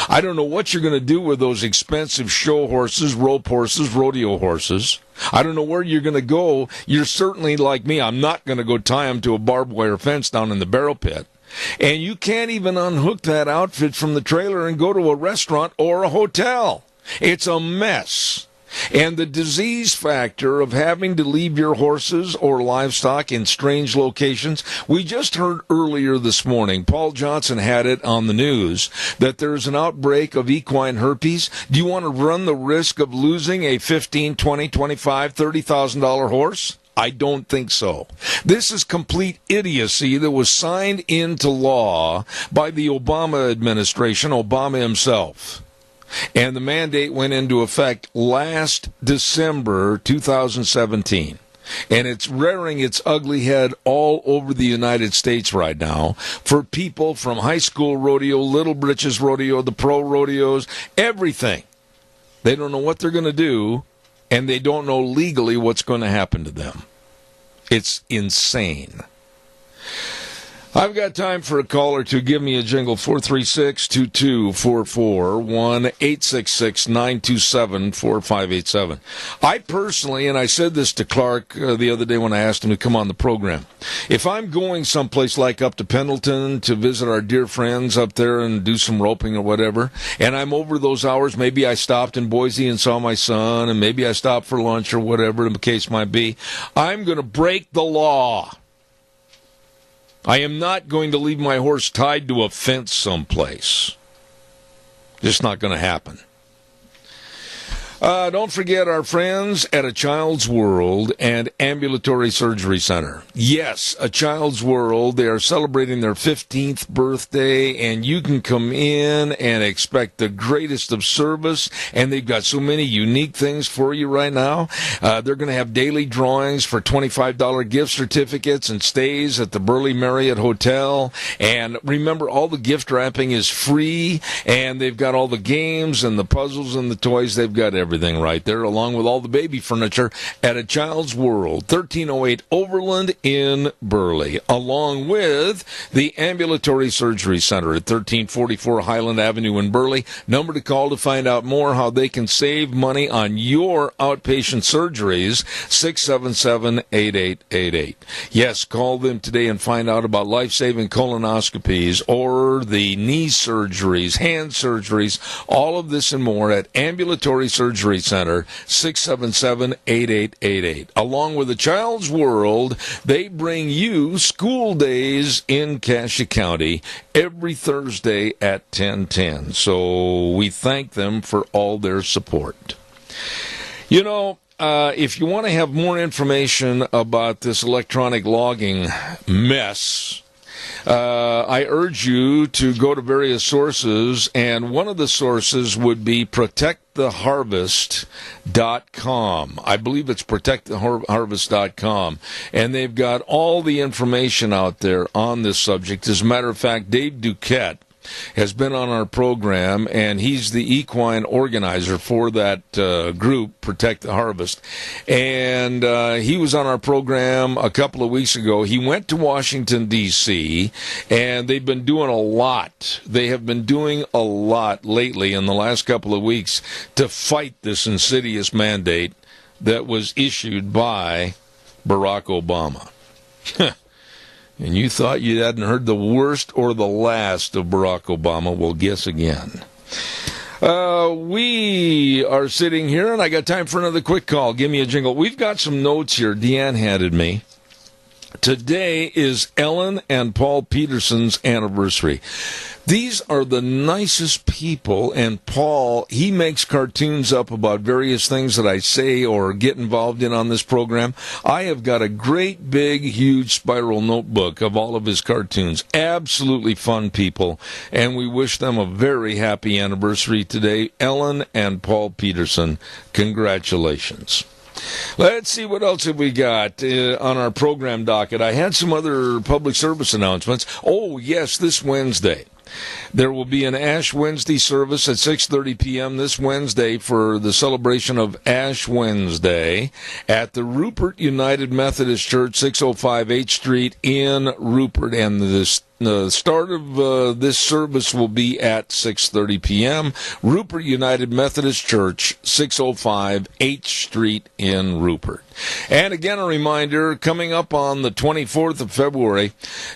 I don't know what you're going to do with those expensive show horses, rope horses, rodeo horses. I don't know where you're going to go. You're certainly like me. I'm not going to go tie them to a barbed wire fence down in the barrel pit. And you can't even unhook that outfit from the trailer and go to a restaurant or a hotel. It's a mess. And the disease factor of having to leave your horses or livestock in strange locations, we just heard earlier this morning, Paul Johnson had it on the news, that there's an outbreak of equine herpes. Do you want to run the risk of losing a $15,000, $20,000, $25,000, $30,000 horse? I don't think so. This is complete idiocy that was signed into law by the Obama administration, Obama himself. And the mandate went into effect last December 2017. And it's rearing its ugly head all over the United States right now for people from high school rodeo, Little Britches rodeo, the pro rodeos, everything. They don't know what they're going to do, and they don't know legally what's going to happen to them. It's insane. I've got time for a caller to give me a jingle, 436-2244, 1-866-927-4587. I personally, and I said this to Clark the other day when I asked him to come on the program, if I'm going someplace like up to Pendleton to visit our dear friends up there and do some roping or whatever, and I'm over those hours, maybe I stopped in Boise and saw my son, and maybe I stopped for lunch or whatever the case might be, I'm going to break the law. I am not going to leave my horse tied to a fence someplace. Just not going to happen. Don't forget our friends at A Child's World and Ambulatory Surgery Center. Yes, A Child's World. They are celebrating their 15th birthday, and you can come in and expect the greatest of service, and they've got so many unique things for you right now. They're going to have daily drawings for $25 gift certificates and stays at the Burley Marriott Hotel. And remember, all the gift wrapping is free, and they've got all the games and the puzzles and the toys. They've got everything right there, along with all the baby furniture at A Child's World, 1308 Overland in Burley, along with the Ambulatory Surgery Center at 1344 Highland Avenue in Burley. Number to call to find out more how they can save money on your outpatient surgeries, 677-8888. Yes, call them today and find out about life-saving colonoscopies or the knee surgeries, hand surgeries, all of this and more at Ambulatory Surgery Center, 677-8888. Along with A Child's World, they bring you school days in Cassia County every Thursday at 10:10. So we thank them for all their support. You know, if you want to have more information about this electronic logging mess, I urge you to go to various sources, and one of the sources would be protecttheharvest.com. I believe it's protecttheharvest.com, and they've got all the information out there on this subject. As a matter of fact, Dave Duquette has been on our program, and he's the equine organizer for that group, Protect the Harvest. And he was on our program a couple of weeks ago. He went to Washington, D.C., and they've been doing a lot. They have been doing a lot lately in the last couple of weeks to fight this insidious mandate that was issued by Barack Obama. And you thought you hadn't heard the worst or the last of Barack Obama. Well, guess again. We are sitting here, and I got time for another quick call. Give me a jingle. We've got some notes here Deanne handed me. Today is Ellen and Paul Peterson's anniversary. These are the nicest people, and Paul, he makes cartoons up about various things that I say or get involved in on this program. I have got a great, big, huge spiral notebook of all of his cartoons. Absolutely fun people, and we wish them a very happy anniversary today. Ellen and Paul Peterson, congratulations. Let's see what else have we got on our program docket. I had some other public service announcements. Oh, yes, this Wednesday. There will be an Ash Wednesday service at 6:30 p.m. this Wednesday for the celebration of Ash Wednesday at the Rupert United Methodist Church, 605 H Street in Rupert. And the start of this service will be at 6:30 p.m. Rupert United Methodist Church, 605 H Street in Rupert. And again, a reminder, coming up on the 24th of February,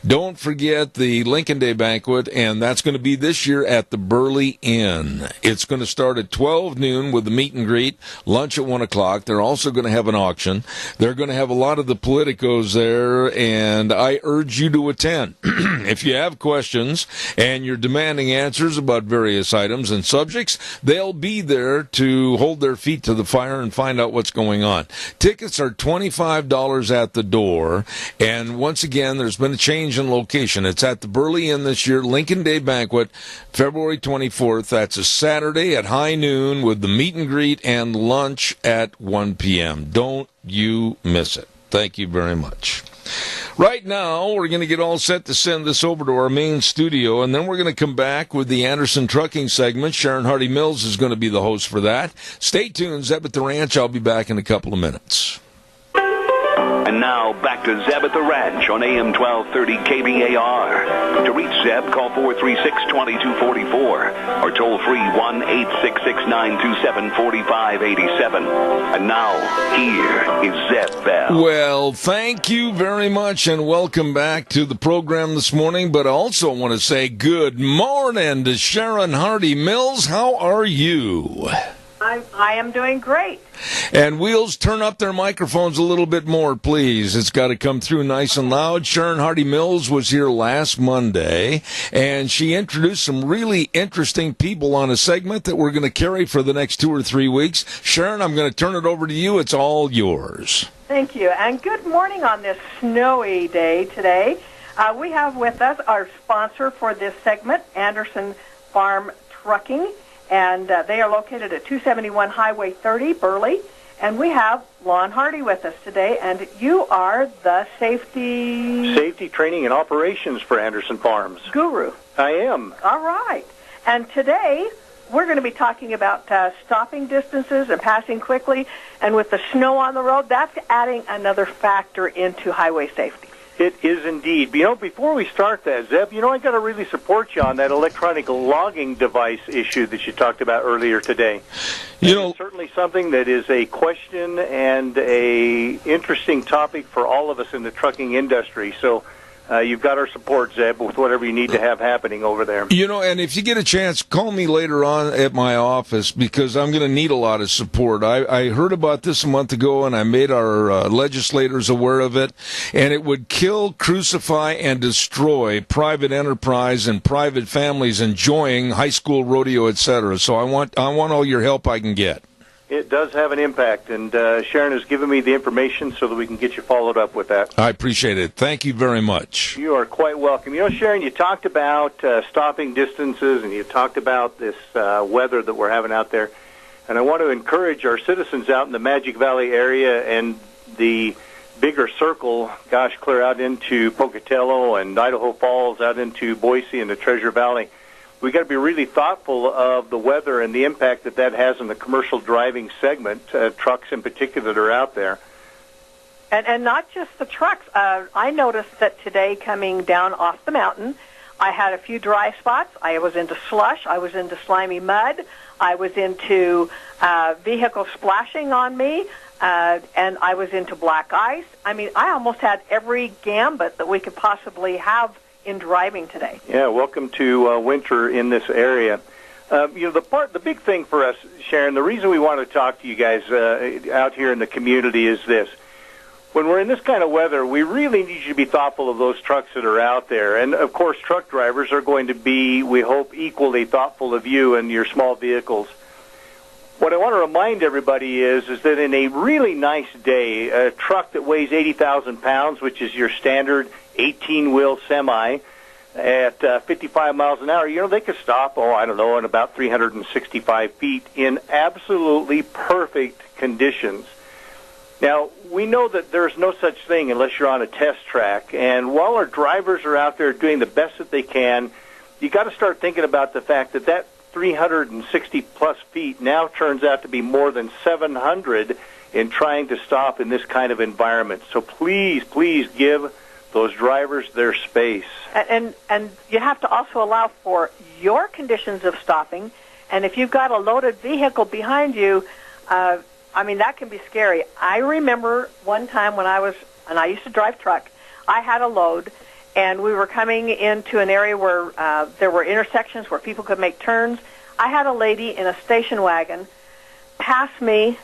don't forget the Lincoln Day Banquet, and that's going to be this year at the Burley Inn. It's going to start at 12 noon with the meet and greet, lunch at 1 o'clock. They're also going to have an auction. They're going to have a lot of the politicos there, and I urge you to attend. If you have questions and you're demanding answers about various items and subjects, they'll be there to hold their feet to the fire and find out what's going on. Tickets are $25 at the door, and once again, there's been a change in location. It's at the Burley Inn this year, Lincoln Day Banquet, February 24th. That's a Saturday at high noon with the meet and greet and lunch at 1 p.m. Don't you miss it. Thank you very much. Right now, we're going to get all set to send this over to our main studio, and then we're going to come back with the Anderson Trucking segment. Sharon Hardy Mills is going to be the host for that. Stay tuned. Zeb at the Ranch. I'll be back in a couple of minutes. And now, back to Zeb at the Ranch on AM 1230 KBAR. To reach Zeb, call 436-2244 or toll free 1-866-927-4587. And now, here is Zeb Bell. Well, thank you very much, and welcome back to the program this morning. But I also want to say good morning to Sharon Hardy Mills. How are you? I am doing great. And Wheels, turn up their microphones a little bit more, please. It's got to come through nice and loud. Sharon Hardy Mills was here last Monday, and she introduced some really interesting people on a segment that we're going to carry for the next 2 or 3 weeks. Sharon, I'm going to turn it over to you. It's all yours. Thank you, and good morning on this snowy day today. We have with us our sponsor for this segment, Anderson Farm Trucking. And they are located at 271 Highway 30, Burley. And we have Lon Hardy with us today, and you are the safety training and operations for Anderson Farms guru. I am. All right. And today we're going to be talking about stopping distances and passing quickly. And with the snow on the road, that's adding another factor into highway safety. It is indeed. You know, before we start that, Zeb, I got to really support you on that electronic logging device issue that you talked about earlier today. It's certainly something that is a question and a interesting topic for all of us in the trucking industry. So you've got our support, Zeb, with whatever you need to have happening over there. And if you get a chance, call me later on at my office, because I'm going to need a lot of support. I heard about this a month ago, and I made our legislators aware of it, and it would kill, crucify, and destroy private enterprise and private families enjoying high school rodeo, etc. So I want all your help I can get. It does have an impact, and Sharon has given me the information so that we can get you followed up with that. I appreciate it. Thank you very much. You are quite welcome. Sharon, you talked about stopping distances, and you talked about this weather that we're having out there. And I want to encourage our citizens out in the Magic Valley area and the bigger circle, clear out into Pocatello and Idaho Falls, out into Boise and the Treasure Valley. We've got to be really thoughtful of the weather and the impact that has on the commercial driving segment, trucks in particular that are out there. And not just the trucks. I noticed that today coming down off the mountain, I had a few dry spots. I was into slush. I was into slimy mud. I was into vehicles splashing on me. And I was into black ice. I mean, I almost had every gambit that we could possibly have in driving today. Yeah, welcome to winter in this area. The big thing for us, Sharon, the reason we want to talk to you guys out here in the community is this. when we're in this kind of weather, we really need you to be thoughtful of those trucks that are out there. And, of course, truck drivers are going to be, we hope, equally thoughtful of you and your small vehicles. What I want to remind everybody is that in a really nice day, a truck that weighs 80,000 pounds, which is your standard 18-wheel semi, at 55 miles an hour, they could stop, in about 365 feet in absolutely perfect conditions. Now, we know that there's no such thing unless you're on a test track, and while our drivers are out there doing the best that they can, you got to start thinking about the fact that 360-plus feet now turns out to be more than 700 in trying to stop in this kind of environment. So please give those drivers their space. And you have to also allow for your conditions of stopping. And if you've got a loaded vehicle behind you, that can be scary. I remember one time when I used to drive truck, I had a load, and we were coming into an area where there were intersections where people could make turns. I had a lady in a station wagon pass me,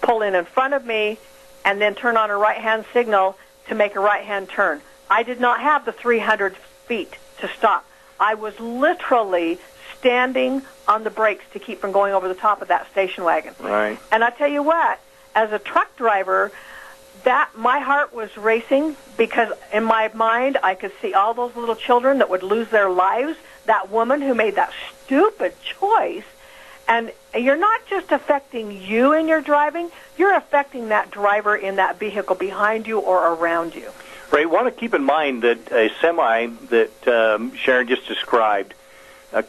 pull in front of me, and then turn on a right-hand signal to make a right-hand turn. I did not have the 300 feet to stop. I was literally standing on the brakes to keep from going over the top of that station wagon. Right. And I tell you what, as a truck driver, my heart was racing because in my mind I could see all those little children that would lose their lives, that woman who made that stupid choice. And you're not just affecting you in your driving, you're affecting that driver in that vehicle behind you or around you. Right. Want to keep in mind that a semi that Sharon just described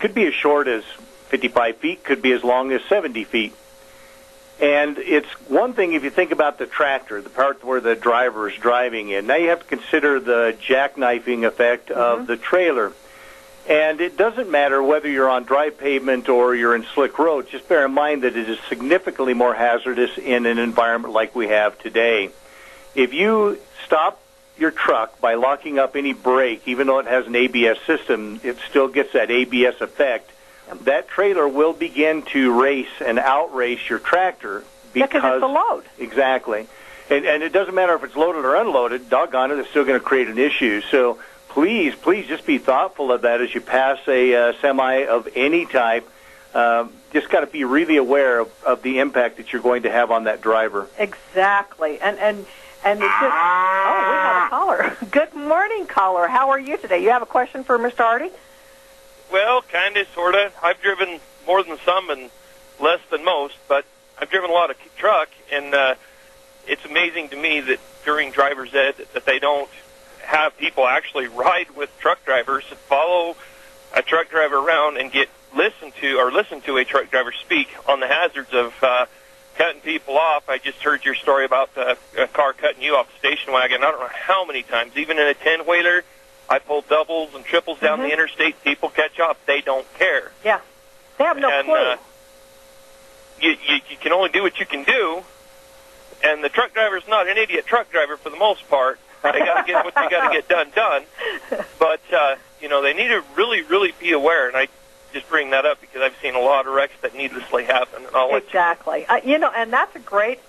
could be as short as 55 feet, could be as long as 70 feet. And it's one thing if you think about the tractor, the part where the driver is driving in. Now you have to consider the jackknifing effect of the trailer. And it doesn't matter whether you're on dry pavement or you're in slick roads. Just bear in mind that it is significantly more hazardous in an environment like we have today. If you stop your truck by locking up any brake, even though it has an ABS system, it still gets that ABS effect. That trailer will begin to race and outrace your tractor because it's a load. Exactly. And it doesn't matter if it's loaded or unloaded, doggone it, it's still going to create an issue. So please just be thoughtful of that as you pass a semi of any type. Just got to be really aware of the impact that you're going to have on that driver. Exactly. And it just, we have a caller. Good morning, caller. How are you today? You have a question for Mr. Artie? Well, kind of, sort of. I've driven more than some and less than most, but I've driven a lot of truck, and it's amazing to me that during driver's ed that they don't have people actually ride with truck drivers and follow a truck driver around and listen to a truck driver speak on the hazards of cutting people off. I just heard your story about a car cutting you off the station wagon. I don't know how many times, even in a 10-wheeler, I pull doubles and triples down the interstate. People catch up. They don't care. Yeah. They have no clue. You can only do what you can do, and the truck driver's not an idiot truck driver for the most part. They got to get what they got to get done. But, they need to really, really be aware, and I just bring that up because I've seen a lot of wrecks that needlessly happen. Exactly. And that's a great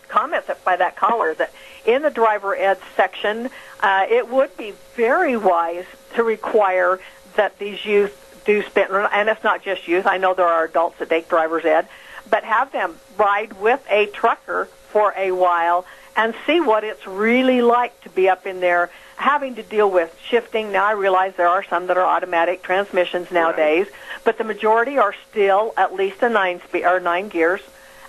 comment by that caller, that in the driver ed section, it would be very wise to require that these youth do spend, and it's not just youth. I know there are adults that take driver's ed, but have them ride with a trucker for a while and see what it's really like to be up in there having to deal with shifting. Now, I realize there are some that are automatic transmissions nowadays, but the majority are still at least a 9 gears.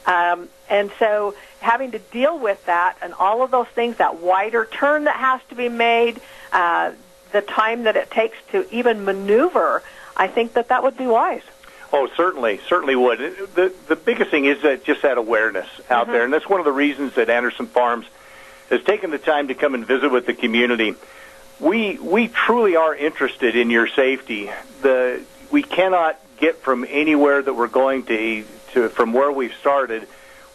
And so having to deal with that and all of those things, that wider turn that has to be made, the time that it takes to even maneuver, I think that would be wise. Oh, certainly would. The biggest thing is just that awareness out there, and that's one of the reasons that Anderson Farms has taken the time to come and visit with the community. We truly are interested in your safety. We cannot get from anywhere that we're going to from where we've started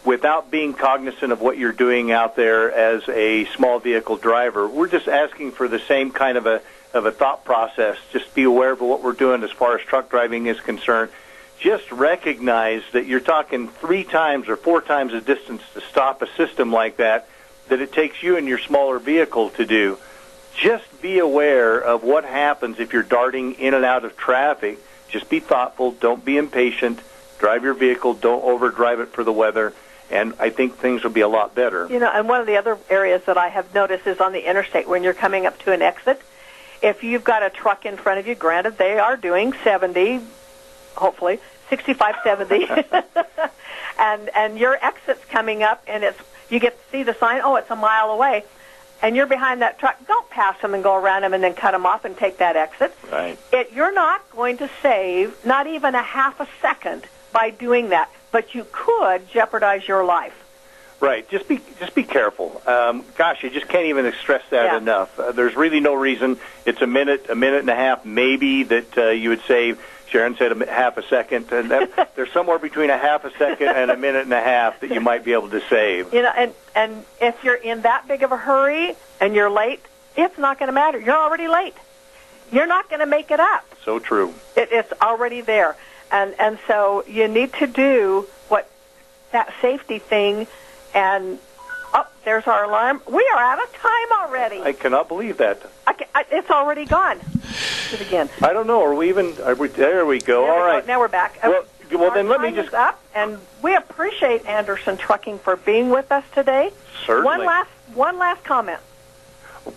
without being cognizant of what you're doing out there as a small vehicle driver. We're just asking for the same kind of a thought process. Just be aware of what we're doing as far as truck driving is concerned. Just recognize that you're talking 3 times or 4 times the distance to stop a system like that. that it takes you in your smaller vehicle to do. Just be aware of what happens if you're darting in and out of traffic. Just be thoughtful. Don't be impatient. Drive your vehicle. Don't overdrive it for the weather. And I think things will be a lot better. You know, and one of the other areas that I have noticed is on the interstate when you're coming up to an exit. If you've got a truck in front of you, granted they are doing 70, hopefully, 65, 70, and your exit's coming up, and you get to see the sign, oh, it's a mile away, and you're behind that truck, don't pass them and go around them and then cut them off and take that exit. Right. You're not going to save not even a half a second by doing that, but you could jeopardize your life. Right. Just be careful. Gosh, you just can't even stress that enough. There's really no reason. It's a minute and a half maybe that you would save. Sharon said a half a second, and there's somewhere between a half a second and a minute and a half that you might be able to save. You know, and if you're in that big of a hurry and you're late, it's not going to matter. You're already late. You're not going to make it up. So true. It's already there, and so you need to do what that safety thing. And there's our alarm. We are out of time already. I cannot believe that. It's already gone. Do it again. I don't know. There we go. All right. Now we're back. Well, then let me just. Up, and we appreciate Anderson Trucking for being with us today. Certainly. One last comment.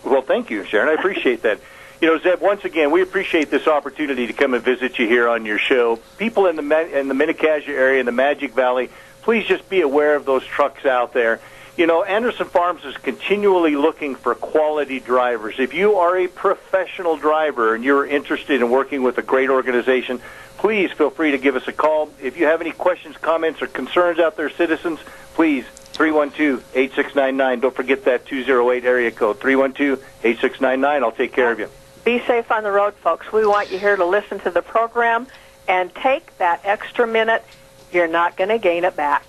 Well, thank you, Sharon. I appreciate that. You know, Zeb, once again, we appreciate this opportunity to come and visit you here on your show. People in the Mini-Cassia area, in the Magic Valley, please just be aware of those trucks out there. You know, Anderson Farms is continually looking for quality drivers. If you are a professional driver and you're interested in working with a great organization, please feel free to give us a call. If you have any questions, comments, or concerns out there, citizens, please, 312-8699. Don't forget that 208 area code, 312-8699. I'll take care of you. Be safe on the road, folks. We want you here to listen to the program and take that extra minute. You're not going to gain it back.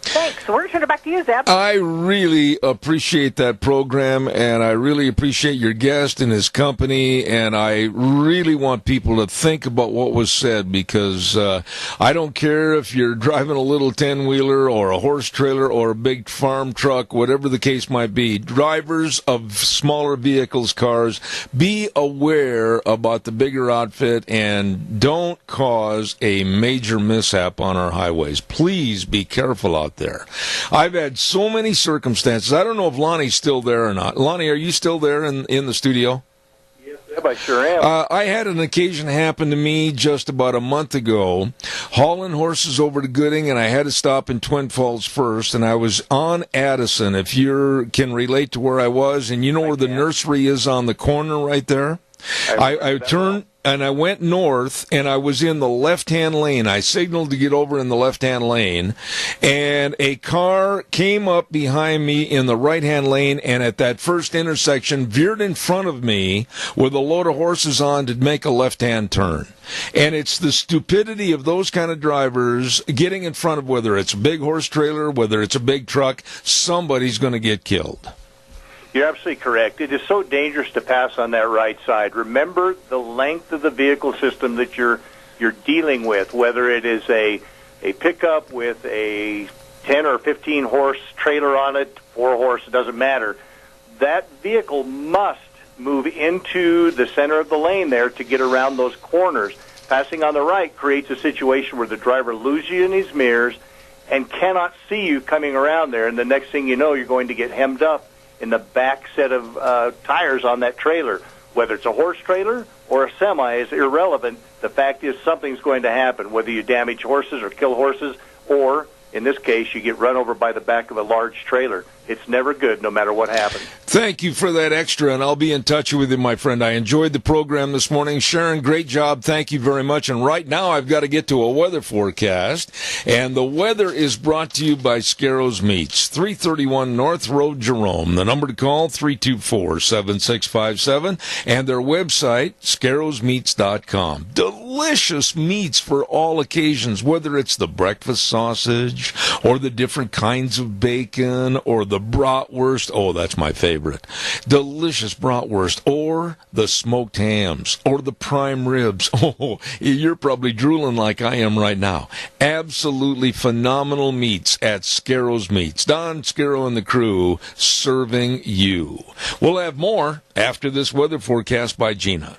Thanks. We're going to turn it back to you, Zeb. I really appreciate that program, and I really appreciate your guest and his company, and I really want people to think about what was said, because I don't care if you're driving a little 10-wheeler or a horse trailer or a big farm truck, whatever the case might be. Drivers of smaller vehicles, cars, be aware about the bigger outfit and don't cause a major mishap on our highways. Please be careful out there. I've had so many circumstances. I don't know if Lonnie's still there or not. Lonnie, are you still there in the studio? Yes, I sure am. I had an occasion happen to me just about a month ago, hauling horses over to Gooding, and I had to stop in Twin Falls first, and I was on Addison, if you can relate to where I was, and you know where the nursery is on the corner right there? I turned and I went north, and I was in the left-hand lane. I signaled to get over in the left-hand lane, and a car came up behind me in the right-hand lane, and at that first intersection veered in front of me with a load of horses on to make a left-hand turn. And it's the stupidity of those kind of drivers getting in front of, whether it's a big horse trailer, whether it's a big truck, somebody's going to get killed. You're absolutely correct. It is so dangerous to pass on that right side. Remember the length of the vehicle system that you're dealing with, whether it is a pickup with a 10 or 15 horse trailer on it, 4 horse, it doesn't matter. That vehicle must move into the center of the lane there to get around those corners. Passing on the right creates a situation where the driver loses you in his mirrors and cannot see you coming around there, and the next thing you know, you're going to get hemmed up in the back set of tires on that trailer. Whether it's a horse trailer or a semi is irrelevant. The fact is something's going to happen, whether you damage horses or kill horses, or, in this case, you get run over by the back of a large trailer. It's never good, no matter what happens. Thank you for that extra, and I'll be in touch with you, my friend. I enjoyed the program this morning. Sharon, great job. Thank you very much. And right now, I've got to get to a weather forecast, and the weather is brought to you by Scarrows Meats, 331 North Road, Jerome. The number to call, 324-7657, and their website, scarrowsmeats.com. Delicious meats for all occasions, whether it's the breakfast sausage or the different kinds of bacon or the bratwurst. Oh, that's my favorite. favorite. Delicious bratwurst, or the smoked hams, or the prime ribs. Oh, you're probably drooling like I am right now. Absolutely phenomenal meats at Scarrow's Meats. Don Scarrow and the crew serving you. We'll have more after this weather forecast by Gina.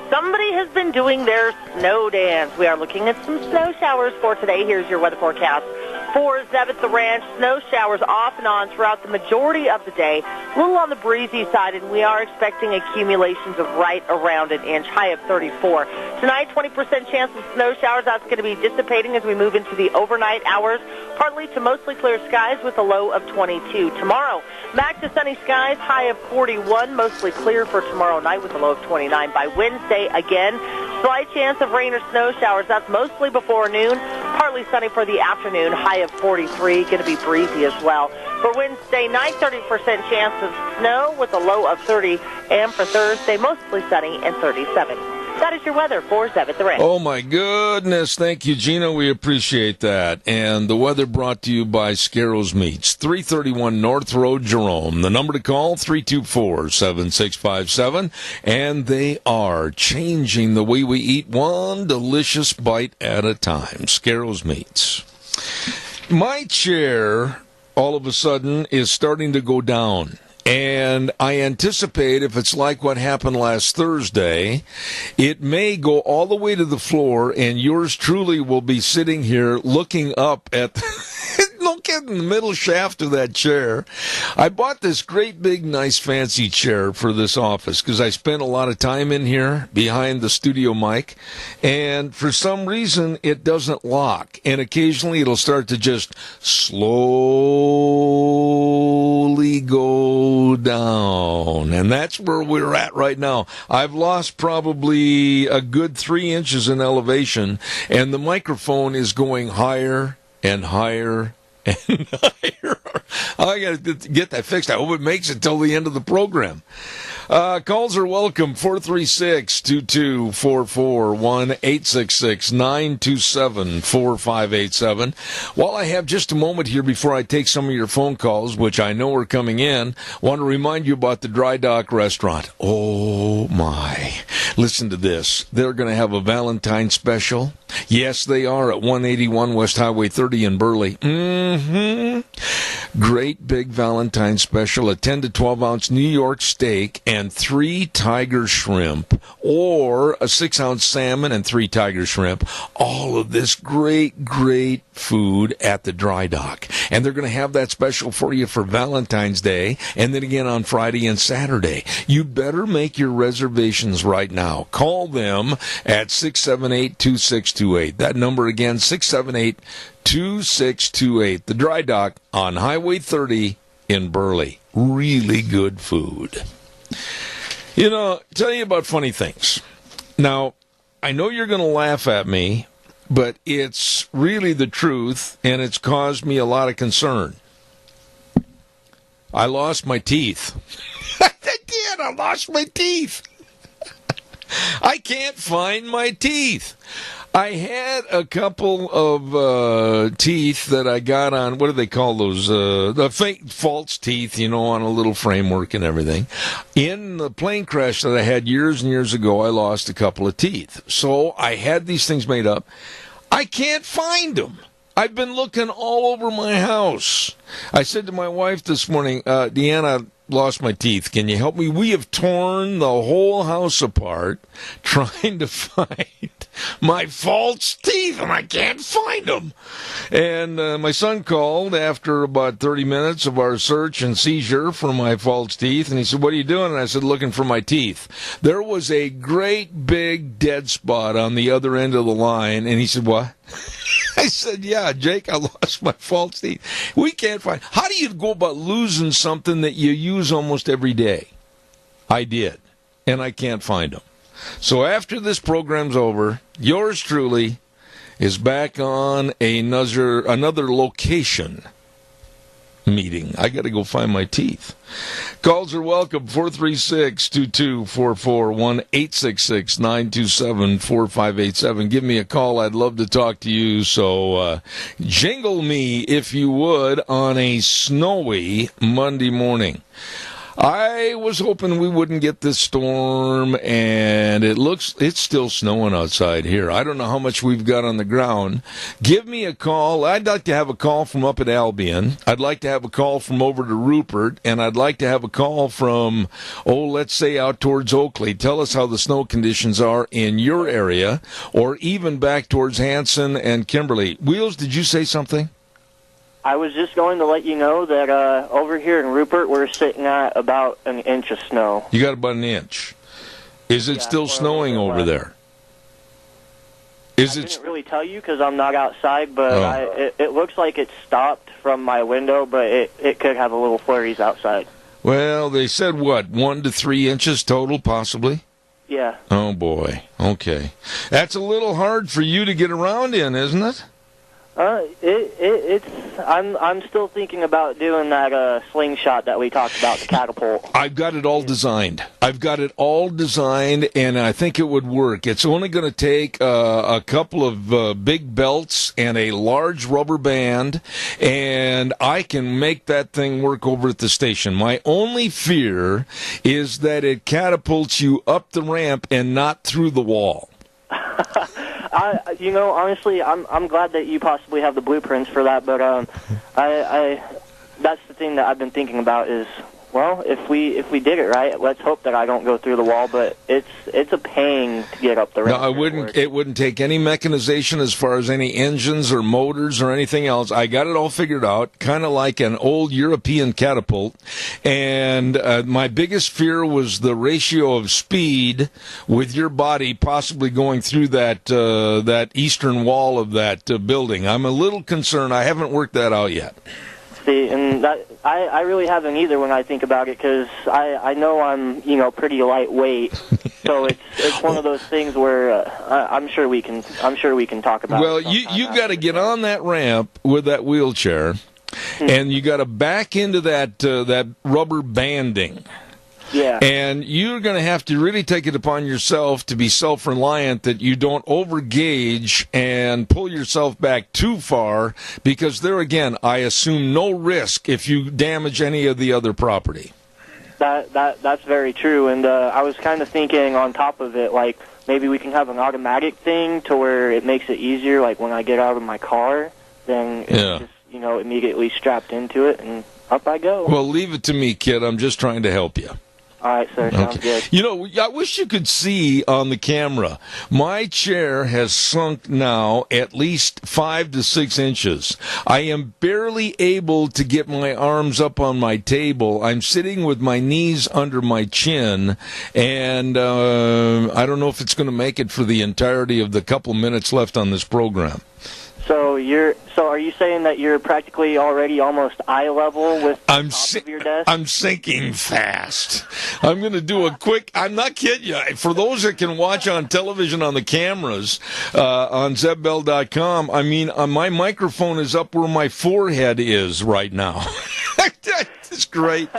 Somebody has been doing their snow dance. We are looking at some snow showers for today. Here's your weather forecast. For Zeb at the ranch, snow showers off and on throughout the majority of the day. A little on the breezy side, and we are expecting accumulations of right around an inch, high of 34. Tonight, 20% chance of snow showers. That's going to be dissipating as we move into the overnight hours. Partly to mostly clear skies with a low of 22. Tomorrow, back to sunny skies, high of 41. Mostly clear for tomorrow night with a low of 29. By Wednesday, again, slight chance of rain or snow showers. That's mostly before noon. Partly sunny for the afternoon, high of 43. Going to be breezy as well. For Wednesday night, 30% chance of snow with a low of 30. And for Thursday, mostly sunny and 37. That is your weather for Zeb at the Ranch. Oh, my goodness. Thank you, Gina. We appreciate that. And the weather brought to you by Scarrow's Meats, 331 North Road, Jerome. The number to call, 324-7657. And they are changing the way we eat, one delicious bite at a time. Scarrow's Meats. My chair, all of a sudden, is starting to go down. And I anticipate if it's like what happened last Thursday, it may go all the way to the floor, and yours truly will be sitting here looking up at look in the middle shaft of that chair. I bought this great big nice fancy chair for this office because I spent a lot of time in here behind the studio mic, and for some reason it doesn't lock, and occasionally it'll start to just slowly go down, and that's where we're at right now. I've lost probably a good 3 inches in elevation, and the microphone is going higher and higher and higher. I got to get that fixed. I hope it makes it till the end of the program. Calls are welcome, 436-2244, 1-866-927-4587. While I have just a moment here before I take some of your phone calls, which I know are coming in, want to remind you about the Dry Dock Restaurant. Oh, my. Listen to this. They're going to have a Valentine's special. Yes, they are at 181 West Highway 30 in Burley. Mm-hmm. Great big Valentine's special, a 10 to 12 ounce New York steak and 3 tiger shrimp, or a 6-ounce salmon and 3 tiger shrimp. All of this great food at the Dry Dock. And they're going to have that special for you for Valentine's Day, and then again on Friday and Saturday. You better make your reservations right now. Call them at 678-2628. That number again, 678-2628. The Dry Dock on Highway 30 in Burley. Really good food. You know, tell you about funny things. Now, I know you're going to laugh at me, but it's really the truth, and it's caused me a lot of concern. I lost my teeth. I did. I lost my teeth. I can't find my teeth. I had a couple of teeth that I got on, what do they call those? The fake false teeth, you know, on a little framework and everything. In the plane crash that I had years and years ago, I lost a couple of teeth. So I had these things made up. I can't find them. I've been looking all over my house. I said to my wife this morning, Deanna, lost my teeth. Can you help me? We have torn the whole house apart trying to find my false teeth, and I can't find them. And my son called after about 30 minutes of our search and seizure for my false teeth, and he said, what are you doing? And I said, looking for my teeth. There was a great big dead spot on the other end of the line, and he said, what? I said, yeah, Jake, I lost my false teeth. We can't find. How do you go about losing something that you use almost every day? I did, and I can't find them. So after this program's over, yours truly is back on another location meeting. I got to go find my teeth. Calls are welcome. 436-2244, 1-866-927-4587. Give me a call. I'd love to talk to you. So jingle me, if you would, on a snowy Monday morning. I was hoping we wouldn't get this storm, and it's still snowing outside here. I don't know how much we've got on the ground. Give me a call. I'd like to have a call from up at Albion. I'd like to have a call from over to Rupert, and I'd like to have a call from, let's say out towards Oakley. Tell us how the snow conditions are in your area, or even back towards Hanson and Kimberly. Wheels, did you say something? I was just going to let you know that over here in Rupert, we're sitting at about an inch of snow. You got about an inch. Is it still snowing over there? I didn't really tell you because I'm not outside, but it looks like it stopped from my window, but it could have a little flurries outside. Well, they said, 1 to 3 inches total, possibly? Yeah. Oh, boy. Okay. That's a little hard for you to get around in, isn't it? I'm still thinking about doing that slingshot that we talked about, the catapult. I've got it all designed. And I think it would work. It's only going to take a couple of big belts and a large rubber band, and I can make that thing work over at the station. My only fear is that it catapults you up the ramp and not through the wall. Honestly, I'm glad that you possibly have the blueprints for that, but that's the thing that I've been thinking about is, well, if we did it right, let's hope that I don't go through the wall, but it's a pain to get up the ramp. No, it wouldn't take any mechanization as far as any engines or motors or anything else. I got it all figured out, kind of like an old European catapult, and my biggest fear was the ratio of speed with your body possibly going through that eastern wall of that building. I'm a little concerned. I haven't worked that out yet. See, and that I really haven't either when I think about it, because I know I'm pretty lightweight, so it's one of those things where I'm sure we can talk about. Well, you got to get on that ramp with that wheelchair, and you got to back into that rubber banding. Yeah. And you're going to have to really take it upon yourself to be self-reliant that you don't overgauge and pull yourself back too far, because there again, I assume no risk if you damage any of the other property. That's very true, and I was kind of thinking on top of it, like maybe we can have an automatic thing to where it makes it easier, like when I get out of my car, then it's just, immediately strapped into it, and up I go. Well, leave it to me, kid. I'm just trying to help you. All right, sir. Sounds good. I wish you could see on the camera. My chair has sunk now at least 5 to 6 inches. I am barely able to get my arms up on my table. I'm sitting with my knees under my chin, and I don't know if it's going to make it for the entirety of the couple minutes left on this program. So are you saying that you're practically already almost eye level with the top of your desk? I'm sinking fast. I'm going to do a quick, I'm not kidding you. For those that can watch on television on the cameras, on ZebBell.com, I mean, my microphone is up where my forehead is right now. It's great.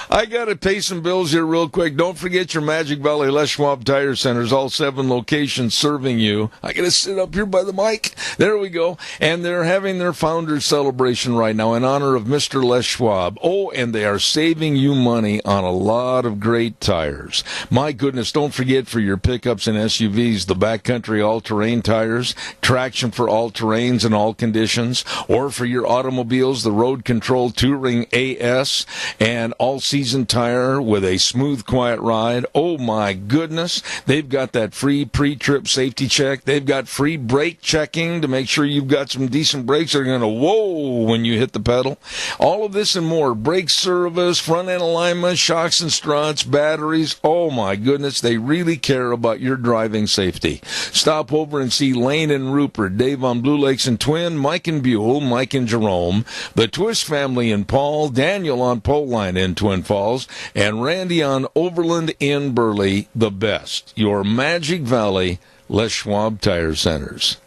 I got to pay some bills here real quick. Don't forget your Magic Valley Les Schwab Tire Centers, all 7 locations serving you. I got to sit up here by the mic. There we go. And they're having their founders celebration right now in honor of Mr. Les Schwab. Oh, and they are saving you money on a lot of great tires. My goodness, don't forget for your pickups and SUVs, the Backcountry all-terrain tires, traction for all terrains and all conditions, or for your automobiles, the Road Control Touring AS, and all-season tire with a smooth, quiet ride. Oh, my goodness. They've got that free pre-trip safety check. They've got free brake checking to make sure you've got some decent brakes that are going to whoa when you hit the pedal. All of this and more. Brake service, front-end alignment, shocks and struts, batteries. Oh, my goodness. They really care about your driving safety. Stop over and see Lane and Rupert, Dave on Blue Lakes and Twin, Mike and Buell, Mike and Jerome, the Twist family in Paul, Daniel on Pole Line in Twin Falls, and Randy on Overland in Burley. The best. Your Magic Valley Les Schwab Tire Centers.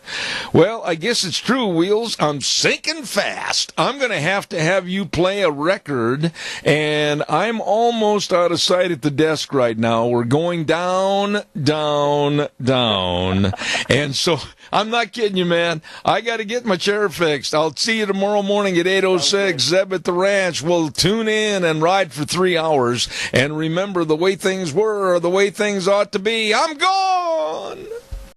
Well, I guess it's true, Wheels. I'm sinking fast. I'm going to have you play a record, and I'm almost out of sight at the desk right now. We're going down, down, down. And so I'm not kidding you, man. I got to get my chair fixed. I'll see you tomorrow morning at 8:06. Zeb at the Ranch. We'll tune in and ride for 3 hours. And remember, the way things were are the way things ought to be. I'm gone!